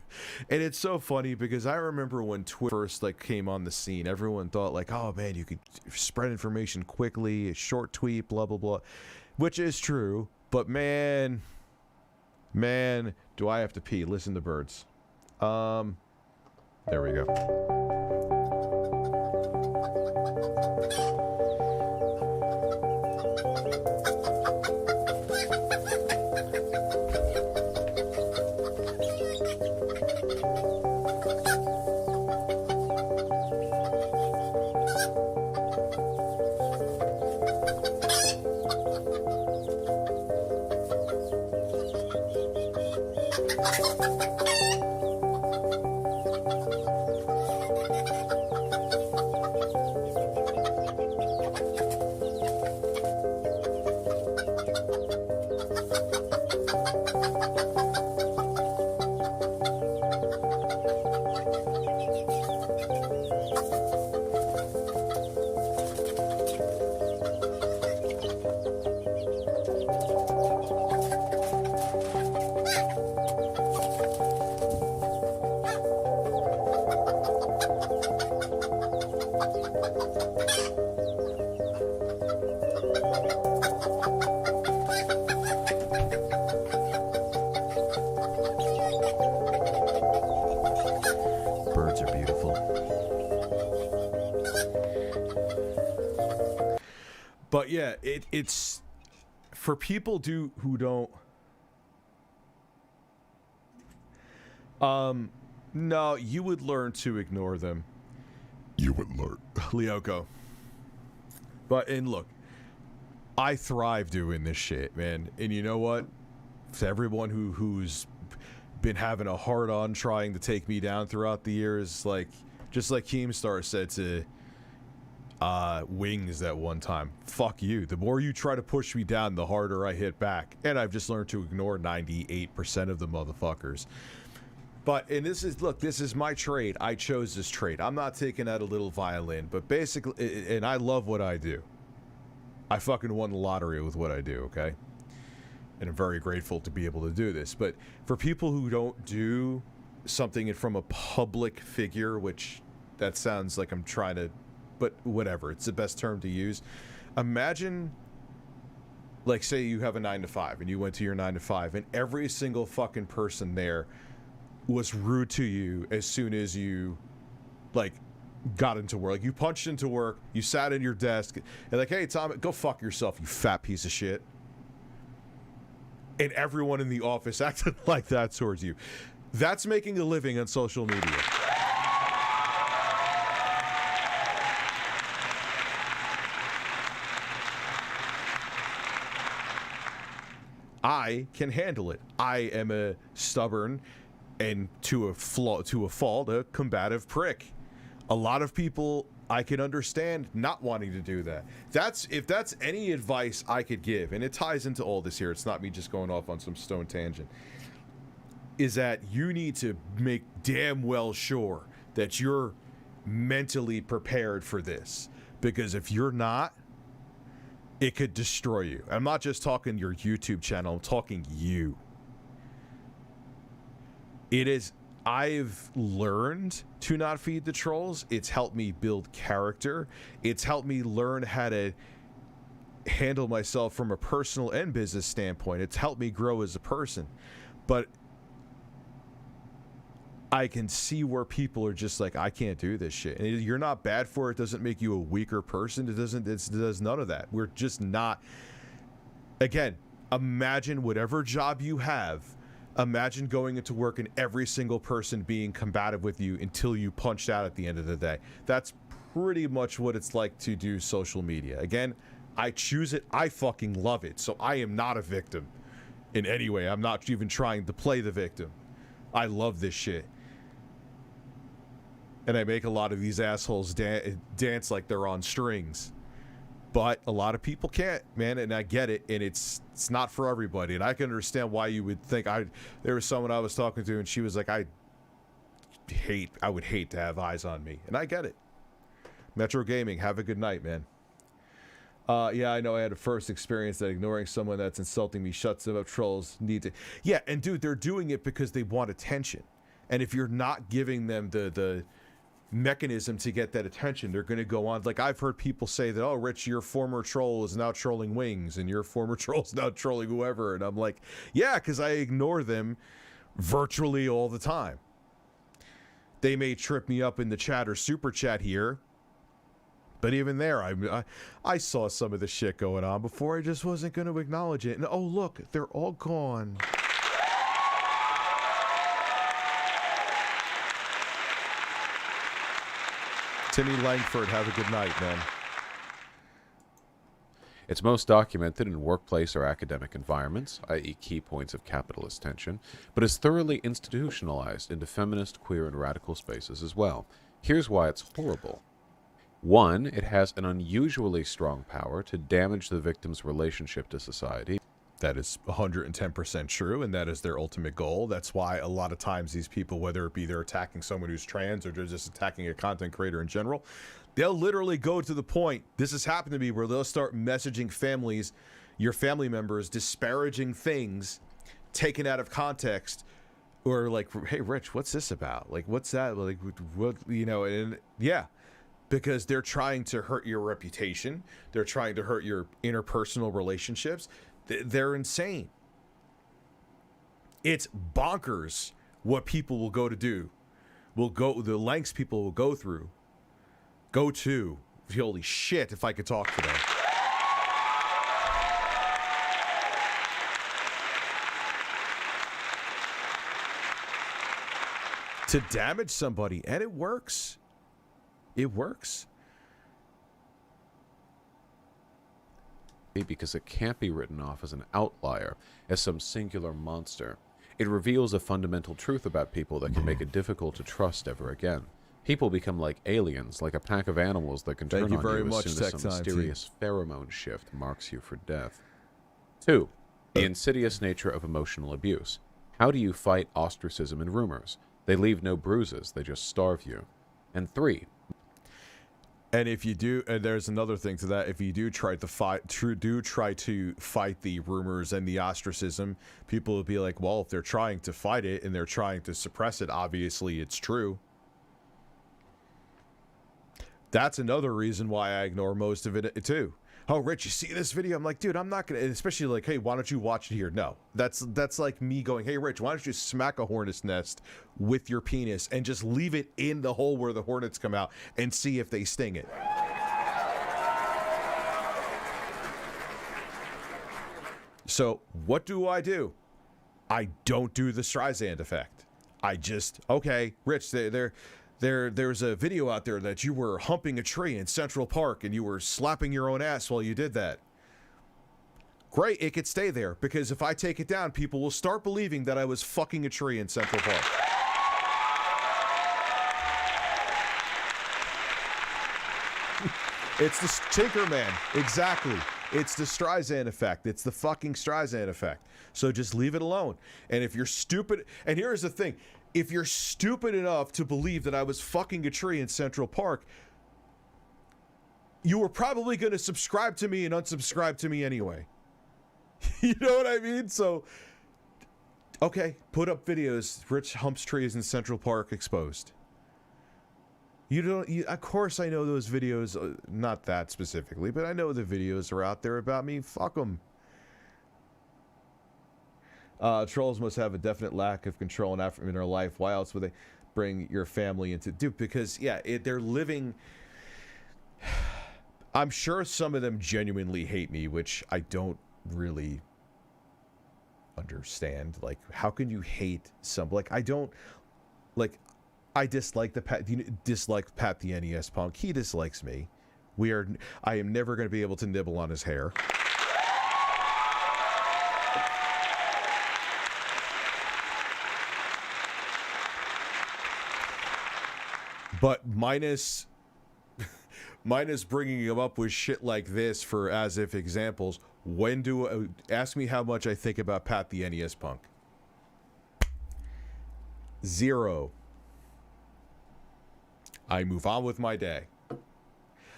And it's so funny because I remember when Twitter first came on the scene, everyone thought oh man, you could spread information quickly, a short tweet, blah, blah, blah. Which is true, but man, do I have to pee. Listen to birds. There we go. Birds are beautiful. But yeah, it's for people who don't. No, you would learn to ignore them. You would learn, Lyoko. And look, I thrive doing this shit, man. And you know what? To everyone who's been having a hard on trying to take me down throughout the years, just like Keemstar said to Wings that one time, fuck you. The more you try to push me down, the harder I hit back. And I've just learned to ignore 98% of the motherfuckers. And this is my trade. I chose this trade. I'm not taking out a little violin, but basically, and I love what I do. I fucking won the lottery with what I do, okay? And I'm very grateful to be able to do this. But for people who don't do something from a public figure, which that sounds like I'm trying to, but whatever, it's the best term to use. Imagine, say you have a 9-to-5 and you went to your 9-to-5 and every single fucking person there was rude to you as soon as you got into work. You punched into work, you sat in your desk and hey Tom, go fuck yourself, you fat piece of shit. and everyone in the office acted like that towards you. That's making a living on social media. I can handle it. I am a stubborn and to a fault, a combative prick. A lot of people I can understand not wanting to do that. If that's any advice I could give, and it ties into all this here, it's not me just going off on some stone tangent, is that you need to make damn well sure that you're mentally prepared for this. Because if you're not, it could destroy you. I'm not just talking your YouTube channel, I'm talking you. I've learned to not feed the trolls. It's helped me build character. It's helped me learn how to handle myself from a personal and business standpoint. It's helped me grow as a person. But I can see where people are just like, I can't do this shit. And you're not bad for it. It doesn't make you a weaker person. It does none of that. We're just not. Again, imagine whatever job you have. Imagine going into work and every single person being combative with you until you punched out at the end of the day. That's pretty much what it's like to do social media. Again, I choose it. I fucking love it. So I am not a victim in any way. I'm not even trying to play the victim. I love this shit. And I make a lot of these assholes dance like they're on strings. But a lot of people can't, man, and I get it, and it's not for everybody. And I can understand why you would think. There was someone I was talking to, and she was like, I would hate to have eyes on me. And I get it. Metro Gaming, have a good night, man. Yeah, I know I had a first experience that ignoring someone that's insulting me shuts them up. Trolls need to. Yeah, and dude, they're doing it because they want attention. And if you're not giving them the mechanism to get that attention, they're going to go on. Like, I've heard people say that, oh, Rich, your former troll is now trolling Wings, and your former troll is now trolling whoever. And I'm like, yeah, because I ignore them virtually all the time. They may trip me up in the chat or super chat here, but even there, I saw some of the shit going on before. I just wasn't going to acknowledge it. And oh, look, they're all gone. Timmy Langford, have a good night, man. It's most documented in workplace or academic environments, i.e. key points of capitalist tension, but is thoroughly institutionalized into feminist, queer, and radical spaces as well. Here's why it's horrible. 1, it has an unusually strong power to damage the victim's relationship to society. That is 110% true, and that is their ultimate goal. That's why a lot of times these people, whether it be they're attacking someone who's trans or they're just attacking a content creator in general, they'll literally go to the point, this has happened to me, where they'll start messaging families, your family members, disparaging things taken out of context, or like, hey, Rich, what's this about? Like, what's that? Like, what, you know, and yeah. Because they're trying to hurt your reputation. They're trying to hurt your interpersonal relationships. They're insane. It's bonkers what people will go to do. The lengths people will go through. Go to. Holy shit, if I could talk today. To damage somebody, and it works. It works. Because it can't be written off as an outlier, as some singular monster. It reveals a fundamental truth about people that can make it difficult to trust ever again. People become like aliens, like a pack of animals that can turn on you as soon as some mysterious pheromone shift marks you for death. 2. The insidious nature of emotional abuse. How do you fight ostracism and rumors? They leave no bruises, they just starve you. And 3. And if you do, and there's another thing to that, if you do try to fight the rumors and the ostracism, people will be like, well, if they're trying to fight it and they're trying to suppress it, obviously it's true. That's another reason why I ignore most of it too. Oh, Rich, you see this video? I'm like, dude, I'm not gonna, especially like, hey, why don't you watch it here? No, that's like me going, hey, Rich, why don't you smack a hornet's nest with your penis and just leave it in the hole where the hornets come out and see if they sting it. So what do? I don't do the Streisand effect. I just, okay, Rich, there's a video out there that you were humping a tree in Central Park and you were slapping your own ass while you did that. Great, it could stay there, because if I take it down, people will start believing that I was fucking a tree in Central Park. It's the Tinkerman, exactly. It's the Streisand effect. It's the fucking Streisand effect. So just leave it alone. And if you're stupid, and here's the thing, if you're stupid enough to believe that I was fucking a tree in Central Park, you were probably going to subscribe to me and unsubscribe to me anyway. You know what I mean? So, okay, put up videos. Rich humps trees in Central Park exposed. Of course I know those videos, not that specifically, but I know the videos are out there about me. Fuck them. Trolls must have a definite lack of control in their life. Why else would they bring your family into... Dude, because, yeah, they're living... I'm sure some of them genuinely hate me, which I don't really understand. Like, how can you hate some... Like, I don't... Like... I dislike Pat the NES Punk. He dislikes me. I am never going to be able to nibble on his hair. But minus bringing him up with shit like this for as if examples, ask me how much I think about Pat the NES Punk. 0. I move on with my day.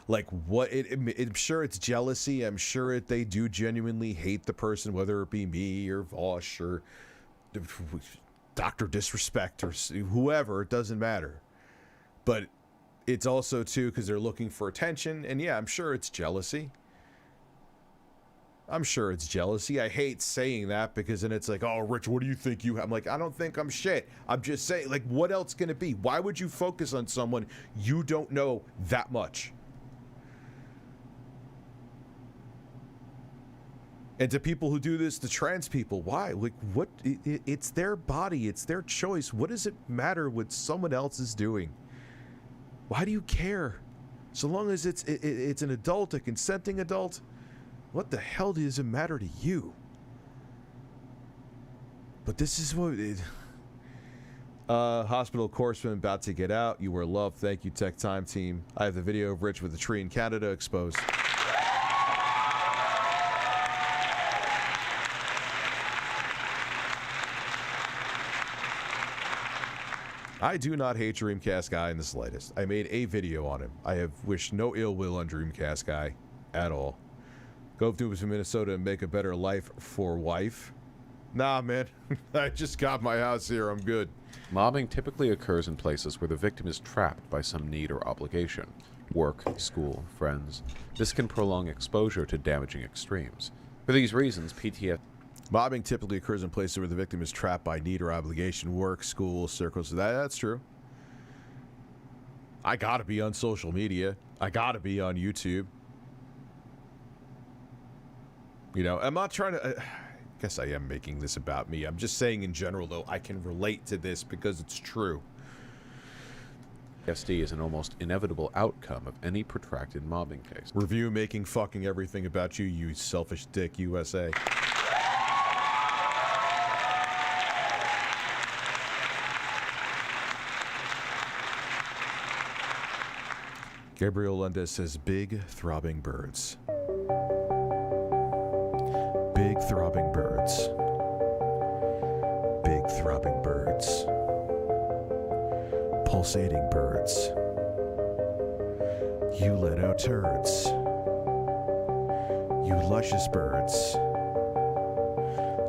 Like, what? I'm sure it's jealousy. I'm sure they do genuinely hate the person, whether it be me or Vosh or Dr. Disrespect or whoever. It doesn't matter. But it's also, too, because they're looking for attention. And, yeah, I'm sure it's jealousy. I'm sure it's jealousy. I hate saying that because then it's like, oh, Rich, what do you think you have? I'm like, I don't think I'm shit. I'm just saying, like, what else can it be? Why would you focus on someone you don't know that much? And to people who do this, to trans people, why? Like, what? It's their body. It's their choice. What does it matter what someone else is doing? Why do you care? So long as it's an adult, a consenting adult, what the hell does it matter to you? But this is what it... Hospital Corpsman about to get out. You were loved. Thank you, Tech Time Team. I have the video of Rich with a tree in Canada exposed. I do not hate Dreamcast Guy in the slightest. I made a video on him. I have wished no ill will on Dreamcast Guy at all. Go to Minnesota and make a better life for wife. Nah, man. I just got my house here. I'm good. Mobbing typically occurs in places where the victim is trapped by some need or obligation. Work, school, friends. This can prolong exposure to damaging extremes. For these reasons, PTSD... Mobbing typically occurs in places where the victim is trapped by need or obligation. Work, school, circles. That's true. I gotta be on social media. I gotta be on YouTube. You know, I'm not trying to... I guess I am making this about me. I'm just saying in general, though, I can relate to this because it's true. PTSD is an almost inevitable outcome of any protracted mobbing case. Review making fucking everything about you, you selfish dick, USA. Gabriel Lundez says, big throbbing birds. Big throbbing birds. Big throbbing birds. Pulsating birds. You let out turds. You luscious birds.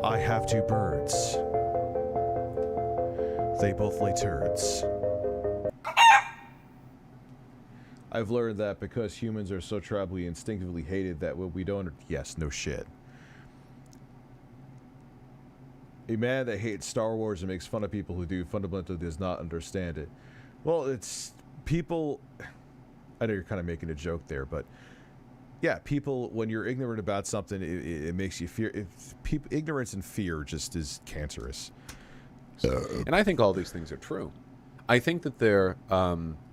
I have 2 birds. They both lay turds. I've learned that because humans are so tribally instinctively hated that what we don't... Yes, no shit. A man that hates Star Wars and makes fun of people who do fundamentally does not understand it. Well, it's people... I know you're kind of making a joke there, but yeah, people, when you're ignorant about something, it makes you fear. Ignorance and fear just is cancerous. And I think all these things are true. I think that they're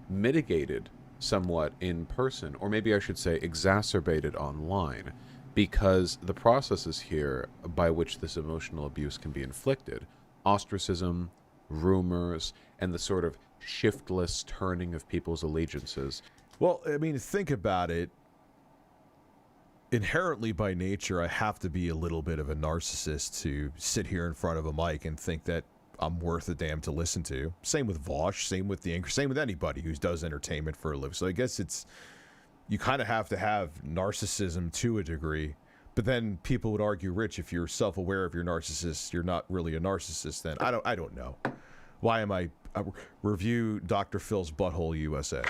mitigated somewhat in person, or maybe I should say exacerbated online, because the processes here by which this emotional abuse can be inflicted, ostracism, rumors, and the sort of shiftless turning of people's allegiances. Well, I mean, think about it. Inherently by nature, I have to be a little bit of a narcissist to sit here in front of a mic and think that I'm worth a damn to listen to. Same with Vosh, same with the anchor, same with anybody who does entertainment for a living. So I guess you kind of have to have narcissism to a degree. But then people would argue, Rich, if you're self-aware of your narcissist, you're not really a narcissist. Then I don't know. Why am I review Dr. Phil's Butthole USA?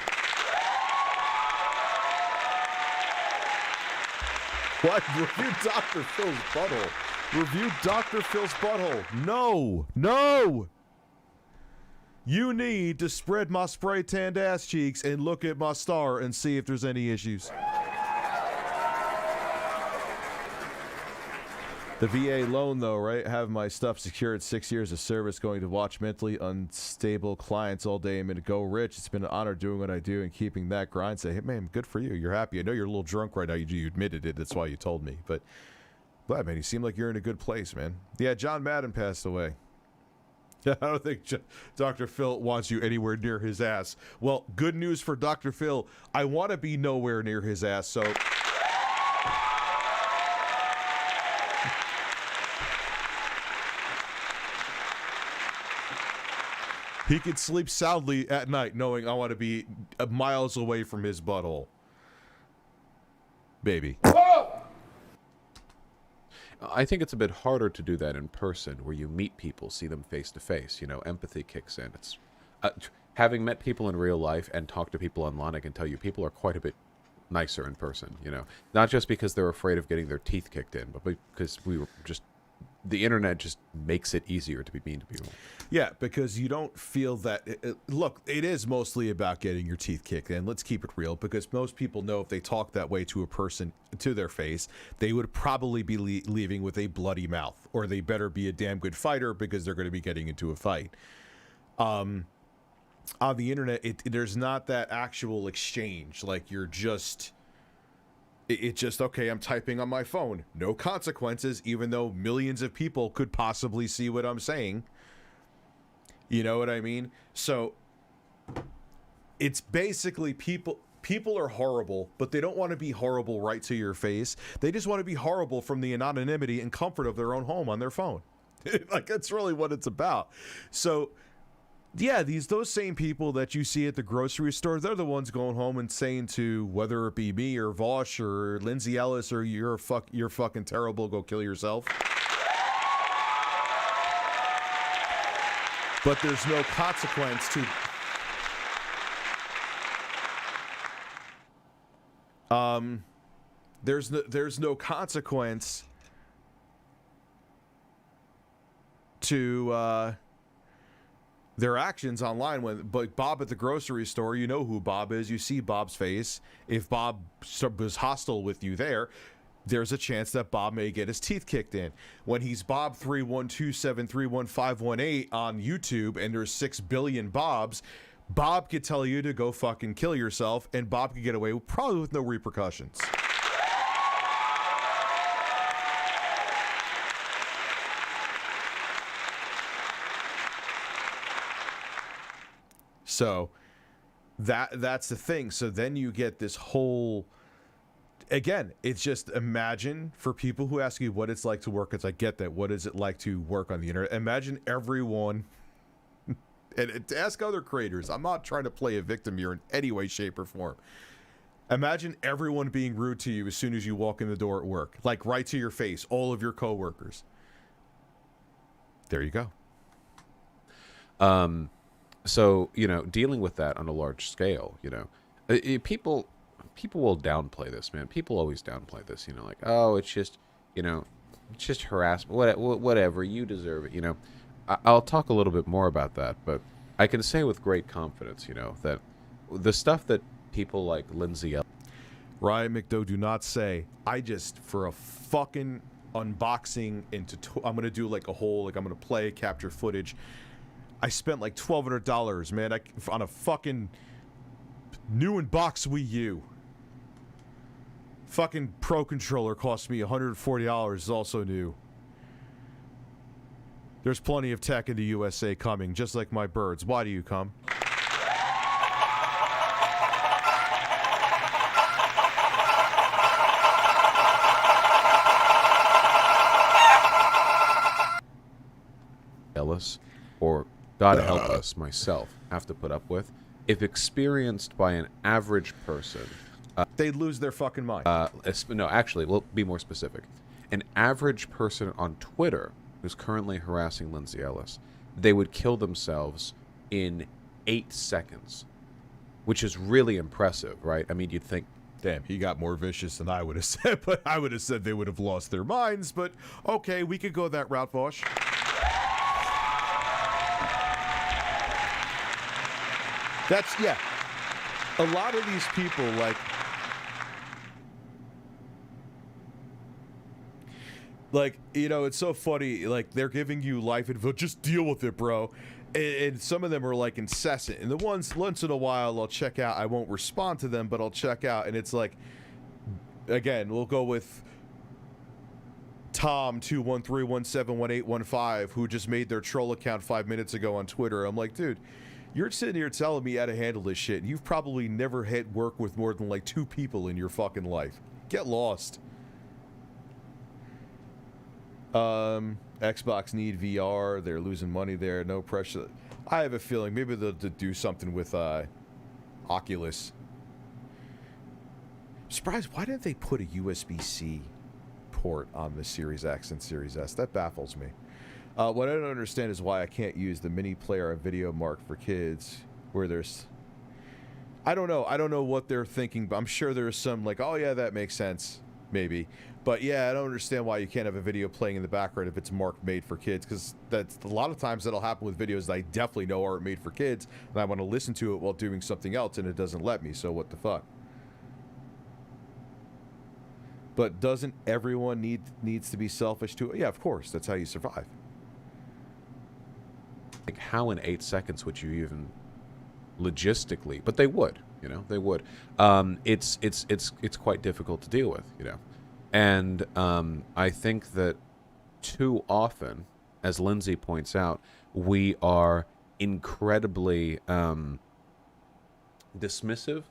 What? Review Dr. Phil's butthole. Review Dr. Phil's butthole. No. You need to spread my spray tanned ass cheeks and look at my star and see if there's any issues. The VA loan, though, right? Have my stuff secured, 6 years of service, going to watch mentally unstable clients all day. I'm going to go rich. It's been an honor doing what I do and keeping that grind. Say, hey, man, good for you. You're happy. I know you're a little drunk right now. You admitted it. That's why you told me. But glad, man. You seem like you're in a good place, man. Yeah, John Madden passed away. I don't think Dr. Phil wants you anywhere near his ass. Well, good news for Dr. Phil. I want to be nowhere near his ass, so... He could sleep soundly at night knowing I want to be miles away from his butthole. Baby. I think it's a bit harder to do that in person, where you meet people, see them face to face. You know, empathy kicks in. It's having met people in real life and talked to people online, I can tell you people are quite a bit nicer in person. You know, not just because they're afraid of getting their teeth kicked in, but because the internet just makes it easier to be mean to people. Yeah, because you don't feel that... Look, it is mostly about getting your teeth kicked in. Let's keep it real, because most people know if they talk that way to a person, to their face, they would probably be leaving with a bloody mouth, or they better be a damn good fighter because they're going to be getting into a fight. On the internet, there's not that actual exchange. Like, you're just... It's just, okay, I'm typing on my phone. No consequences, even though millions of people could possibly see what I'm saying. You know what I mean? So it's basically people are horrible, but they don't want to be horrible right to your face. They just want to be horrible from the anonymity and comfort of their own home on their phone. Like, that's really what it's about. So yeah, those same people that you see at the grocery store, they're the ones going home and saying to, whether it be me or Vosh or Lindsay Ellis, or you're fucking terrible, go kill yourself. But there's no consequence to... There's no consequence to their actions online. But Bob at the grocery store, you know who Bob is. You see Bob's face. If Bob was hostile with you there's a chance that Bob may get his teeth kicked in. When he's Bob 312731518 on YouTube and there's 6 billion Bobs, Bob could tell you to go fucking kill yourself, and Bob could get away probably with no repercussions. So that's the thing. So then you get this whole... Again, it's just, imagine, for people who ask you what it's like to work, I get that. What is it like to work on the internet? Imagine everyone, and to ask other creators, I'm not trying to play a victim here in any way, shape, or form. Imagine everyone being rude to you as soon as you walk in the door at work, like right to your face, all of your coworkers. There you go. So, you know, dealing with that on a large scale, you know, people will downplay this, man. People always downplay this, you know, like, oh, it's just, you know, it's just harassment, whatever, you deserve it, you know. I'll talk a little bit more about that, but I can say with great confidence, you know, that the stuff that people like Lindsay Ellis... Ryan McDough, do not say, I just, for a fucking unboxing and I'm going to do like a whole, like I'm going to play, capture footage. I spent like $1,200, man, on a fucking new in-box Wii U. Fucking Pro Controller cost me $140, is also new. There's plenty of tech in the USA coming, just like my birds. Why do you come? Ellis, or God help us, myself, have to put up with, if experienced by an average person. They'd lose their fucking mind. No, actually, we'll be more specific. An average person on Twitter who's currently harassing Lindsay Ellis, they would kill themselves in 8 seconds, which is really impressive, right? I mean, you'd think, damn, he got more vicious than I would have said, but I would have said they would have lost their minds, but okay, we could go that route, Vosh. That's, yeah. A lot of these people, like, you know, it's so funny, like, they're giving you life advice, just deal with it, bro. And some of them are, like, incessant. And the ones, once in a while, I'll check out, I won't respond to them, but I'll check out, and it's like, again, we'll go with Tom213171815, who just made their troll account 5 minutes ago on Twitter. I'm like, dude, you're sitting here telling me how to handle this shit, and you've probably never had work with more than, like, 2 people in your fucking life. Get lost. Xbox need VR. They're losing money there. No pressure. I have a feeling maybe they'll do something with Oculus. I'm surprised. Why didn't they put a USB-C port on the Series X and Series S? That baffles me. What I don't understand is why I can't use the mini player on Video Mark for kids, where there's... I don't know. I don't know what they're thinking, but I'm sure there's some like, oh yeah, that makes sense. Maybe. But yeah, I don't understand why you can't have a video playing in the background if it's marked made for kids, because that's a lot of times that'll happen with videos that I definitely know aren't made for kids, and I want to listen to it while doing something else, and it doesn't let me, so what the fuck? But doesn't everyone needs to be selfish too? Yeah, of course. That's how you survive. Like, how in 8 seconds would you even logistically? But they would, you know, they would. It's quite difficult to deal with, you know. And I think that too often, as Lindsay points out, we are incredibly dismissive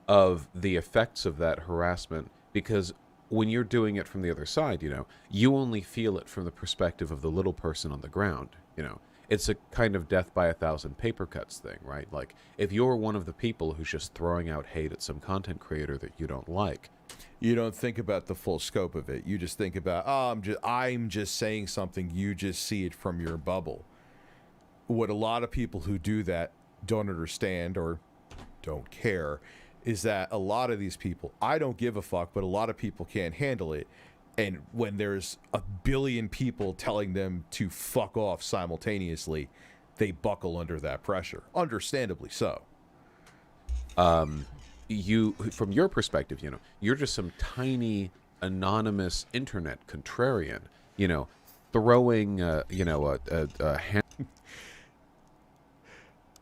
of the effects of that harassment, because when you're doing it from the other side, you know, you only feel it from the perspective of the little person on the ground, you know. It's a kind of death by 1,000 paper cuts thing, right? Like, if you're one of the people who's just throwing out hate at some content creator that you don't like, you don't think about the full scope of it. You just think about, oh, I'm just saying something. You just see it from your bubble. What a lot of people who do that don't understand or don't care is that a lot of these people, I don't give a fuck, but a lot of people can't handle it. And when there's a billion people telling them to fuck off simultaneously, they buckle under that pressure. Understandably so. You, from your perspective, you know, you're just some tiny anonymous internet contrarian, you know, throwing, you know, a hand.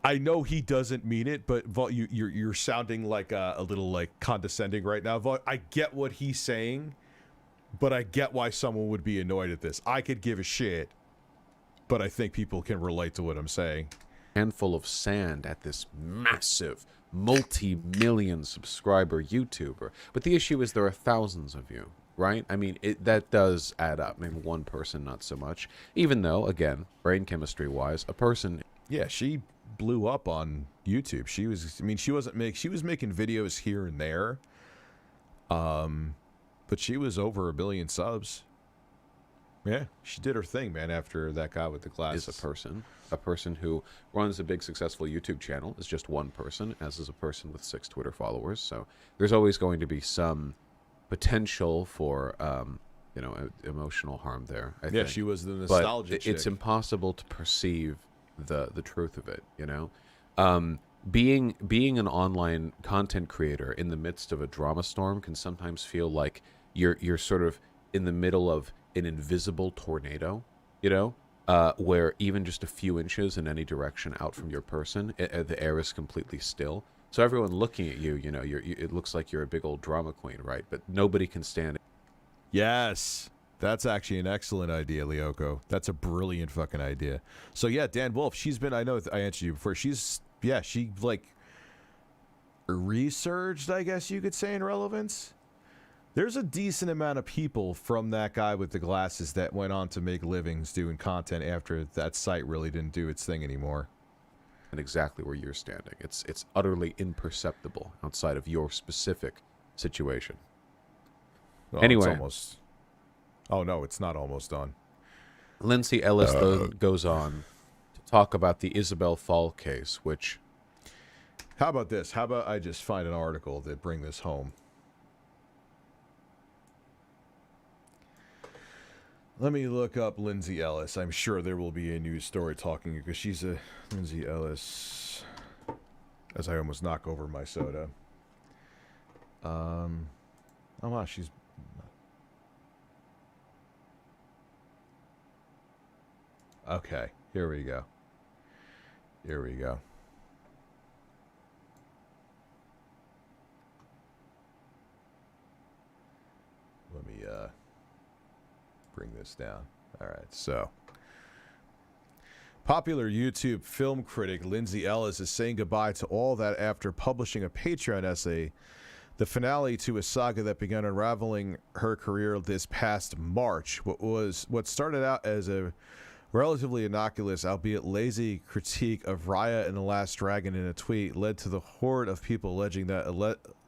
I know he doesn't mean it, but you're sounding like a little like condescending right now. I get what he's saying, but I get why someone would be annoyed at this. I could give a shit, but I think people can relate to what I'm saying. Handful of sand at this massive multi-million subscriber YouTuber. But the issue is there are thousands of you, right? I mean, that does add up. Maybe one person, not so much. Even though, again, brain chemistry-wise, a person... Yeah, she blew up on YouTube. She was, I mean, she was making videos here and there. But she was over 1 billion subs. Yeah, she did her thing, man, after that guy with the glasses. Is a person who runs a big successful YouTube channel is just one person, as is a person with 6 Twitter followers. So there's always going to be some potential for, you know, emotional harm there, I think. She was the nostalgia chick. It's impossible to perceive the truth of it, you know? being an online content creator in the midst of a drama storm can sometimes feel like you're sort of in the middle of an invisible tornado, you know, where even just a few inches in any direction out from your person, the air is completely still. So everyone looking at you, you know, it looks like you're a big old drama queen, right? But nobody can stand it. Yes. That's actually an excellent idea, Lyoko. That's a brilliant fucking idea. So yeah, Dan Wolf, she's been, I know I answered you before, she like resurged, I guess you could say, in relevance. There's a decent amount of people from that guy with the glasses that went on to make livings doing content after that site really didn't do its thing anymore. And exactly where you're standing. It's utterly imperceptible outside of your specific situation. Well, anyway. It's almost... Oh, no, it's not almost done. Lindsay Ellis goes on to talk about the Isabel Fall case, which... How about this? How about I just find an article that bring this home? Let me look up Lindsay Ellis. I'm sure there will be a news story talking, because she's a... Lindsay Ellis... As I almost knock over my soda. Oh, wow, she's... Okay, here we go. Here we go. Let me bring this down. All right, so popular YouTube film critic Lindsay Ellis is saying goodbye to all that after publishing a Patreon essay, the finale to a saga that began unraveling her career this past March. What started out as a relatively innocuous, albeit lazy, critique of Raya and the Last Dragon in a tweet led to the horde of people alleging that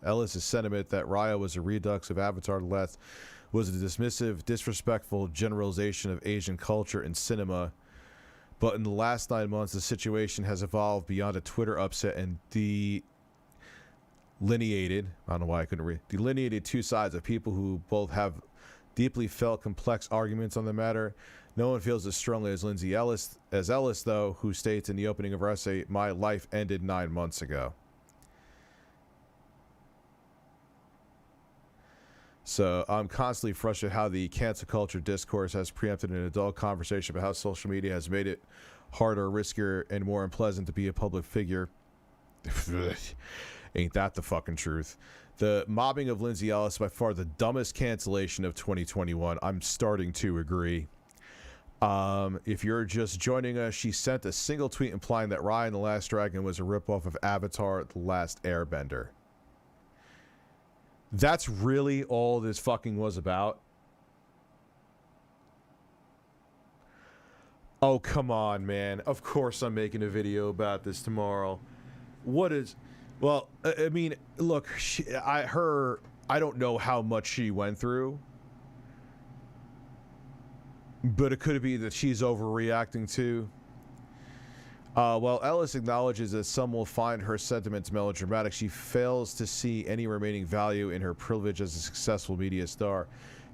Ellis' sentiment that Raya was a redux of Avatar: The Last was a dismissive, disrespectful generalization of Asian culture and cinema. But in the last 9 months, the situation has evolved beyond a Twitter upset and delineated two sides of people who both have deeply felt complex arguments on the matter. No one feels as strongly as Lindsay Ellis, though, who states in the opening of her essay, "My life ended 9 months ago." So I'm constantly frustrated how the cancel culture discourse has preempted an adult conversation about how social media has made it harder, riskier, and more unpleasant to be a public figure. Ain't that the fucking truth? The mobbing of Lindsay Ellis, by far the dumbest cancellation of 2021. I'm starting to agree. If you're just joining us, she sent a single tweet implying that Raya and the Last Dragon was a ripoff of Avatar: The Last Airbender. That's really all this fucking was about? Oh, come on, man. Of course I'm making a video about this tomorrow. What is... Well, I mean, look, I don't know how much she went through. But it could be that she's overreacting too. While Ellis acknowledges that some will find her sentiments melodramatic, she fails to see any remaining value in her privilege as a successful media star.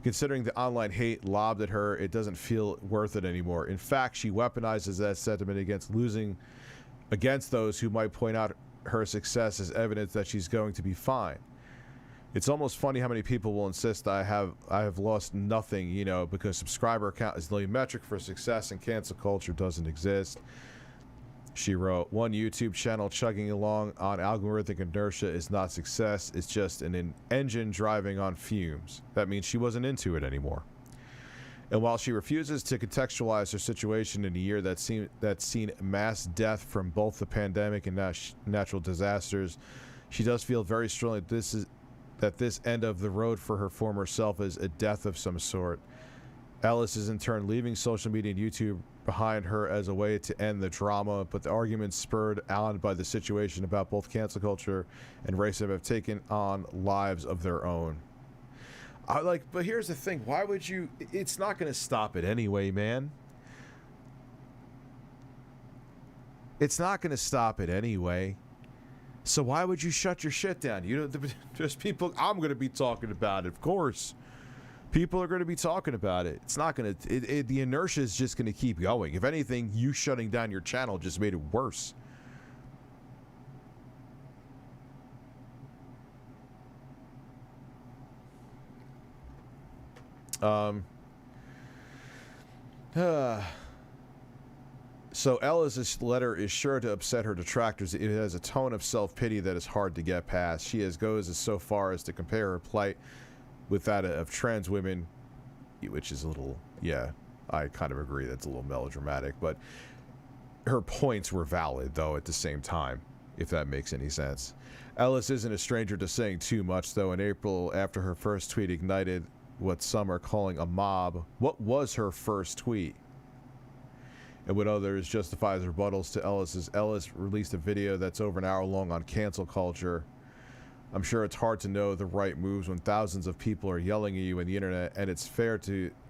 Considering the online hate lobbed at her, it doesn't feel worth it anymore. In fact, she weaponizes that sentiment against those who might point out her success as evidence that she's going to be fine. It's almost funny how many people will insist I have lost nothing, you know, because subscriber count is the only metric for success and cancel culture doesn't exist. She wrote, one YouTube channel chugging along on algorithmic inertia is not success. It's just an engine driving on fumes. That means she wasn't into it anymore. And while she refuses to contextualize her situation in a year that's seen mass death from both the pandemic and natural disasters, she does feel very strongly that this end of the road for her former self is a death of some sort. Ellis is in turn leaving social media and YouTube behind her as a way to end the drama, but the arguments spurred on by the situation about both cancel culture and racism have taken on lives of their own. But here's the thing, why would you... It's not going to stop it anyway, man. It's not going to stop it anyway. So why would you shut your shit down? You know, there's people... I'm going to be talking about it, of course. People are going to be talking about it. It's not going to... The inertia is just going to keep going. If anything, you shutting down your channel just made it worse. So Ella's letter is sure to upset her detractors. It has a tone of self-pity that is hard to get past. She goes so far as to compare her plight with that of trans women, which is a little, yeah, I kind of agree that's a little melodramatic, but her points were valid, though, at the same time, if that makes any sense. Ellis isn't a stranger to saying too much, though. In April, after her first tweet ignited what some are calling a mob, what was her first tweet? And what others justify as rebuttals to Ellis released a video that's over an hour long on cancel culture. I'm sure it's hard to know the right moves when thousands of people are yelling at you on the internet, and it's fair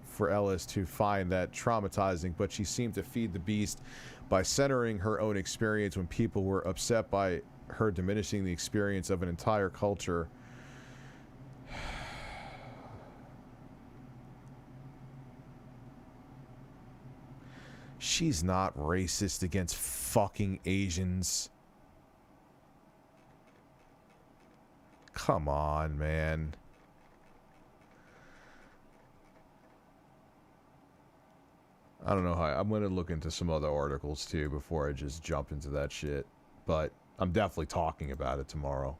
for Ellis to find that traumatizing, but she seemed to feed the beast by centering her own experience when people were upset by her diminishing the experience of an entire culture. She's not racist against fucking Asians. Come on, man. I don't know how. I'm going to look into some other articles too before I just jump into that shit. But I'm definitely talking about it tomorrow.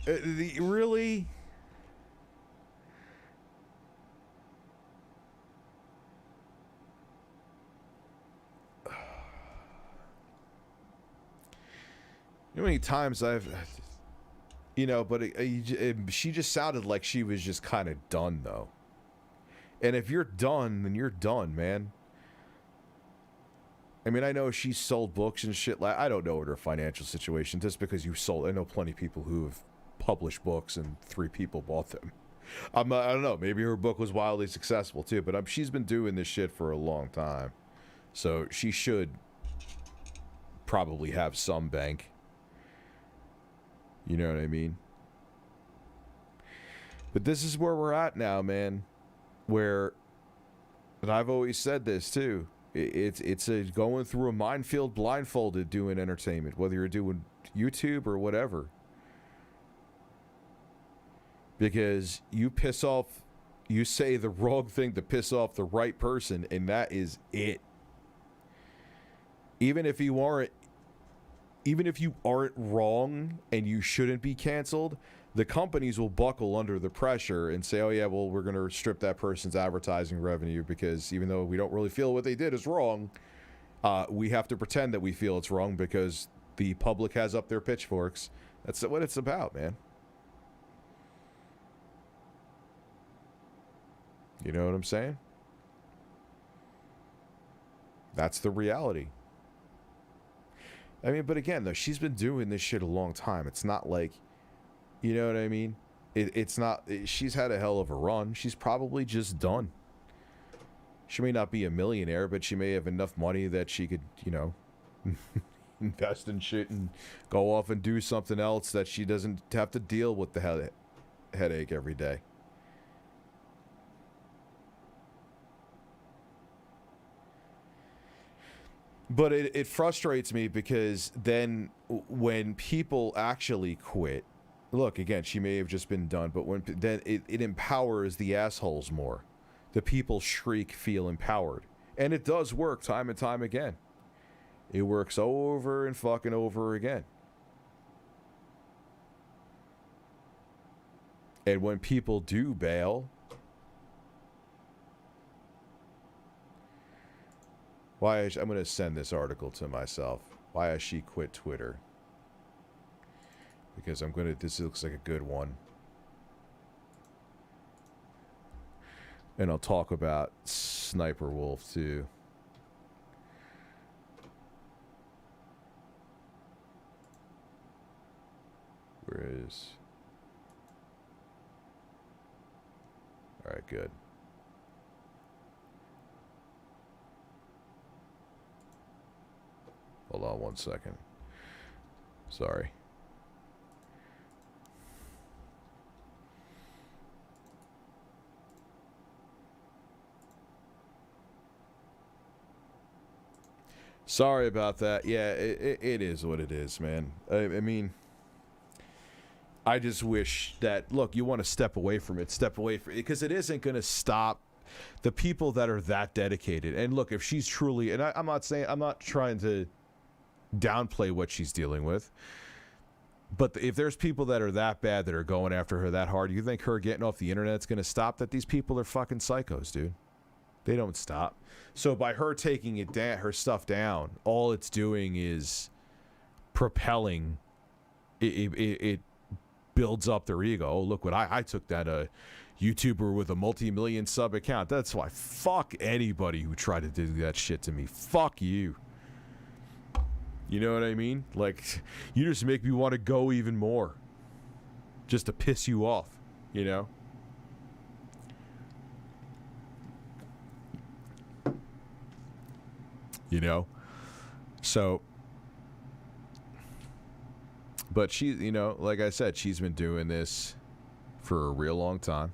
Really? You know how many times I've, you know, but she just sounded like she was just kind of done, though. And if you're done, then you're done, man. I mean, I know she sold books and shit. Like, I don't know what her financial situation, just because you sold. I know plenty of people who have published books and 3 people bought them. I don't know. Maybe her book was wildly successful too, but she's been doing this shit for a long time, so she should probably have some bank. You know what I mean? But this is where we're at now, man. Where, and I've always said this too, it's a going through a minefield blindfolded doing entertainment, whether you're doing YouTube or whatever. Because you say the wrong thing to piss off the right person, and that is it. Even if you aren't wrong and you shouldn't be canceled, the companies will buckle under the pressure and say, oh yeah, well, we're going to strip that person's advertising revenue because even though we don't really feel what they did is wrong, we have to pretend that we feel it's wrong because the public has up their pitchforks. That's what it's about, man. You know what I'm saying? That's the reality. I mean, but again, though, she's been doing this shit a long time. It's not like, you know what I mean? It's not, she's had a hell of a run. She's probably just done. She may not be a millionaire, but she may have enough money that she could, you know, invest in shit and go off and do something else that she doesn't have to deal with the headache every day. But it frustrates me because then when people actually quit, look, again, she may have just been done, but then it empowers the assholes more. The people shriek, feel empowered. And it does work time and time again. It works over and fucking over again. And when people do bail, I'm going to send this article to myself. Why has she quit Twitter? Because this looks like a good one. And I'll talk about Sniper Wolf too. Where is... Alright, good. Hold on 1 second. Sorry. Sorry about that. Yeah, it is what it is, man. I mean, I just wish that, look, you want to step away from it, because it isn't going to stop the people that are that dedicated. And look, if she's truly, and I'm not trying to downplay what she's dealing with, but if there's people that are that bad that are going after her that hard, you think her getting off the internet's going to stop that? These people are fucking psychos, dude. They don't stop. So by her taking her stuff down, all it's doing is propelling. It builds up their ego. Oh, look what I took that YouTuber with a multi-million sub account. That's why fuck anybody who tried to do that shit to me. Fuck you. You know what I mean? Like, you just make me want to go even more. Just to piss you off, you know? You know? So, but she, you know, like I said, she's been doing this for a real long time.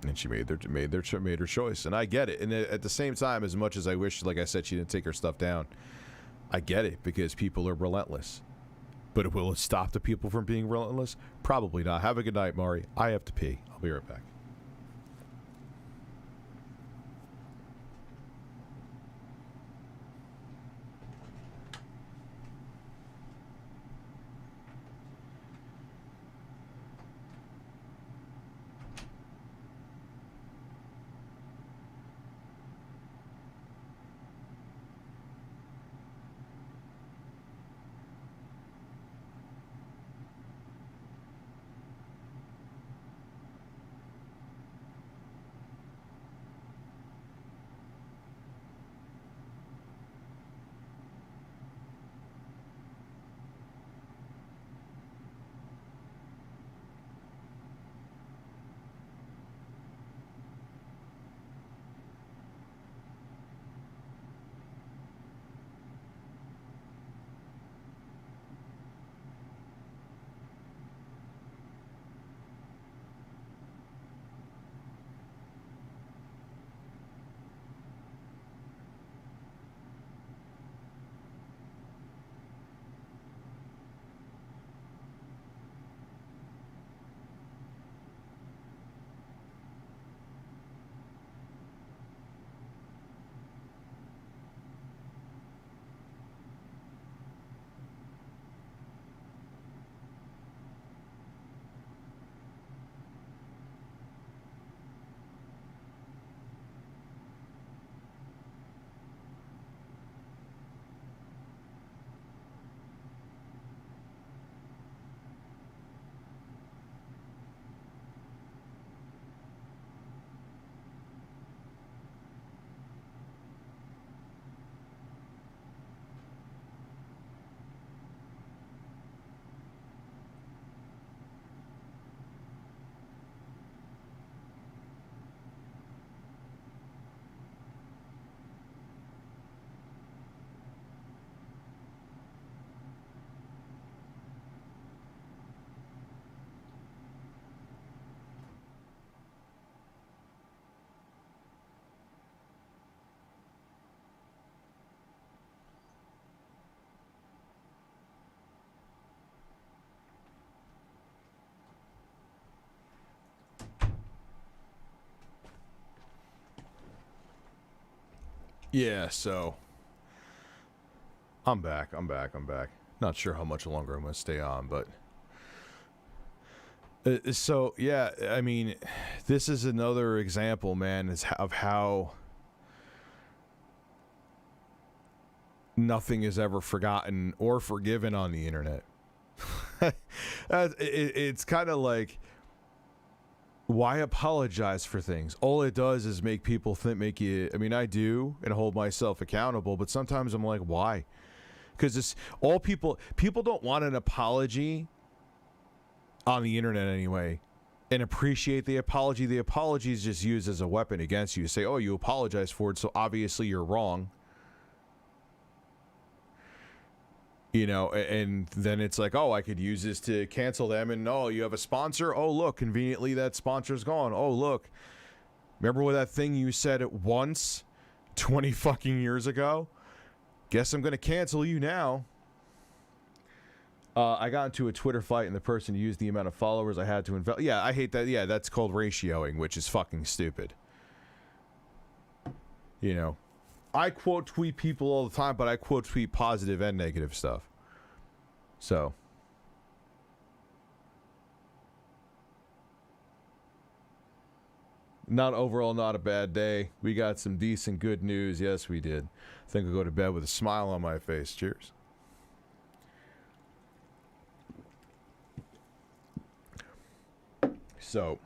And she made her choice, and I get it. And at the same time, as much as I wish, like I said, she didn't take her stuff down, I get it, because people are relentless. But will it stop the people from being relentless? Probably not. Have a good night, Mari. I have to pee. I'll be right back. Yeah, so I'm back. Not sure how much longer I'm going to stay on, but so yeah, I mean, this is another example, man, of how nothing is ever forgotten or forgiven on the internet. It's kind of like, why apologize for things? All it does is make people make you, I mean, I do, and hold myself accountable, but sometimes I'm like, why? Because it's all people don't want an apology on the internet anyway, and appreciate the apology. The apology is just used as a weapon against you. You say, oh, you apologize for it, so obviously you're wrong. You know, and then it's like, oh, I could use this to cancel them. And, oh, you have a sponsor? Oh, look, conveniently that sponsor's gone. Oh, look, remember what that thing you said at once 20 fucking years ago? Guess I'm going to cancel you now. I got into a Twitter fight and the person used the amount of followers I had to invest. Yeah, I hate that. Yeah, that's called ratioing, which is fucking stupid. You know, I quote tweet people all the time, but I quote tweet positive and negative stuff. So. Overall, not a bad day. We got some decent good news. Yes, we did. I think I'll go to bed with a smile on my face. Cheers. So,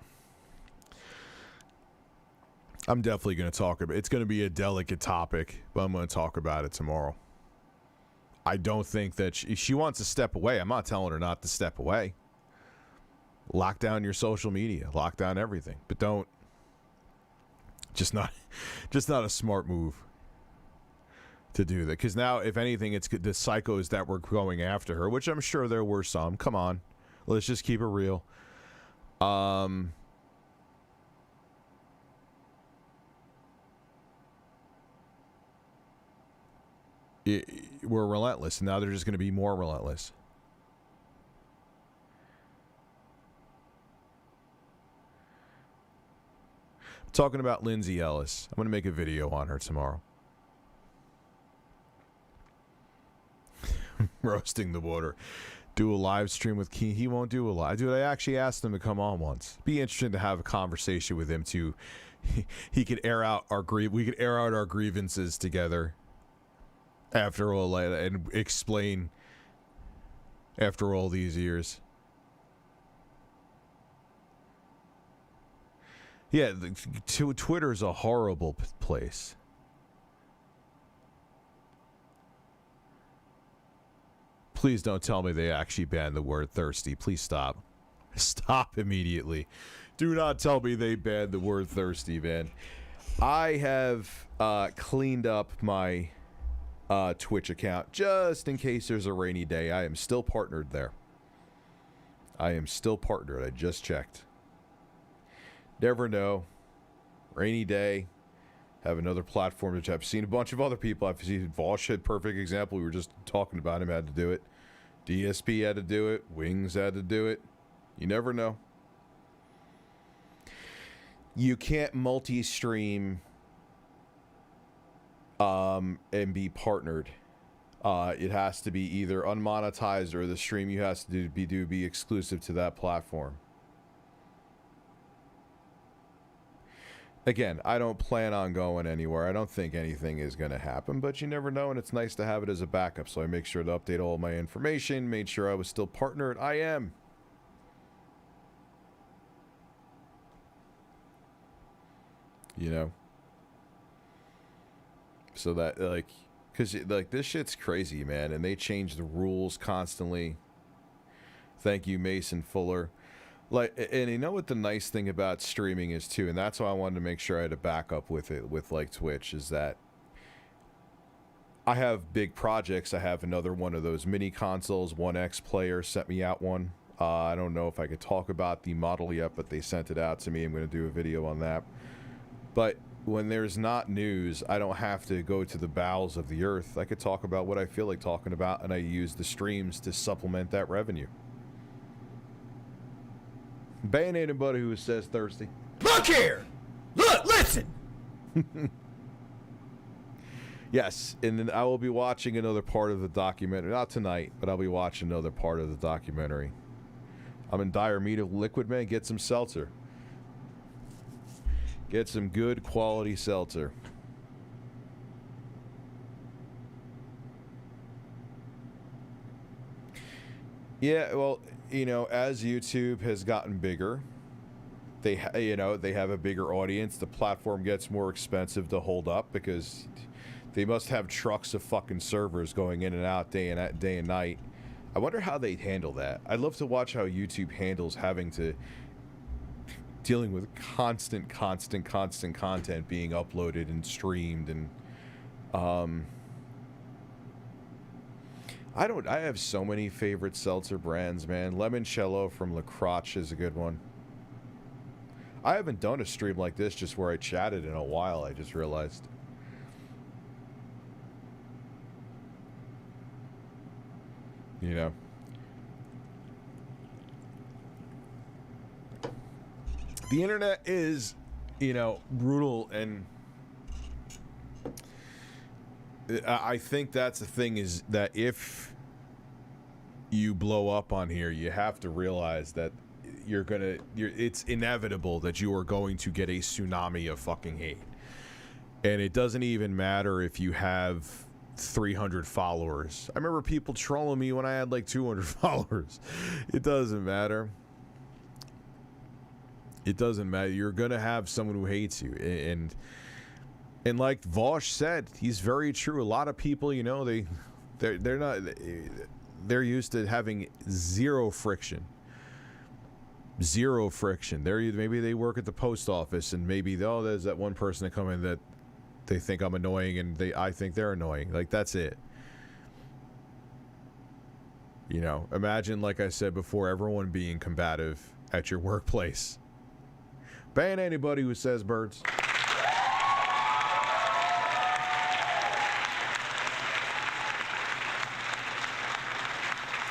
I'm definitely going to talk about it. It's going to be a delicate topic, but I'm going to talk about it tomorrow. I don't think that she wants to step away. I'm not telling her not to step away. Lock down your social media. Lock down everything. But don't. Just not a smart move to do that. Because now, if anything, it's the psychos that were going after her, which I'm sure there were some. Come on. Let's just keep it real. We're relentless. Now they're just going to be more relentless. Talking about Lindsay Ellis. I'm going to make a video on her tomorrow. Roasting the water. Do a live stream with Key. He won't do a live. Dude, I actually asked him to come on once. Be interesting to have a conversation with him too. He could air out our we could air out our grievances together. After all, and explain. After all these years. Yeah, Twitter's a horrible place. Please don't tell me they actually banned the word thirsty. Please stop. Stop immediately. Do not tell me they banned the word thirsty, man. I have cleaned up my Twitch account just in case there's a rainy day. I am still partnered there. I am still partnered. I just checked. Never know. Rainy day. Have another platform, which I've seen a bunch of other people. I've seen Vosh had perfect example. We were just talking about him, had to do it. DSP had to do it. Wings had to do it. You never know. You can't multi-stream and be partnered. It has to be either unmonetized or the stream you has to do be exclusive to that platform. Again, I don't plan on going anywhere. I don't think anything is going to happen, but you never know, and it's nice to have it as a backup. So I make sure to update all my information, made sure I was still partnered. I am. You know? So that, like, because, like, this shit's crazy, man, and they change the rules constantly. Thank you, Mason Fuller. Like, and you know what the nice thing about streaming is too, and that's why I wanted to make sure I had a backup with it, with like Twitch, is that I have big projects. I have another one of those mini consoles. 1X Player sent me out one. I don't know if I could talk about the model yet, but they sent it out to me. I'm going to do a video on that. But when there's not news, I don't have to go to the bowels of the earth. I could talk about what I feel like talking about, and I use the streams to supplement that revenue. Ban anybody who says thirsty. Look here! Look, listen! Yes, and then I will be watching another part of the documentary. Not tonight, but I'll be watching another part of the documentary. I'm in dire need of liquid, man. Get some seltzer. Get some good quality seltzer. Yeah, well, you know, as YouTube has gotten bigger, they have a bigger audience. The platform gets more expensive to hold up because they must have trucks of fucking servers going in and out day and night. I wonder how they handle that. I'd love to watch how YouTube handles dealing with constant content being uploaded and streamed, and I have so many favorite seltzer brands, man. Limoncello from La Croche is a good one. I haven't done a stream like this just where I chatted in a while, I just realized. You know, The internet is, you know, brutal, and I think that's the thing, is that if you blow up on here, you have to realize that it's inevitable that you are going to get a tsunami of fucking hate. And it doesn't even matter if you have 300 followers. I remember people trolling me when I had like 200 followers. It doesn't matter. It doesn't matter. You're gonna have someone who hates you, and like Vosh said, he's very true. A lot of people, you know, they're used to having zero friction. Maybe they work at the post office, and maybe there's that one person that come in that they think I'm annoying, and I think they're annoying. Like, that's it. You know, imagine, like I said before, everyone being combative at your workplace. Ban anybody who says birds.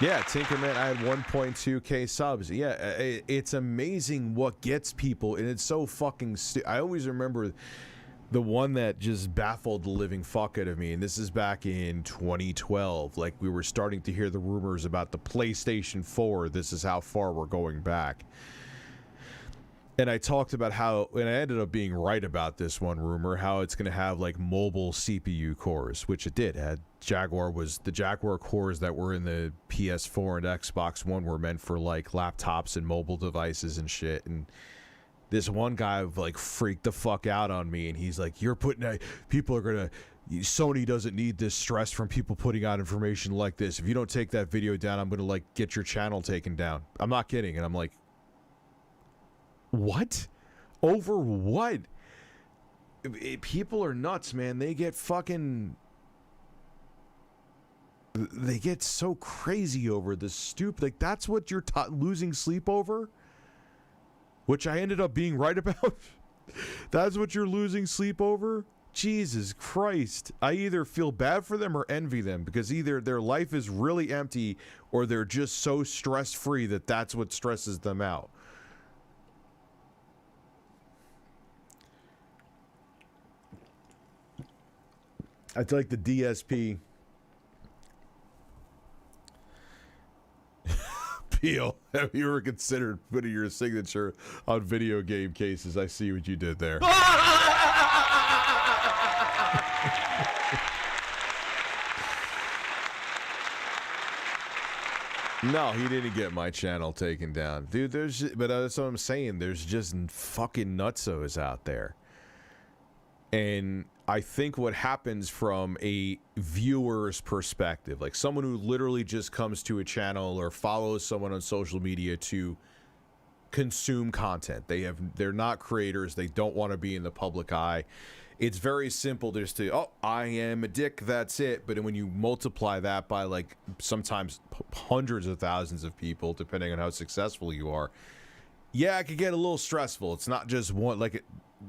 Yeah, Tinkerman, I had 1.2k subs. Yeah, it's amazing what gets people, and it's so fucking I always remember the one that just baffled the living fuck out of me, and this is back in 2012. Like, we were starting to hear the rumors about the PlayStation 4. This is how far we're going back. And I talked about how, and I ended up being right about this one rumor, how it's going to have like mobile CPU cores, which it did. The Jaguar cores that were in the PS4 and Xbox One were meant for like laptops and mobile devices and shit. And this one guy like freaked the fuck out on me, and he's like, "You're putting people are gonna. Sony doesn't need this stress from people putting out information like this. If you don't take that video down, I'm gonna like get your channel taken down." I'm not kidding, and I'm like, what? Over what? People are nuts, man. They get fucking... They get so crazy over this stupid... Like, that's what you're losing sleep over? Which I ended up being right about? That's what you're losing sleep over? Jesus Christ. I either feel bad for them or envy them, because either their life is really empty or they're just so stress-free that that's what stresses them out. It's like the DSP. Peel, have you ever considered putting your signature on video game cases? I see what you did there. No, he didn't get my channel taken down. Dude, but that's what I'm saying. There's just fucking nutsos out there. And I think what happens from a viewer's perspective, like someone who literally just comes to a channel or follows someone on social media to consume content. They're not creators. They don't want to be in the public eye. It's very simple just to, oh, I am a dick, that's it. But when you multiply that by like sometimes hundreds of thousands of people, depending on how successful you are, yeah, it could get a little stressful. It's not just one,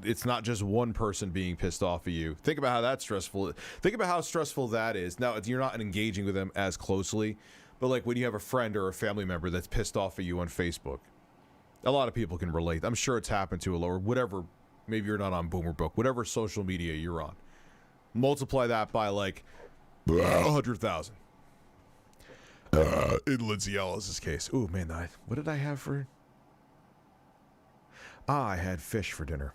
it's not just one person being pissed off at you. Think about how that's stressful. Think about how stressful that is. Now, you're not engaging with them as closely, but like when you have a friend or a family member that's pissed off at you on Facebook, a lot of people can relate. I'm sure it's happened to a lower, whatever, maybe you're not on Boomer Book, whatever social media you're on. Multiply that by like 100,000. In Lindsay Ellis's case. Ooh, man, what did I have for... I had fish for dinner.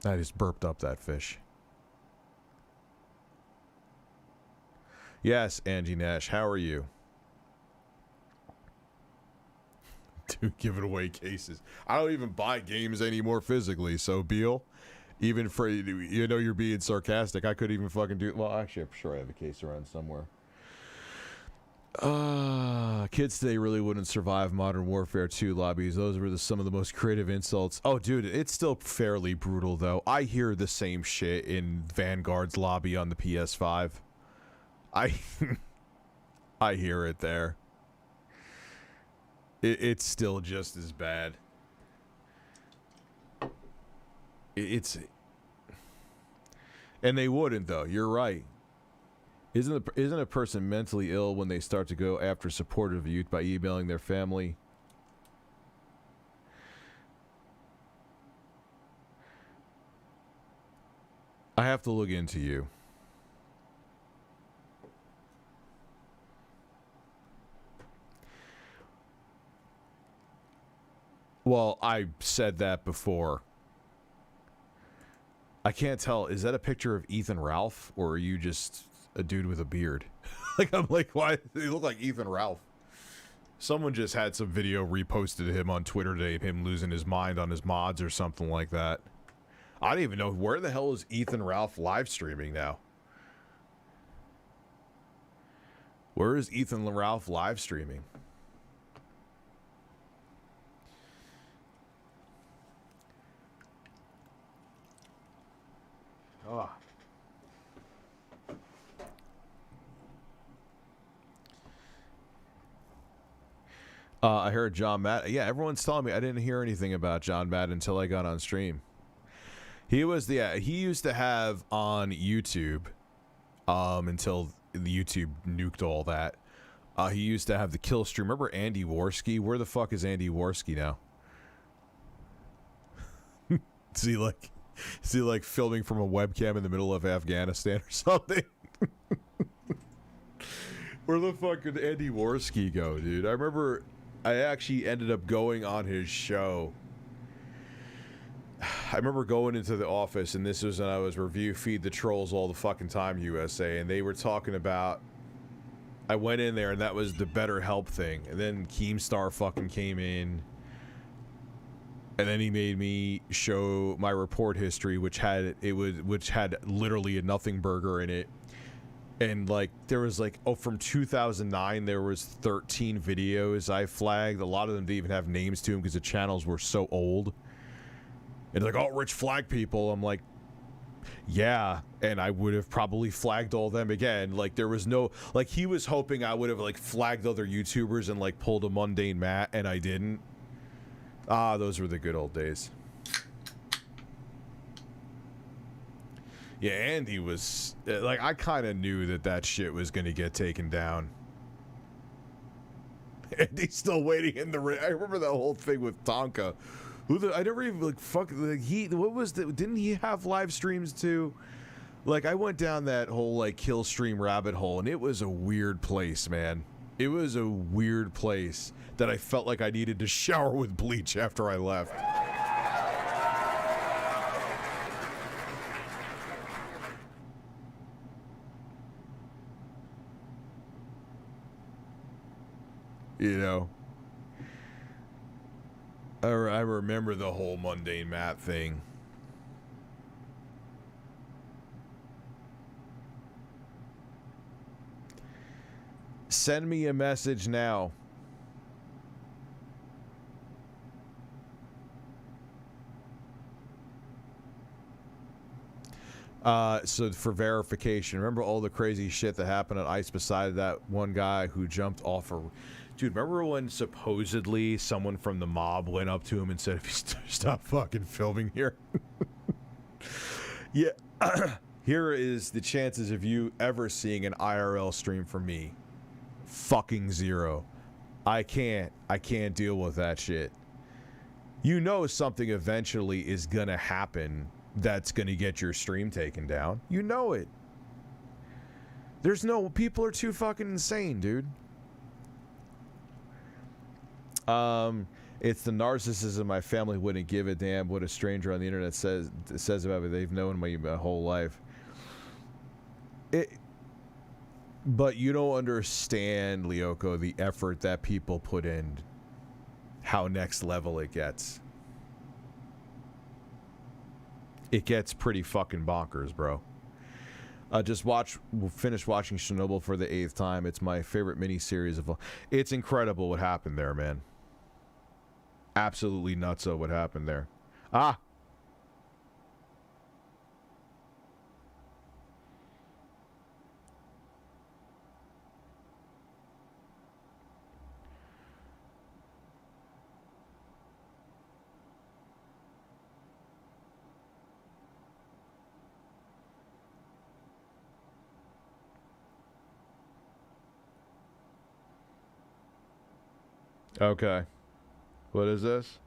I just burped up that fish. Yes, Angie Nash, how are you? Dude, giving away cases. I don't even buy games anymore physically, so Beal, even for, you know, you're being sarcastic, I couldn't even fucking do... Well, actually, I'm sure I have a case around somewhere. Kids today really wouldn't survive Modern Warfare 2 lobbies. Those were some of the most creative insults. Oh, dude, it's still fairly brutal, though. I hear the same shit in Vanguard's lobby on the PS5. I hear it there. It's still just as bad. And they wouldn't, though. You're right. Isn't a person mentally ill when they start to go after supportive youth by emailing their family? I have to look into you. Well, I said that before. I can't tell. Is that a picture of Ethan Ralph, or are you just a dude with a beard? Like, I'm like, why do you look like Ethan Ralph? Someone just had some video reposted to him on Twitter today, him losing his mind on his mods or something like that. I don't even know, where the hell is Ethan Ralph live streaming now? Where is Ethan Ralph live streaming? Oh. I heard John Madden. Yeah, everyone's telling me. I didn't hear anything about John Madden until I got on stream. He was he used to have on YouTube, until the YouTube nuked all that. He used to have the kill stream. Remember Andy Worski? Where the fuck is Andy Worski now? Is he like filming from a webcam in the middle of Afghanistan or something? Where the fuck did Andy Worski go, dude? I remember I actually ended up going on his show. I remember going into the office, and this was when I was review Feed the Trolls all the fucking time USA, and they were talking about, I went in there and that was the BetterHelp thing, and then Keemstar fucking came in, and then he made me show my report history, which had literally a nothing burger in it. And like there was like, from 2009 there was 13 videos I flagged. A lot of them didn't even have names to them because the channels were so old. And like, oh, Rich flag people. I'm like, yeah, and I would have probably flagged all them again. Like there was no, like he was hoping I would have like flagged other YouTubers and like pulled a mundane Matt, and I didn't. Ah, those were the good old days. Yeah, Andy was, like, I kind of knew that shit was going to get taken down. Andy's still waiting in the ring. I remember that whole thing with Tonka. I never even, like, what was the, didn't he have live streams too? Like, I went down that whole, like, kill stream rabbit hole, and it was a weird place, man. It was a weird place that I felt like I needed to shower with bleach after I left. You know, I remember the whole mundane Matt thing. Send me a message now. So for verification, remember all the crazy shit that happened on ice beside that one guy who jumped off a... Dude, remember when supposedly someone from the mob went up to him and said, if you stop fucking filming here? Yeah. Here is the chances of you ever seeing an IRL stream from me. Fucking zero. I can't deal with that shit. You know something eventually is gonna happen that's gonna get your stream taken down. You know it. There's no... People are too fucking insane, dude. It's the narcissism. My family wouldn't give a damn what a stranger on the internet says about me. They've known me my whole life. But you don't understand, Lyoko, the effort that people put in, how next level it gets. It gets pretty fucking bonkers, bro. Finish watching Chernobyl for the 8th time. It's my favorite miniseries of all. It's incredible what happened there, man. Absolutely nutso what happened there. Ah! Okay. What is this?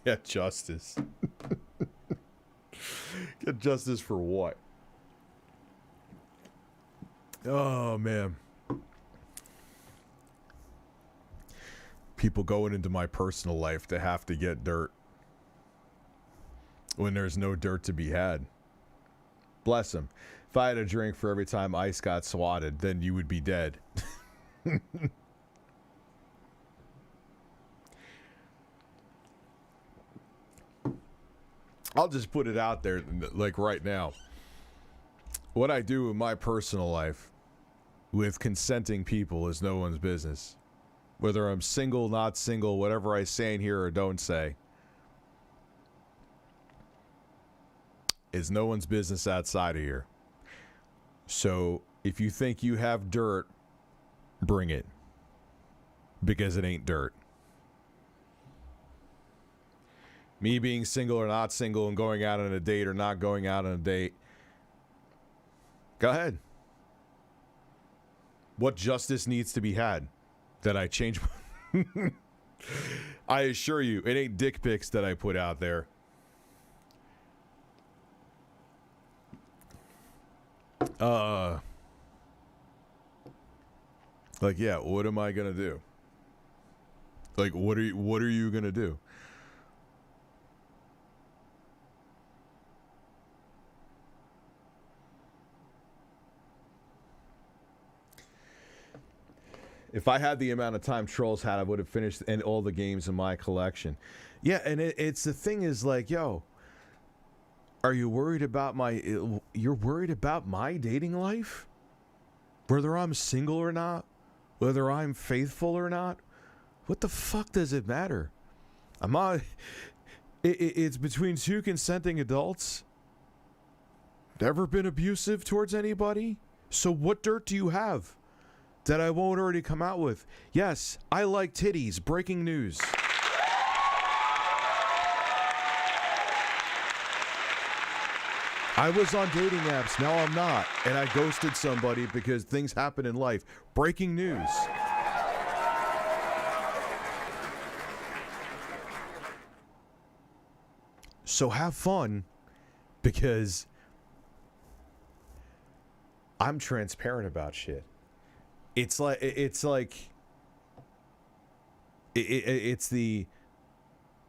Get justice. Get justice for what? Oh, man. People going into my personal life to have to get dirt when there's no dirt to be had. Bless them. If I had a drink for every time Ice got swatted, then you would be dead. I'll just put it out there, like right now. What I do in my personal life with consenting people is no one's business. Whether I'm single, not single, whatever I say in here or don't say, is no one's business outside of here. So if you think you have dirt, bring it. Because it ain't dirt. Me being single or not single and going out on a date or not going out on a date, go ahead. What justice needs to be had? That I change my... I assure you, it ain't dick pics that I put out there. Like, yeah, what am I gonna do? Like, what are you gonna do? If I had the amount of time Trolls had, I would have finished and all the games in my collection. Yeah, and it's the thing is like, yo, are you worried about you're worried about my dating life? Whether I'm single or not? Whether I'm faithful or not? What the fuck does it matter? It's between two consenting adults. Never been abusive towards anybody? So what dirt do you have that I won't already come out with? Yes, I like titties. Breaking news. I was on dating apps, now I'm not. And I ghosted somebody because things happen in life. Breaking news. So have fun, because I'm transparent about shit. It's the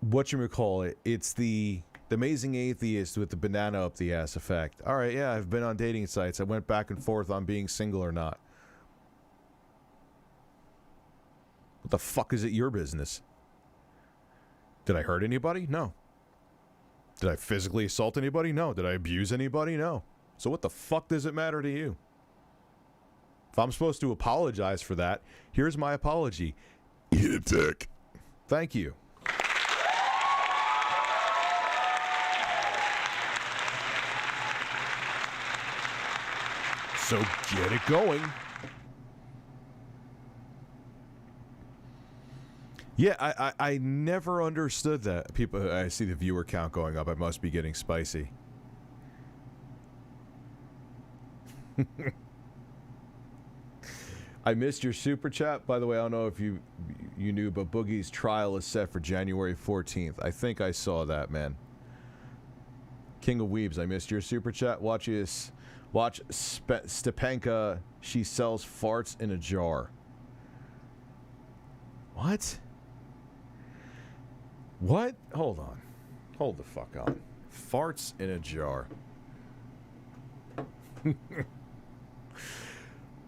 whatchamacallit, it's the amazing atheist with the banana up the ass effect. All right, yeah, I've been on dating sites. I went back and forth on being single or not. What the fuck is it your business? Did I hurt anybody? No. Did I physically assault anybody? No. Did I abuse anybody? No. So what the fuck does it matter to you? If I'm supposed to apologize for that, here's my apology. Eat a dick. Thank you. So get it going. Yeah, I never understood that. People, I see the viewer count going up. I must be getting spicy. I missed your super chat. By the way, I don't know if you knew, but Boogie's trial is set for January 14th. I think I saw that, man. King of Weebs, I missed your super chat. Watch Stepanka. She sells farts in a jar. What? What? Hold on. Hold the fuck on. Farts in a jar.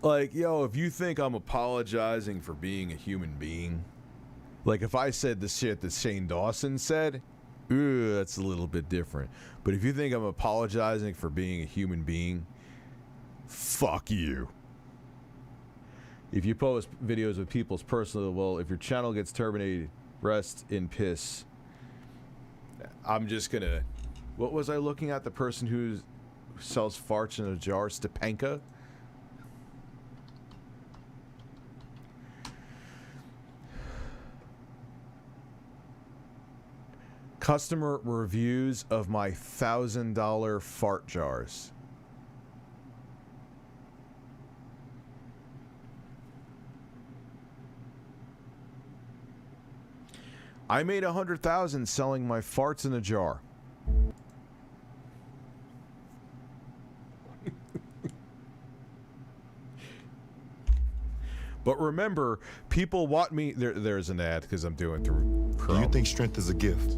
Like, yo, if you think I'm apologizing for being a human being, like if I said the shit that Shane Dawson said, that's a little bit different. But if you think I'm apologizing for being a human being, fuck you. If you post videos of people's personal, well, if your channel gets terminated, rest in piss. I'm just gonna... What was I looking at? The person who sells farts in a jar? Stepanka? Customer reviews of my $1,000 fart jars. I made $100,000 selling my farts in a jar. But remember, people want me. There's an ad because I'm doing through Chrome. Do you think strength is a gift?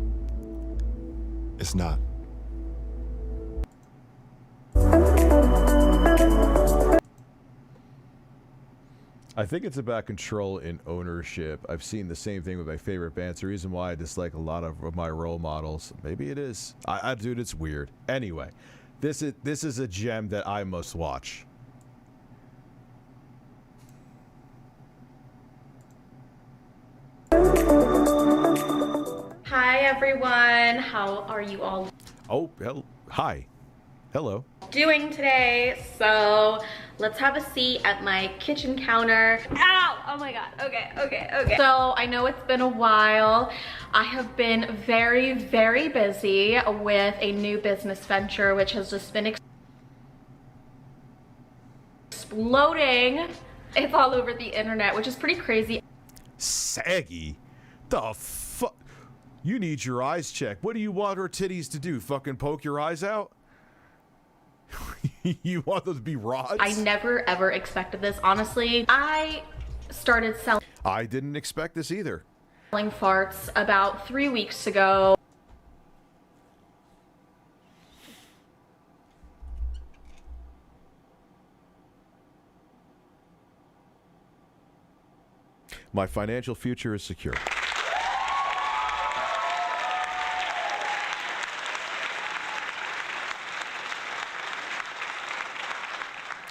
It's not. I think it's about control and ownership. I've seen the same thing with my favorite bands. The reason why I dislike a lot of my role models. Maybe it is. Dude, it's weird. Anyway, this is a gem that I must watch. Hi everyone, how are you all Oh, hi. Hello. doing today? So let's have a seat at my kitchen counter. Ow! Oh my god, okay. So I know it's been a while. I have been very, very busy with a new business venture, which has just been exploding. It's all over the internet, which is pretty crazy. Saggy? The fuck? You need your eyes checked. What do you want her titties to do? Fucking poke your eyes out? You want those to be rods? I never ever expected this, honestly. I started selling I didn't expect this either. farts about 3 weeks ago. My financial future is secure.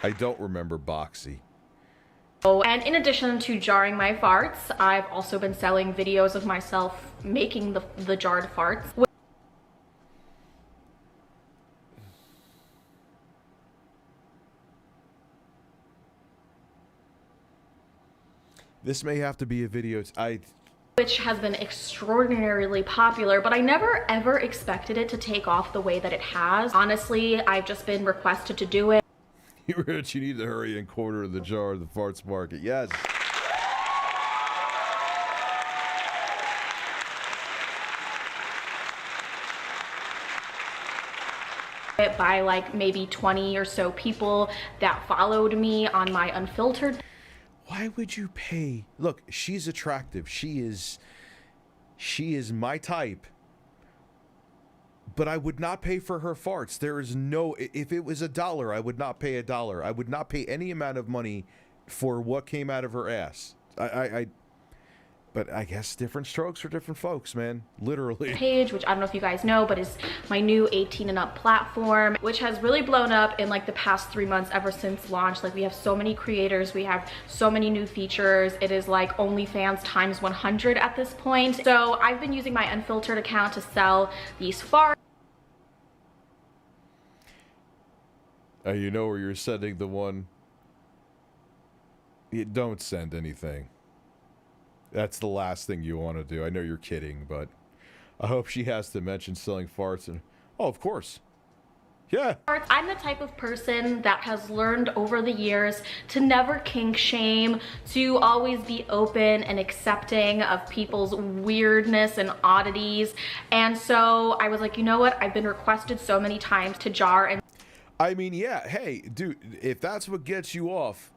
I don't remember Boxy. And in addition to jarring my farts, I've also been selling videos of myself making the jarred farts. This may have to be a video. Which has been extraordinarily popular, but I never ever expected it to take off the way that it has. Honestly, I've just been requested to do it. Rich, you need to hurry and quarter the jar of the farts market. Yes. By like maybe 20 or so people that followed me on my unfiltered. Why would you pay? Look, she's attractive. She is my type. But I would not pay for her farts. There is no, if it was $1, I would not pay $1. I would not pay any amount of money for what came out of her ass. But I guess different strokes for different folks, man. Literally. Page, which I don't know if you guys know, but is my new 18 and up platform, which has really blown up in like the past 3 months ever since launch. Like we have so many creators, we have so many new features. It is like OnlyFans times 100 at this point. So I've been using my unfiltered account to sell these farts. You know where you're sending the one. You don't send anything. That's the last thing you want to do. I know you're kidding, but I hope she has to mention selling farts. And oh, of course. Yeah. I'm the type of person that has learned over the years to never kink shame, to always be open and accepting of people's weirdness and oddities. And so I was like, you know what? I've been requested so many times to jar and I mean, yeah, hey, dude, if that's what gets you off,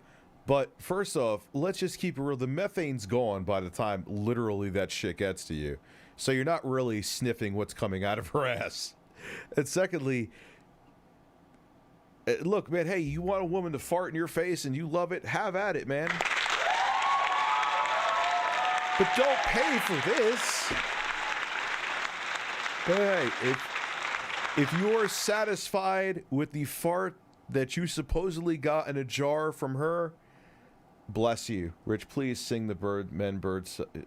but first off, let's just keep it real. The methane's gone by the time literally that shit gets to you. So you're not really sniffing what's coming out of her ass. And secondly, look, man, hey, you want a woman to fart in your face and you love it, have at it, man. But don't pay for this. But hey, if you're satisfied with the fart that you supposedly got in a jar from her, bless you. Rich, please sing the birds, men, birds, men,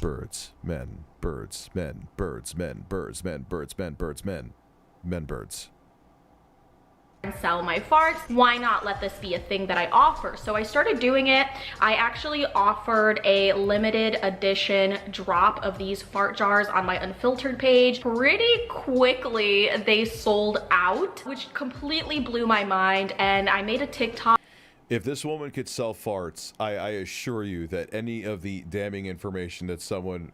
birds, men, birds, men, birds, men, birds, men, birds, men, birds, men, birds. and sell my farts. Why not let this be a thing that I offer? So I started doing it. I actually offered a limited edition drop of these fart jars on my unfiltered page. Pretty quickly they sold out, which completely blew my mind, and I made a TikTok. If this woman could sell farts, I assure you that any of the damning information that someone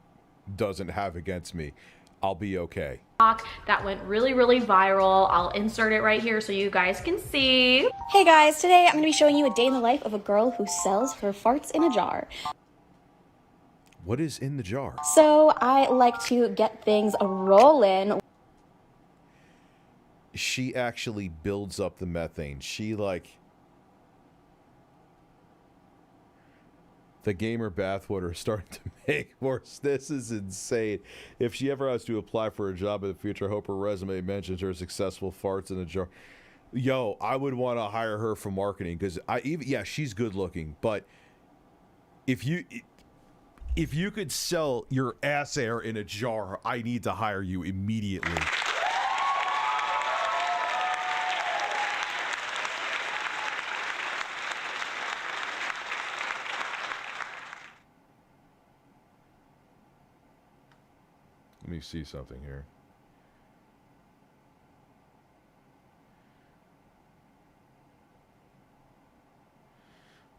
doesn't have against me, I'll be okay. That went really, really viral. I'll insert it right here so you guys can see. Hey guys, today I'm going to be showing you a day in the life of a girl who sells her farts in a jar. What is in the jar? So I like to get things rolling. She actually builds up the methane. She the gamer bathwater is starting to make worse. This is insane. If she ever has to apply for a job in the future, I hope her resume mentions her successful farts in a jar. Yo, I would want to hire her for marketing because she's good looking, but if you could sell your ass air in a jar, I need to hire you immediately. Let me see something here.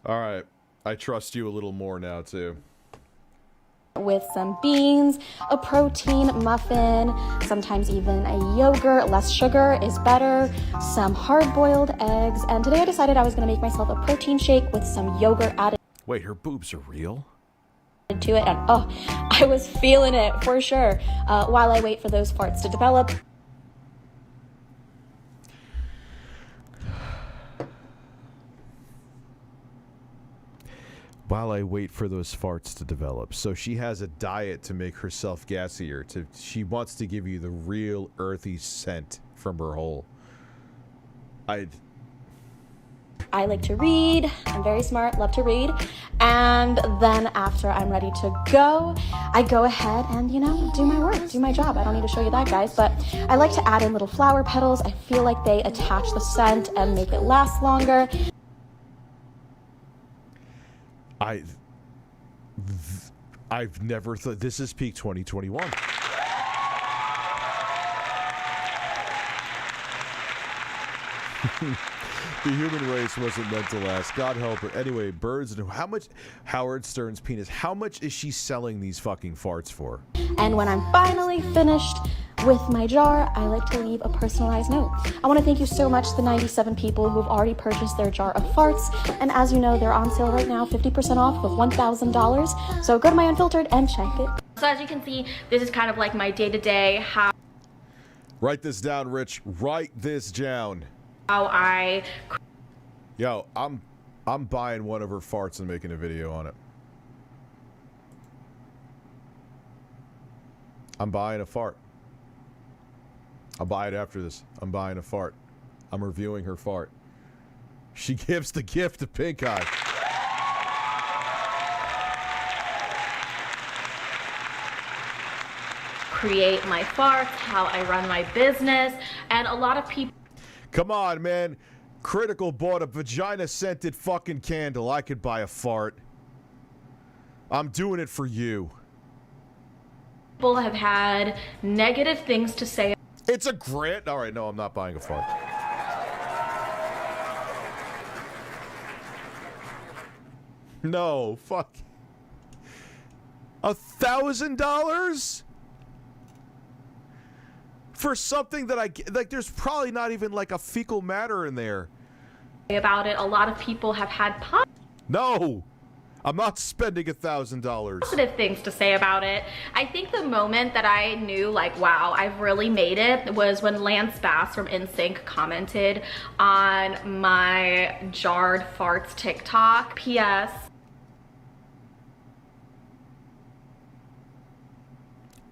All right. I trust you a little more now, too. With some beans, a protein muffin, sometimes even a yogurt. Less sugar is better. Some hard-boiled eggs. And today I decided I was going to make myself a protein shake with some yogurt added. Wait, her boobs are real? To it, and oh, I was feeling it for sure. While I wait for those farts to develop. While I wait for those farts to develop. So she has a diet to make herself gassier. She wants to give you the real earthy scent from her hole. I like to read. I'm very smart, love to read. And then after I'm ready to go, I go ahead and, do my work, do my job. I don't need to show you that, guys, but I like to add in little flower petals. I feel like they attach the scent and make it last longer. I've never thought this is peak 2021. The human race wasn't meant to last. God help her. Anyway, birds and how much Howard Stern's penis, how much is she selling these fucking farts for? And when I'm finally finished with my jar, I like to leave a personalized note. I want to thank you so much to the 97 people who've already purchased their jar of farts. And as you know, they're on sale right now, 50% off with $1,000. So go to my Unfiltered and check it. So as you can see, this is kind of like my day-to-day, how Write this down, Rich. Write this down. Yo, I'm buying one of her farts and making a video on it. I'm buying a fart. I'll buy it after this. I'm buying a fart. I'm reviewing her fart. She gives the gift of pink eye. create my farts, how I run my business, and a lot of people. Come on, man. Critical bought a vagina-scented fucking candle. I could buy a fart. I'm doing it for you. People have had negative things to say. It's a grant. All right, no, I'm not buying a fart. No, fuck. $1,000 for something that like? There's probably not even like a fecal matter in there. About it, a lot of people have had No, I'm not spending $1,000. Positive things to say about it. I think the moment that I knew, like, wow, I've really made it, was when Lance Bass from NSYNC commented on my jarred farts TikTok. P.S.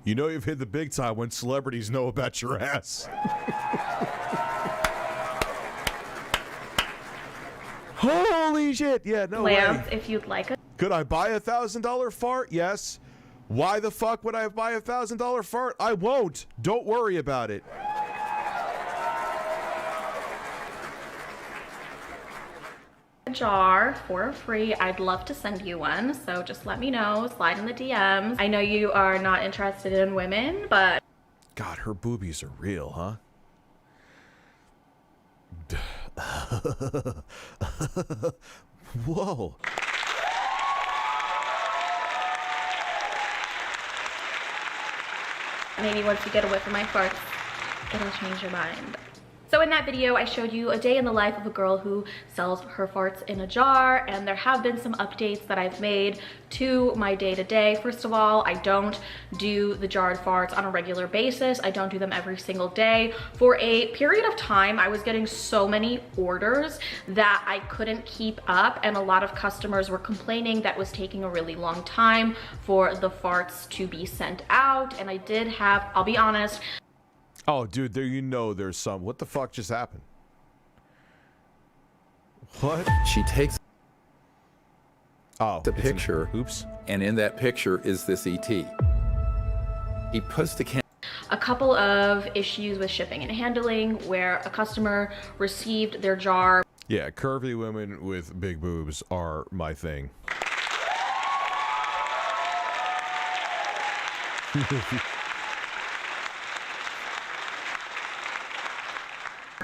You know you've hit the big time when celebrities know about your ass. Holy shit! Yeah, no Lance, way. if you'd like it. Could I buy a $1,000 fart? Yes. Why the fuck would I buy a $1,000 fart? I won't. Don't worry about it. jar for free. I'd love to send you one, so just let me know, slide in the DMs. I know you are not interested in women, but God, her boobies are real, huh? Whoa. maybe once you get away from my farts, it'll change your mind. So in that video, I showed you a day in the life of a girl who sells her farts in a jar, and there have been some updates that I've made to my day-to-day. First of all, I don't do the jarred farts on a regular basis. I don't do them every single day. For a period of time, I was getting so many orders that I couldn't keep up, and a lot of customers were complaining that it was taking a really long time for the farts to be sent out. And I did have, I'll be honest, oh, dude, there there's some. What the fuck just happened? What? She takes the picture. Oops. And in that picture is this ET. He puts the a couple of issues with shipping and handling where a customer received their jar. Yeah, curvy women with big boobs are my thing.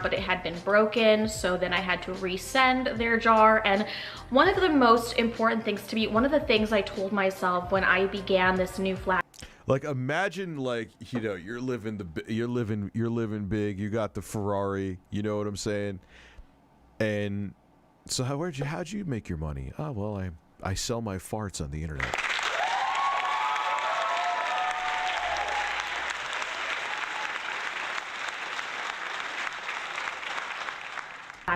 But it had been broken, so then I had to resend their jar. And one of the most important things to me, one of the things I told myself when I began this new flat, like, imagine, like, you know, you're living big, you got the Ferrari, you know what I'm saying? And so how'd you make your money? Oh, well, I sell my farts on the internet.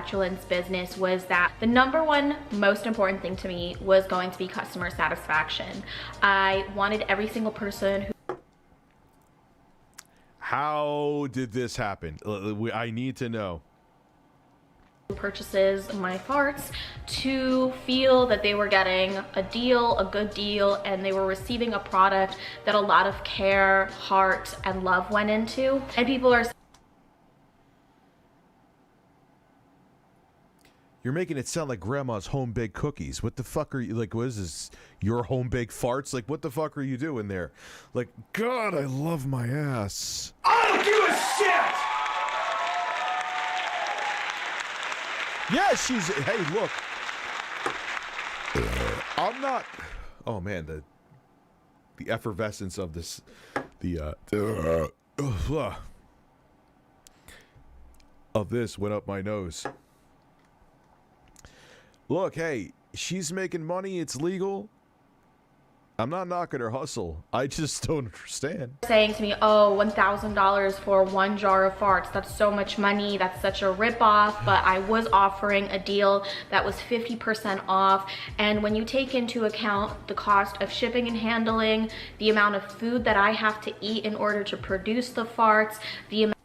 flatulence business was that the number one most important thing to me was going to be customer satisfaction. I wanted every single person who... How did this happen? I need to know. Purchases my farts to feel that they were getting a deal, a good deal, and they were receiving a product that a lot of care, heart, and love went into. And people are... You're making it sound like grandma's home-baked cookies. What the fuck are you, like, what is this? Your home-baked farts? Like, what the fuck are you doing there? Like, God, I love my ass. I don't give a shit! Yeah, she's, hey, look. I'm not, oh man, the effervescence of this, of this went up my nose. Look, hey, she's making money. It's legal. I'm not knocking her hustle. I just don't understand. Saying to me, oh, $1,000 for one jar of farts. That's so much money. That's such a ripoff. But I was offering a deal that was 50% off. And when you take into account the cost of shipping and handling, the amount of food that I have to eat in order to produce the farts, the amount...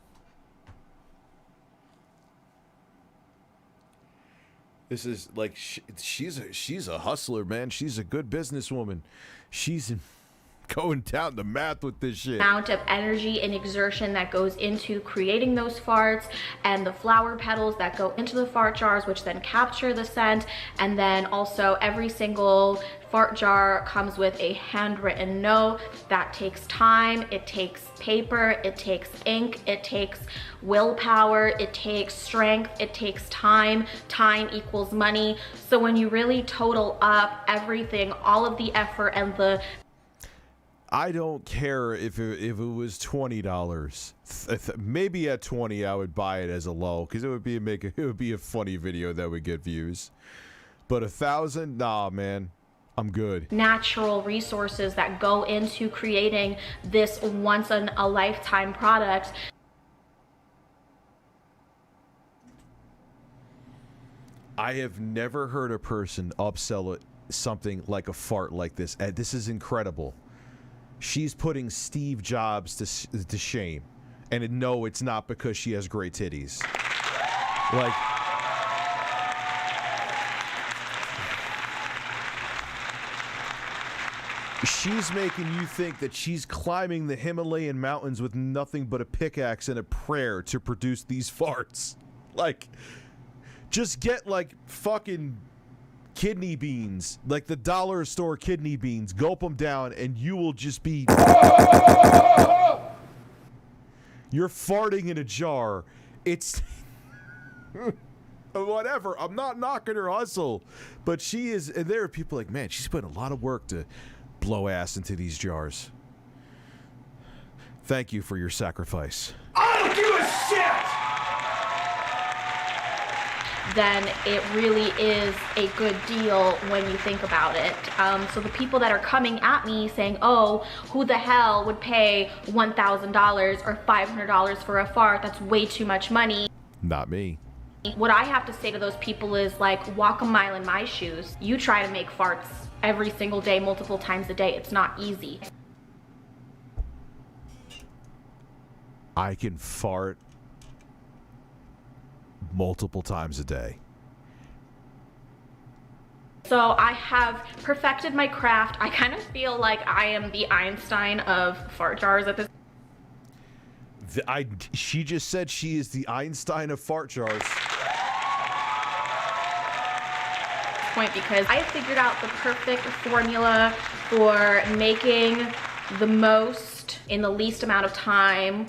This is like, she's a hustler, man. She's a good businesswoman. She's going down the math with this shit. Amount of energy and exertion that goes into creating those farts, and the flower petals that go into the fart jars, which then capture the scent. And then also every single fart jar comes with a handwritten note. That takes time, it takes paper, it takes ink, it takes willpower, it takes strength, it takes time. Time equals money. So when you really total up everything, all of the effort and the... I don't care if it was $20. Maybe at 20 I would buy it as a low, because it would be a funny video that would get views. But $1,000, nah, man. I'm good. Natural resources that go into creating this once in a lifetime product. I have never heard a person upsell something like a fart like this. This is incredible. She's putting Steve Jobs to shame. And no, it's not because she has great titties. Like... she's making you think that she's climbing the Himalayan mountains with nothing but a pickaxe and a prayer to produce these farts. Like, just get, like, fucking kidney beans, like the dollar store kidney beans, gulp them down, and you will just be... You're farting in a jar. It's... Whatever. I'm not knocking her hustle. But she is... And there are people like, man, she's putting a lot of work to blow ass into these jars. Thank you for your sacrifice. I don't give a shit! Then it really is a good deal when you think about it. So the people that are coming at me saying, oh, who the hell would pay $1,000 or $500 for a fart? That's way too much money. Not me. What I have to say to those people is like, walk a mile in my shoes. You try to make farts every single day, multiple times a day. It's not easy. I can fart multiple times a day. So I have perfected my craft. I kind of feel like I am the Einstein of fart jars at this She just said she is the Einstein of fart jars. point, because I figured out the perfect formula for making the most in the least amount of time,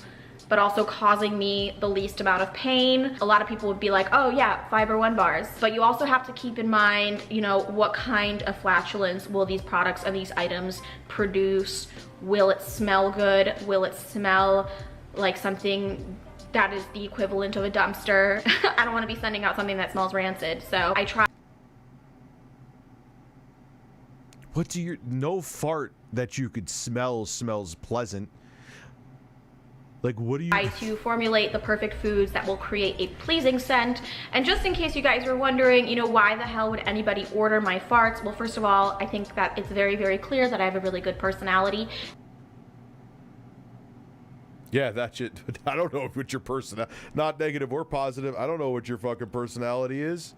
but also causing me the least amount of pain. A lot of people would be like, oh yeah, Fiber One bars. But you also have to keep in mind, you know, what kind of flatulence will these products and these items produce? Will it smell good? Will it smell like something that is the equivalent of a dumpster? I don't want to be sending out something that smells rancid. So I try. What do you... No fart that you could smell smells pleasant. Like, what do you... Try to formulate the perfect foods that will create a pleasing scent. And just in case you guys were wondering, you know, why the hell would anybody order my farts? Well, first of all, I think that it's very, very clear that I have a really good personality. Yeah, that shit... I don't know what your personality... Not negative or positive. I don't know what your fucking personality is.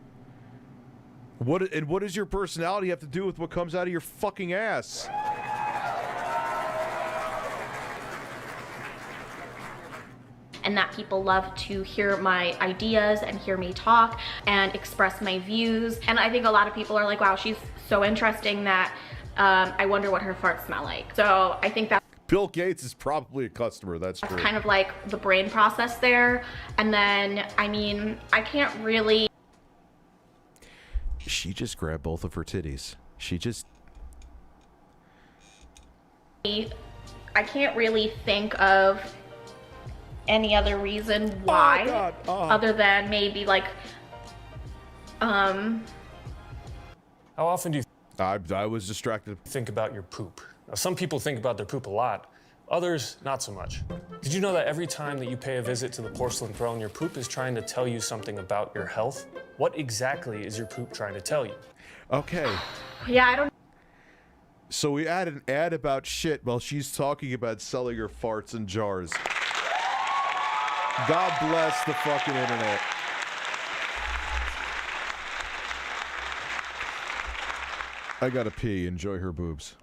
What does your personality have to do with what comes out of your fucking ass? And that people love to hear my ideas and hear me talk and express my views. And I think a lot of people are like, wow, she's so interesting that I wonder what her farts smell like. So I think that Bill Gates is probably a customer, that's true. kind of like the brain process there. And then, I mean, I can't really... She just grabbed both of her titties. She just... I can't really think of any other reason why, other than maybe like, How often do you I was distracted. Think about your poop? Now, some people think about their poop a lot, others not so much. Did you know that every time that you pay a visit to the porcelain throne, your poop is trying to tell you something about your health? What exactly is your poop trying to tell you? Okay. Yeah, I don't... So we add an ad about shit while she's talking about selling her farts in jars. God bless the fucking internet. I gotta pee. Enjoy her boobs.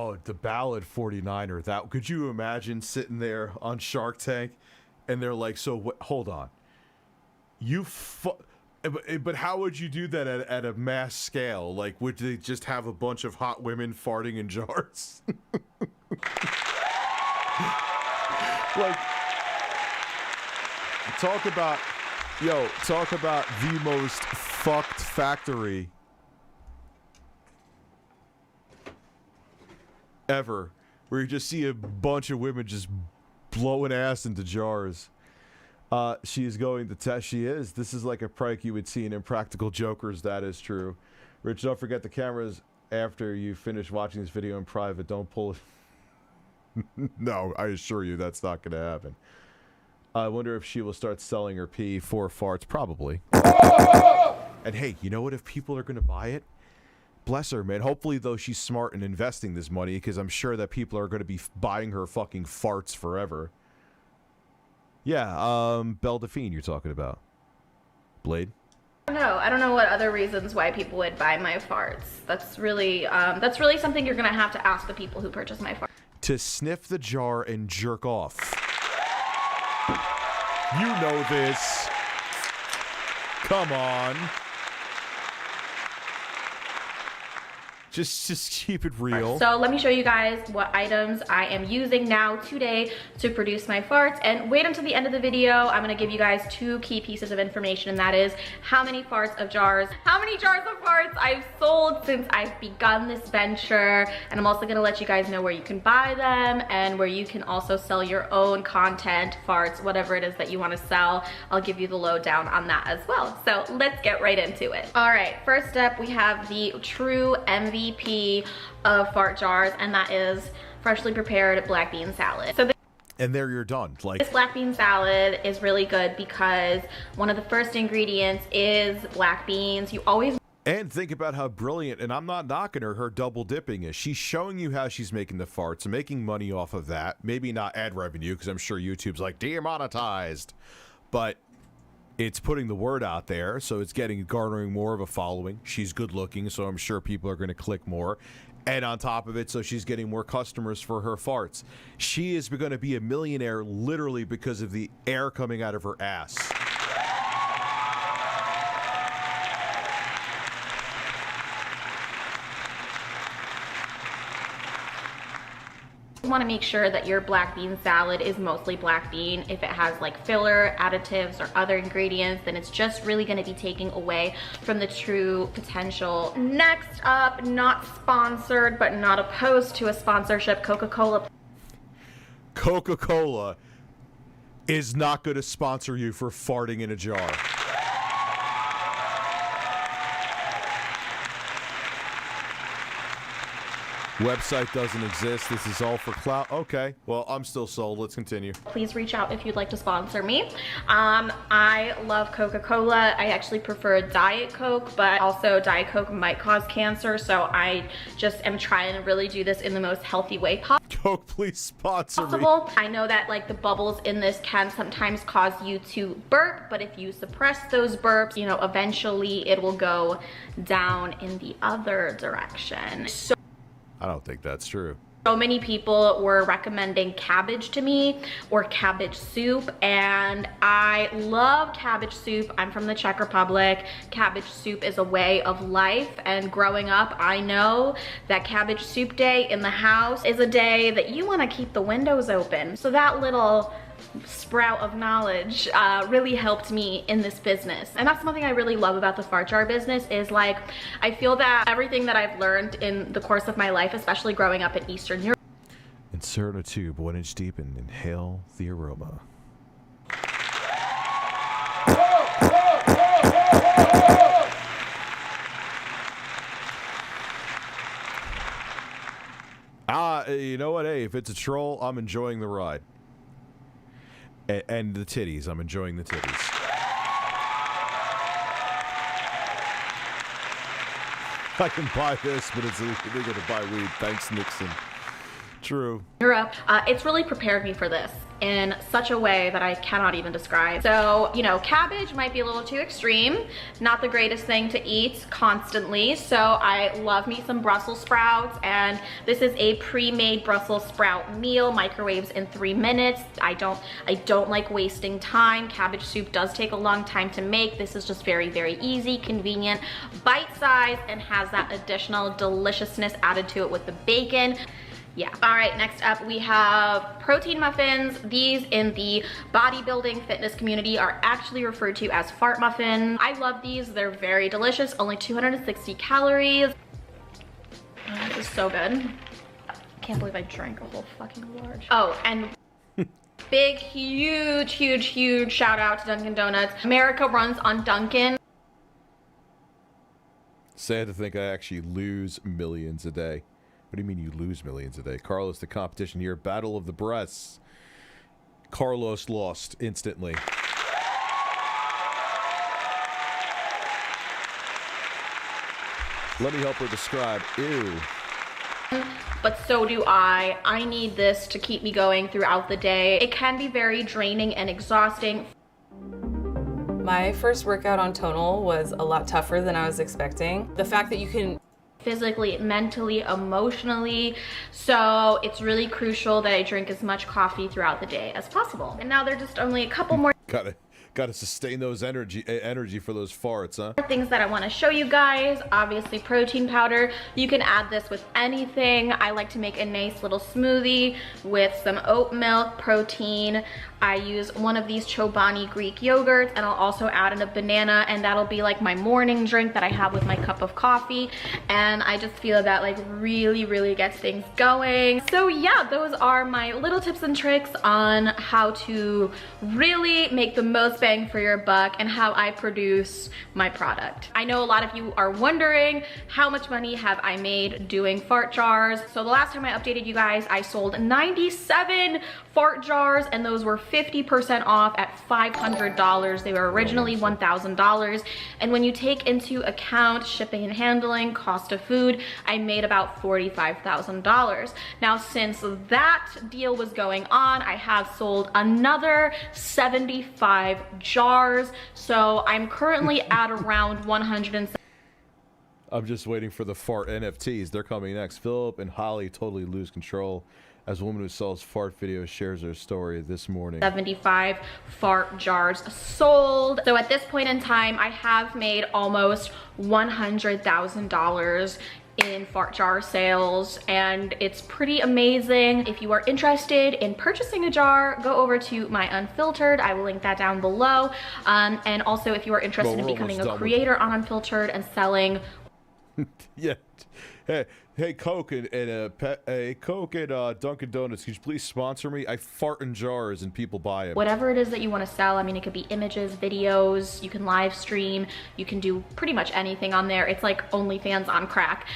Oh, the Ballad 49er. That could you imagine sitting there on Shark Tank, and they're like, "So what? Hold on, but how would you do that at a mass scale? Like, would they just have a bunch of hot women farting in jars? Like, talk about the most fucked factory ever, where you just see a bunch of women just blowing ass into jars. She is going to test. She is. This is like a prank you would see in Impractical Jokers. That is true. Rich, don't forget the cameras after you finish watching this video in private. Don't pull it. No, I assure you that's not going to happen. I wonder if she will start selling her pee for farts. Probably. And hey, you know what? If people are going to buy it, bless her, man. Hopefully, though, she's smart in investing this money, because I'm sure that people are going to be buying her fucking farts forever. Yeah, Belle Delphine you're talking about. Blade? I don't know what other reasons why people would buy my farts. That's really something you're gonna have to ask the people who purchase my farts. To sniff the jar and jerk off. You know this. Come on. Just keep it real. So let me show you guys what items I am using now today to produce my farts, and wait until the end of the video. I'm gonna give you guys 2 key pieces of information, and that is how many jars of farts I've sold since I've begun this venture, and I'm also gonna let you guys know where you can buy them and where you can also sell your own content, farts, whatever it is that you want to sell. I'll give you the lowdown on that as well. So let's get right into it. All right, first up we have the true MVP of fart jars, and that is freshly prepared black bean salad. So and there you're done. Like, this black bean salad is really good because one of the first ingredients is black beans. You always and think about how brilliant, and I'm not knocking her double dipping is. She's showing you how she's making the farts and making money off of that. Maybe not ad revenue, because I'm sure YouTube's like demonetized, but it's putting the word out there, so it's garnering more of a following. She's good looking, so I'm sure people are going to click more. And on top of it, so she's getting more customers for her farts. She is going to be a millionaire literally because of the air coming out of her ass. You want to make sure that your black bean salad is mostly black bean. If it has like filler, additives, or other ingredients, then it's just really going to be taking away from the true potential. Next up, not sponsored, but not opposed to a sponsorship, Coca-Cola. Coca-Cola is not going to sponsor you for farting in a jar. Website doesn't exist. This is all for clout. Okay, well, I'm still sold. Let's continue. Please reach out if you'd like to sponsor me. I love Coca-Cola. I actually prefer Diet Coke, but also Diet Coke might cause cancer, so I just am trying to really do this in the most healthy way possible. Coke, please sponsor me. I know that like the bubbles in this can sometimes cause you to burp, but if you suppress those burps, you know, eventually it will go down in the other direction. So I don't think that's true. So many people were recommending cabbage to me, or cabbage soup, and I love cabbage soup. I'm from the Czech Republic. Cabbage soup is a way of life, and growing up, I know that cabbage soup day in the house is a day that you want to keep the windows open. So that little sprout of knowledge really helped me in this business, and that's something I really love about the fart jar business. Is like, I feel that everything that I've learned in the course of my life, especially growing up in Eastern Europe. Insert a tube 1 inch deep and inhale the aroma. You know what? Hey, if it's a troll, I'm enjoying the ride. And the titties. I'm enjoying the titties. I can buy this, but it's illegal to buy weed. Thanks, Nixon. True. Europe, it's really prepared me for this in such a way that I cannot even describe. So, you know, cabbage might be a little too extreme, not the greatest thing to eat constantly. So I love me some Brussels sprouts, and this is a pre-made Brussels sprout meal, microwaves in 3 minutes. I don't like wasting time. Cabbage soup does take a long time to make. This is just very, very easy, convenient, bite-sized, and has that additional deliciousness added to it with the bacon. Yeah. All right, next up we have protein muffins. These in the bodybuilding fitness community are actually referred to as fart muffins. I love these. They're very delicious, only 260 calories. Oh, this is so good. Can't believe I drank a whole fucking large. Oh, and big, huge shout out to Dunkin' Donuts. America runs on Dunkin'. Sad to think I actually lose millions a day. What do you mean you lose millions a day? Carlos, the competition here. Battle of the breasts. Carlos lost instantly. Let me help her describe. Ew. But so do I. I need this to keep me going throughout the day. It can be very draining and exhausting. My first workout on Tonal was a lot tougher than I was expecting. The fact that you can physically, mentally, emotionally. So it's really crucial that I drink as much coffee throughout the day as possible. And now there are just only a couple more Gotta sustain those energy for those farts, huh? things that I want to show you guys. Obviously protein powder. You can add this with anything. I like to make a nice little smoothie with some oat milk, protein. I use one of these Chobani Greek yogurts, and I'll also add in a banana, and that'll be like my morning drink that I have with my cup of coffee. And I just feel that like really gets things going. So yeah, those are my little tips and tricks on how to really make the most bang for your buck and how I produce my product. I know a lot of you are wondering how much money have I made doing fart jars. So the last time I updated you guys, I sold 97 fart jars, and those were 50% off at $500. They were originally $1,000. And when you take into account shipping and handling, cost of food, I made about $45,000. Now, since that deal was going on, I have sold another 75 jars. So I'm currently at around 170. I'm just waiting for the fart NFTs. They're coming next. Philip and Holly totally lose control as a woman who sells fart videos shares her story this morning. 75 fart jars sold. So at this point in time, I have made almost $100,000 in fart jar sales, and it's pretty amazing. If you are interested in purchasing a jar, go over to my Unfiltered. I will link that down below. And also, if you are interested in becoming a creator on Unfiltered and selling yeah. Hey, Coke and Coke and Dunkin' Donuts, could you please sponsor me? I fart in jars and people buy it. Whatever it is that you want to sell. I mean, it could be images, videos, you can live stream, you can do pretty much anything on there. It's like OnlyFans on crack.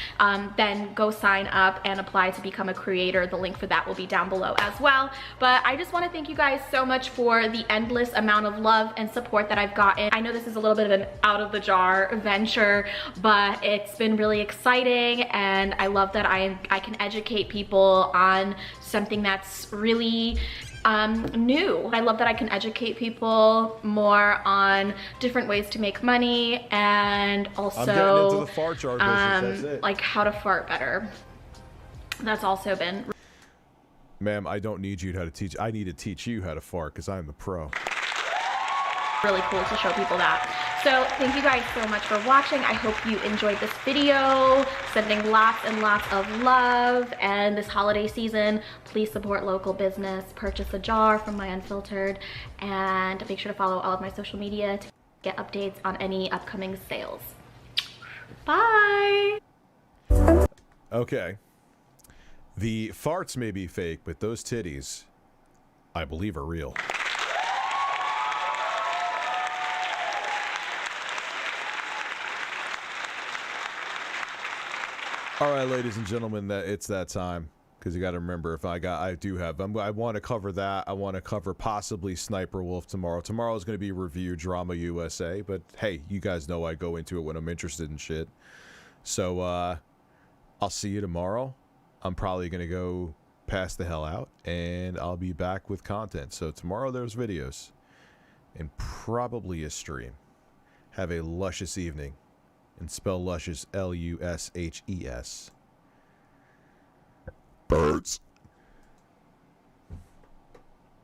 Then go sign up and apply to become a creator. The link for that will be down below as well. But I just want to thank you guys so much for the endless amount of love and support that I've gotten. I know this is a little bit of an out of the jar venture, but it's been really exciting, and I love that I can educate people on something that's really new. I love that I can educate people more on different ways to make money, and also I'm getting into the fart jar business, that's it. Like how to fart better. That's also been Ma'am, I don't need you how to teach. I need to teach you how to fart because I'm the pro. really cool to show people that. So thank you guys so much for watching. I hope you enjoyed this video. Sending lots and lots of love. And this holiday season, please support local business. Purchase a jar from my Unfiltered. And make sure to follow all of my social media to get updates on any upcoming sales. Bye! Okay. The farts may be fake, but those titties, I believe, are real. All right, ladies and gentlemen, it's that time, because you got to remember, I want to cover that. I want to cover possibly Sniper Wolf tomorrow. Tomorrow is going to be Review Drama USA, but hey, you guys know I go into it when I'm interested in shit. So I'll see you tomorrow. I'm probably going to go pass the hell out, and I'll be back with content. So tomorrow there's videos and probably a stream. Have a luscious evening, and spell luscious Lushes. Birds.